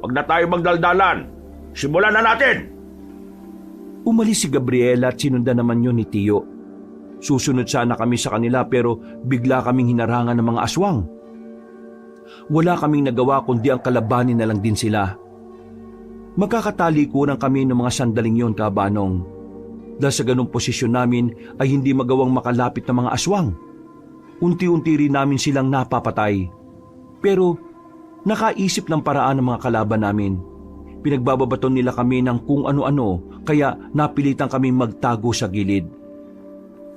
B: Huwag na tayo magdaldalan. Simulan na natin!
A: Umalis si Gabriela at sinundan naman yun ni Tiyo. Susunod sana kami sa kanila pero bigla kaming hinarangan ng mga aswang. Wala kaming nagawa kundi ang kalabanin na lang din sila. Magkakatalikuran kami ng mga sandaling yon, Kabanong. Dahil sa ganong posisyon namin ay hindi magawang makalapit ng mga aswang. Unti-unti rin namin silang napapatay. Pero nakaisip ng paraan ng mga kalaban namin. Pinagbababaton nila kami ng kung ano-ano kaya napilitan kami magtago sa gilid.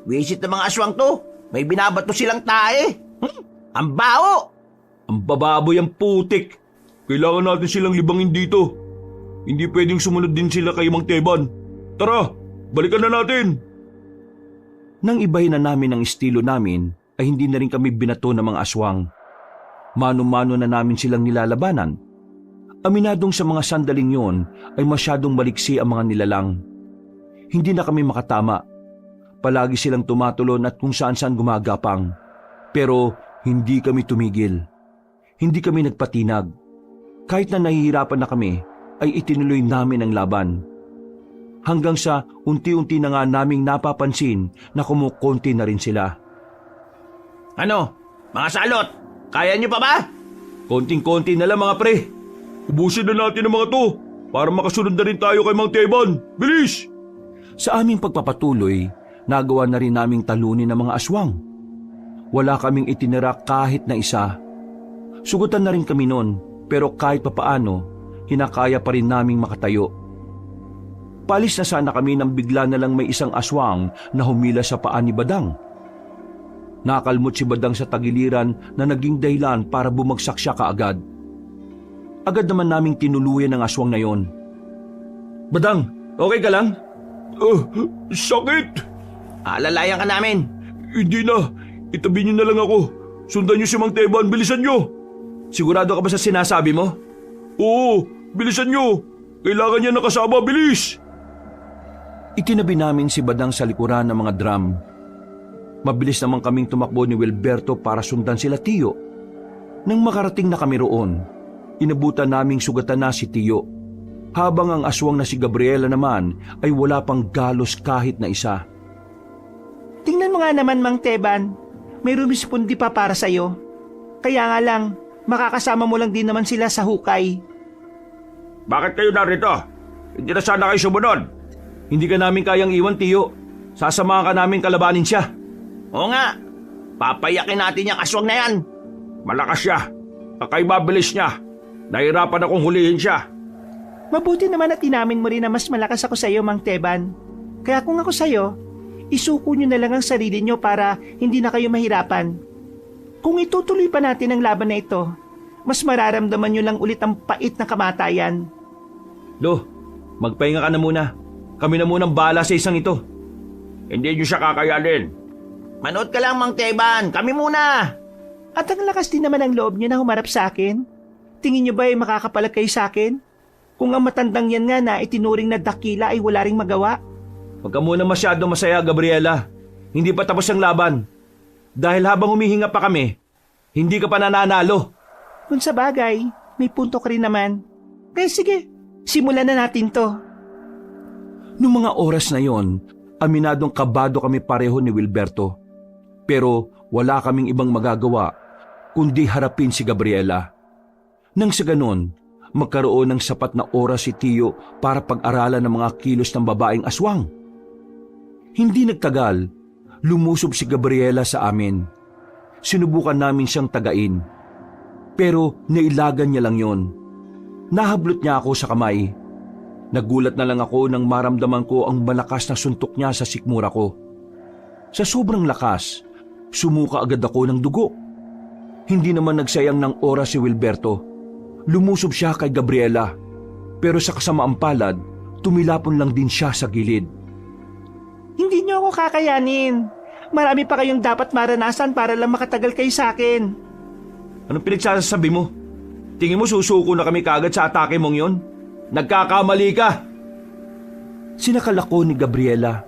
D: Wisit ng mga aswang to. May binabato silang tae. Ang baho!
A: Ang bababoy ang putik. Kailangan natin silang libangin dito. Hindi pwedeng sumunod din sila kay Mang Teban. Tara, balikan na natin. Nang ibahin na namin ang estilo namin, ay hindi na rin kami binato ng mga aswang. Mano-mano na namin silang nilalabanan. Aminadong sa mga sandaling yon ay masyadong maliksi ang mga nilalang. Hindi na kami makatama. Palagi silang tumatulon at kung saan-saan gumagapang. Pero hindi kami tumigil. Hindi kami nagpatinag. Kahit na nahihirapan na kami, ay itinuloy namin ang laban. Hanggang sa unti-unti na nga naming napapansin na kumukonti na rin sila.
D: Ano? Mga salot, kaya niyo pa ba?
A: Konting-konti na lang mga pre. Ubusin na natin ang mga to para makasunod na rin tayo kay Mang Teban. Bilis! Sa aming pagpapatuloy, nagawa na rin naming talunin ng mga aswang. Wala kaming itinira kahit na isa. Sugutan na rin kami noon, pero kahit papaano, hinakaya pa rin naming makatayo. Palis na sana kami nang bigla na lang may isang aswang na humila sa paa ni Badang. Nakalmot si Badang sa tagiliran na naging dahilan para bumagsak siya kaagad. Agad naman naming tinuluyan ang aswang na yon. Badang, okay ka lang? Sakit!
D: Alalayan ka namin.
A: Hindi na. Itabi niyo na lang ako. Sundan niyo si Mang Teban. Bilisan niyo. Sigurado ka ba sa sinasabi mo? Oo, bilisan niyo. Kailangan niya nakasama. Bilis! Itinabi namin si Badang sa likuran ng mga drum. Mabilis naman kaming tumakbo ni Wilberto para sundan sila Tiyo. Nang makarating na kami roon, inabutan naming sugatan na si Tiyo. Habang ang aswang na si Gabriela naman ay wala pang galos kahit na isa.
E: Tingnan mo nga naman, Mang Teban. May rumispondi pa para sa'yo. Kaya nga lang, makakasama mo lang din naman sila sa hukay.
B: Bakit kayo narito? Hindi na sana kayo sumunod.
A: Hindi ka namin kayang iwan, Tiyo. Sasamahan ka namin kalabanin siya.
D: Oo nga, papayakin natin yung aswang na yan.
B: Malakas siya. Mabilis niya. Nahirapan akong hulihin siya.
E: Mabuti naman at inamin mo rin na mas malakas ako sa'yo, Mang Teban. Kaya kung ako sa'yo, isuko nyo na lang ang sarili nyo para hindi na kayo mahirapan. Kung itutuloy pa natin ang laban na ito, mas mararamdaman nyo lang ulit ang pait na kamatayan.
A: Lo, magpahinga ka na muna. Kami na munang bahala sa isang ito.
B: Hindi niyo siya kakayanin.
D: Manood ka lang, Mang Teban. Kami muna.
E: At ang lakas din naman ang loob nyo na humarap sa akin. Tingin nyo ba ay makakapalag kayo sa akin? Kung ang matandang yan nga na itinuring na dakila ay wala ring magawa.
A: Huwag ka muna masyado masaya, Gabriela. Hindi pa tapos ang laban. Dahil habang humihinga pa kami, hindi ka pa nananalo.
E: Kung sa bagay, may punto ka rin naman. Kaya sige, simulan na natin to. Noong mga oras na yon, aminadong kabado kami pareho ni Wilberto. Pero wala kaming ibang magagawa kundi harapin si Gabriela. Nang sa ganon, magkaroon ng sapat na oras si Tiyo para pag-aralan ng mga kilos ng babaeng aswang. Hindi nagtagal, lumusob si Gabriela sa amin. Sinubukan namin siyang tagain. Pero nailagan niya lang yon. Nahablot niya ako sa kamay. Nagulat na lang ako nang maramdaman ko ang malakas na suntok niya sa sikmura ko. Sa sobrang lakas, sumuka agad ako ng dugo. Hindi naman nagsayang ng oras si Wilberto. Lumusob siya kay Gabriela. Pero sa kasamaang palad, tumilapon lang din siya sa gilid. Hindi niyo ako kakayanin. Marami pa kayong dapat maranasan para lang makatagal kayo sa akin. Anong pinagsasabi mo? Tingin mo susuko na kami kagad sa atake mong yon? Nagkakamali ka! Sinakal ako ni Gabriela.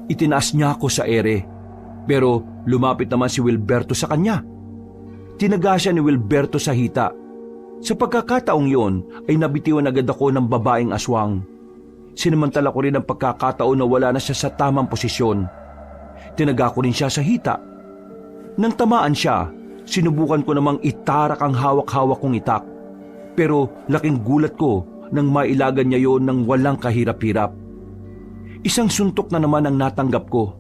E: Itinaas niya ako sa ere. Pero lumapit naman si Wilberto sa kanya. Tinaga siya ni Wilberto sa hita. Sa pagkakataong yon ay nabitiwan agad ako ng babaeng aswang. Sinamantala ko rin ang pagkakataon na wala na siya sa tamang posisyon. Tinaga ko rin siya sa hita. Nang tamaan siya, sinubukan ko namang itarak ang hawak-hawak kong itak. Pero laking gulat ko
A: nang mailagan niya yon ng walang kahirap-hirap. Isang suntok na naman ang natanggap ko.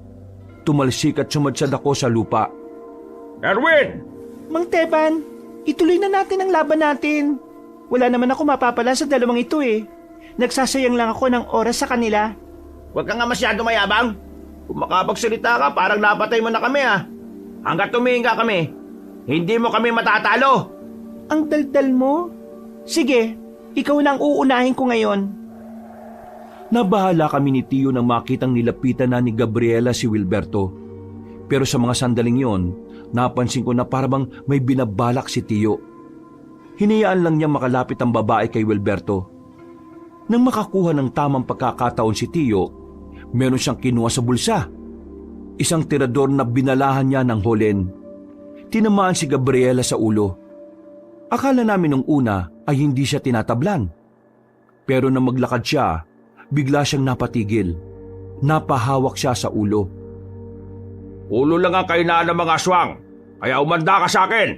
A: Tumalsik at sumadsad ako sa lupa.
B: Erwin!
E: Mang Teban, ituloy na natin ang laban natin. Wala naman ako mapapala sa dalawang ito eh. Nagsasayang lang ako ng oras sa kanila.
D: Huwag ka nga masyado mayabang. Kung makapagsalita ka, parang napatay mo na kami Hanggat tumihinga kami, hindi mo kami matatalo.
E: Ang daldal mo? Sige, ikaw na ang uunahin ko ngayon.
A: Nabahala kami ni Tio nang makitang nilapitan na ni Gabriela si Wilberto. Pero sa mga sandaling yon, napansin ko na parang may binabalak si Tio. Hinayaan lang niya makalapit ang babae kay Wilberto. Nang makakuha ng tamang pagkakataon si Tio, meron siyang kinuha sa bulsa. Isang tirador na binalahan niya ng holen. Tinamaan si Gabriela sa ulo. Akala namin nung una ay hindi siya tinatablan. Pero nang maglakad siya, bigla siyang napatigil. Napahawak siya sa ulo.
B: Ulo lang ang kainaan ng mga aswang, kaya umanda ka sa akin.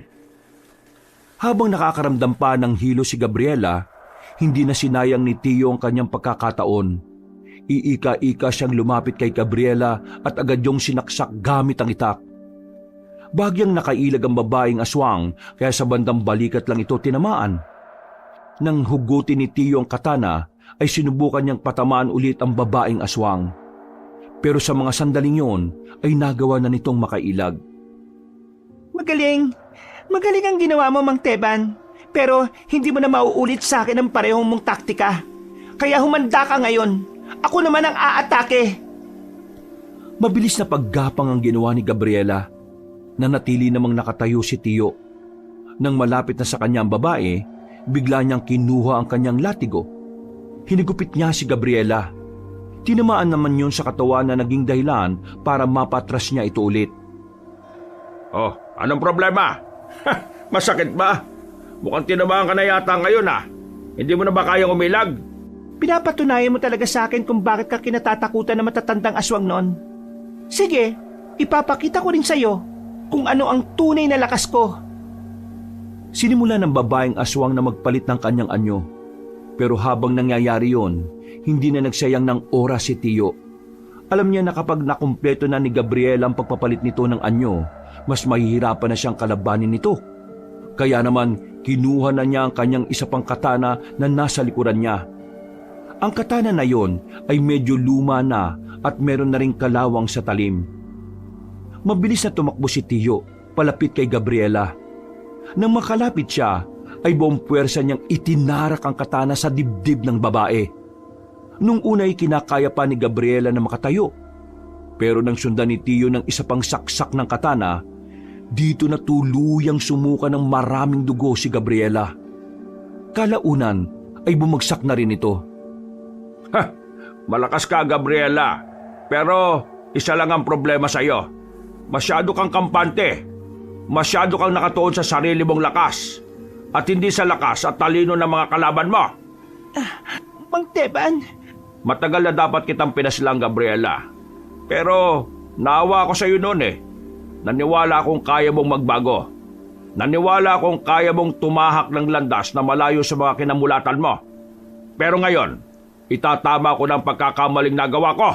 A: Habang nakakaramdam pa ng hilo si Gabriela, hindi na sinayang ni Tio ang kanyang pagkakataon. Iika-ika siyang lumapit kay Gabriela at agad yung sinaksak gamit ang itak. Bagyang nakailag ang babaeng aswang kaya sa bandang balikat lang ito tinamaan. Nang hugutin ni Tio ang katana ay sinubukan niyang patamaan ulit ang babaeng aswang. Pero sa mga sandaling yon ay nagawa na nitong makailag.
E: Magaling! Magaling ang ginawa mo, Mang Teban. Pero hindi mo na mauulit sa akin ang parehong mong taktika. Kaya humanda ka ngayon. Ako naman ang aatake.
A: Mabilis na paggapang ang ginawa ni Gabriela. Nanatili namang nakatayo si Tio. Nang malapit na sa kanya ang babae, bigla niyang kinuha ang kanyang latigo. Hinigupit niya si Gabriela. Tinamaan naman yun sa katawan na naging dahilan para mapatras niya ito ulit.
B: Oh, anong problema? Masakit ba? Mukhang tinamaan ka na yata ngayon Hindi mo na ba kayang umilag?
E: Pinapatunayan mo talaga sa akin kung bakit ka kinatatakutan ng matatandang aswang noon. Sige, ipapakita ko rin sa'yo kung ano ang tunay na lakas ko.
A: Sinimula ng babaeng aswang na magpalit ng kanyang anyo. Pero habang nangyayari yon, hindi na nagsayang ng oras si Tio. Alam niya na kapag nakumpleto na ni Gabriela ang pagpapalit nito ng anyo, mas mahihirapan na siyang kalabanin nito. Kaya naman, kinuha na niya ang kanyang isa pang katana na nasa likuran niya. Ang katana na yon ay medyo luma na at meron na ring kalawang sa talim. Mabilis na tumakbo si Tio, palapit kay Gabriela. Nang makalapit siya, ay buong puwersa niyang itinarak ang katana sa dibdib ng babae. Nung una ay kinakaya pa ni Gabriela na makatayo. Pero nang sundan ni Tio ng isa pang saksak ng katana, dito na tuluyang sumuka ng maraming dugo si Gabriela. Kalaunan ay bumagsak na rin ito.
B: Malakas ka, Gabriela. Pero isa lang ang problema sa iyo. Masyado kang kampante. Masyado kang nakatuon sa sarili mong lakas. At hindi sa lakas at talino ng mga kalaban mo.
E: Mang Teban,
B: Matagal na dapat kitang pinaslang, Gabriela. Pero naawa ako sa iyo noon Naniwala akong kaya mong magbago. Naniwala akong kaya mong tumahak ng landas na malayo sa mga kinamulatan mo. Pero ngayon, itatama ko ng pagkakamaling nagawa ko.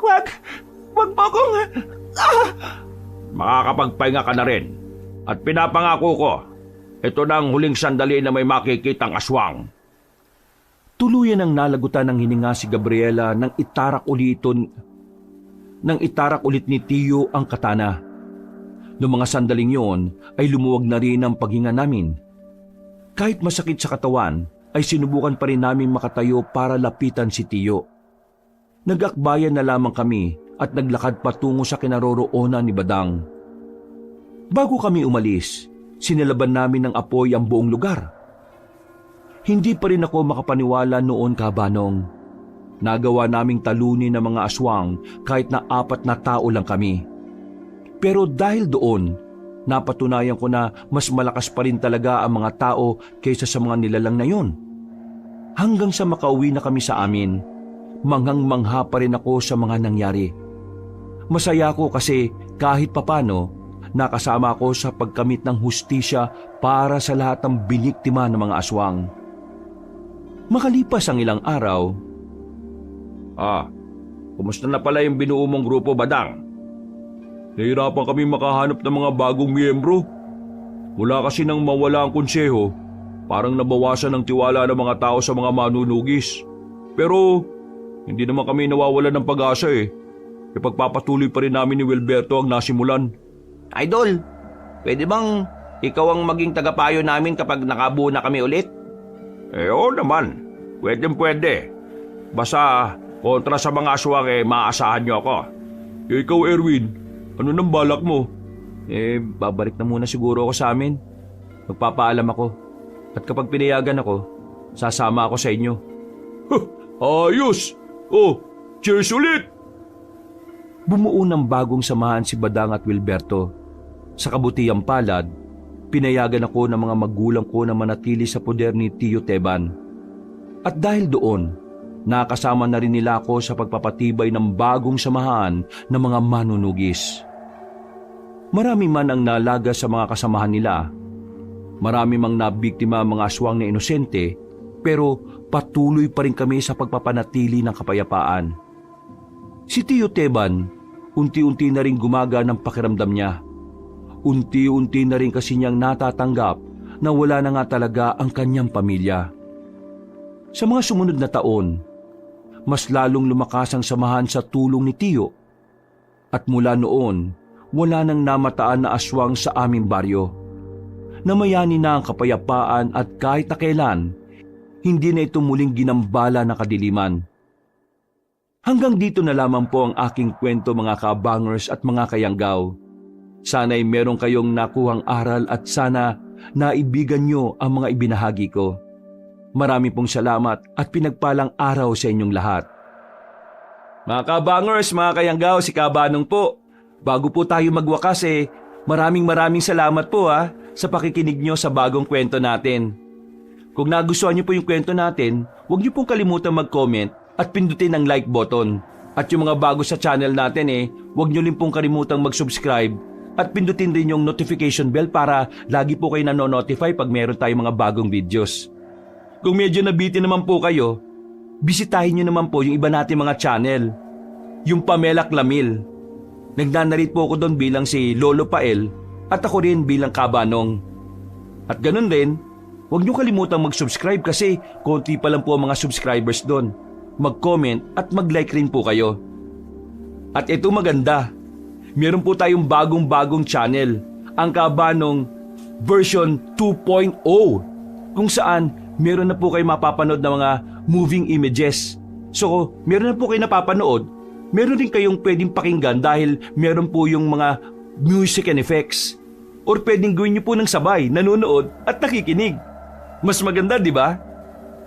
E: wag mo akong...
B: Makakapagpahinga ka na rin. At pinapangako ko, ito na ang huling sandali na may makikitang aswang.
A: Tuluyan ang nalagutan ng hininga si Gabriela nang itarak ulit ni Tio ang katana. Noong mga sandaling yon ay lumuwag na rin ang paghinga namin. Kahit masakit sa katawan, ay sinubukan pa rin namin makatayo para lapitan si Tio. Nag-akbayan na lamang kami at naglakad patungo sa kinaroroonan ni Badang. Bago kami umalis, sinalaban namin ng apoy ang buong lugar. Hindi pa rin ako makapaniwala noon, Kabanong. Nagawa naming talunin ng mga aswang kahit na 4 na tao lang kami. Pero dahil doon, napatunayan ko na mas malakas pa rin talaga ang mga tao kaysa sa mga nilalang na yon. Hanggang sa makauwi na kami sa amin, manghang-mangha pa rin ako sa mga nangyari. Masaya ako kasi kahit papano, nakasama ako sa pagkamit ng hustisya para sa lahat ng biniktima ng mga aswang. Makalipas ang ilang araw,
B: Kumusta na pala yung binuo mong grupo, Badang? Nahirapan kami makahanap ng mga bagong miyembro. Mula kasi nang mawala ang konseho, parang nabawasan ang tiwala ng mga tao sa mga manunugis. Pero hindi naman kami nawawalan ng pag-asa eh. Ipagpapatuloy pa rin namin ni Wilberto ang nasimulan.
C: Idol, pwede bang ikaw ang maging tagapayo namin kapag nakabuo na kami ulit?
B: Oo naman, pwede. Basta kontra sa mga aswang maaasahan niyo ako. Ikaw, Erwin, ano nang balak mo?
A: Babalik na muna siguro ako sa amin. Magpapaalam ako. At kapag pinayagan ako, sasama ako sa inyo.
B: Ayos! Cheers ulit!
A: Bumuo ng bagong samahan si Badang at Wilberto. Sa kabutihang palad, pinayagan ako ng mga magulang ko na manatili sa poder ni Tio Teban. At dahil doon, nakasama na rin nila ako sa pagpapatibay ng bagong samahan ng mga manunugis. Marami man ang nalaga sa mga kasamahan nila. Marami mang nabiktima mga aswang na inosente, pero patuloy pa rin kami sa pagpapanatili ng kapayapaan. Si Tio Teban, unti-unti na rin gumaga ng pakiramdam niya. Unti-unti na rin kasi niyang natatanggap na wala na nga talaga ang kanyang pamilya. Sa mga sumunod na taon, mas lalong lumakas ang samahan sa tulong ni Tio. At mula noon, wala nang namataan na aswang sa aming baryo. Namayani na ang kapayapaan at kahit na kailan, hindi na ito muling ginambala na kadiliman. Hanggang dito na lamang po ang aking kwento mga kabangers at mga kayanggaw. Sana'y meron kayong nakuhang aral at sana naibigan nyo ang mga ibinahagi ko. Marami pong salamat at pinagpalang araw sa inyong lahat. Mga kabangers, mga kayanggaw, si Kabanong po. Bago po tayo magwakas maraming salamat po sa pakikinig nyo sa bagong kwento natin. Kung nagustuhan nyo po yung kwento natin, huwag nyo pong kalimutan mag-comment at pindutin ang like button. At yung mga bago sa channel natin huwag nyo rin pong kalimutang mag-subscribe at pindutin rin yung notification bell para lagi po kayo nanonotify pag meron tayong mga bagong videos. Kung medyo nabitin naman po kayo, bisitahin nyo naman po yung iba natin mga channel. Yung Pamela Clamil. Nagnanarit po ako doon bilang si Lolo Pael at ako rin bilang Kabanong. At ganun rin, huwag nyo kalimutang mag-subscribe kasi konti pa lang po ang mga subscribers doon. Mag-comment at mag-like rin po kayo. At ito maganda, meron po tayong bagong channel, ang Kabanong version 2.0, kung saan meron na po kayo mapapanood na mga moving images. So, meron na po kayo napapanood, meron din kayong pwedeng pakinggan dahil meron po yung mga music and effects. Or pwedeng gawin nyo po ng sabay, nanonood at nakikinig. Mas maganda, di ba?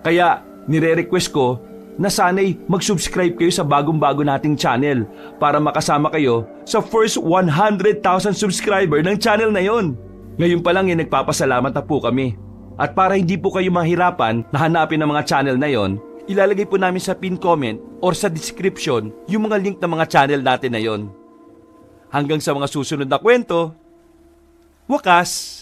A: Kaya, nire-request ko na sana'y mag-subscribe kayo sa bagong-bago nating channel para makasama kayo sa first 100,000 subscriber ng channel na yon. Ngayon pa lang nagpapasalamat na po kami. At para hindi po kayo mahirapan na hanapin ang mga channel na yon, ilalagay po namin sa pin comment or sa description yung mga link ng mga channel natin na yon. Hanggang sa mga susunod na kwento, wakas!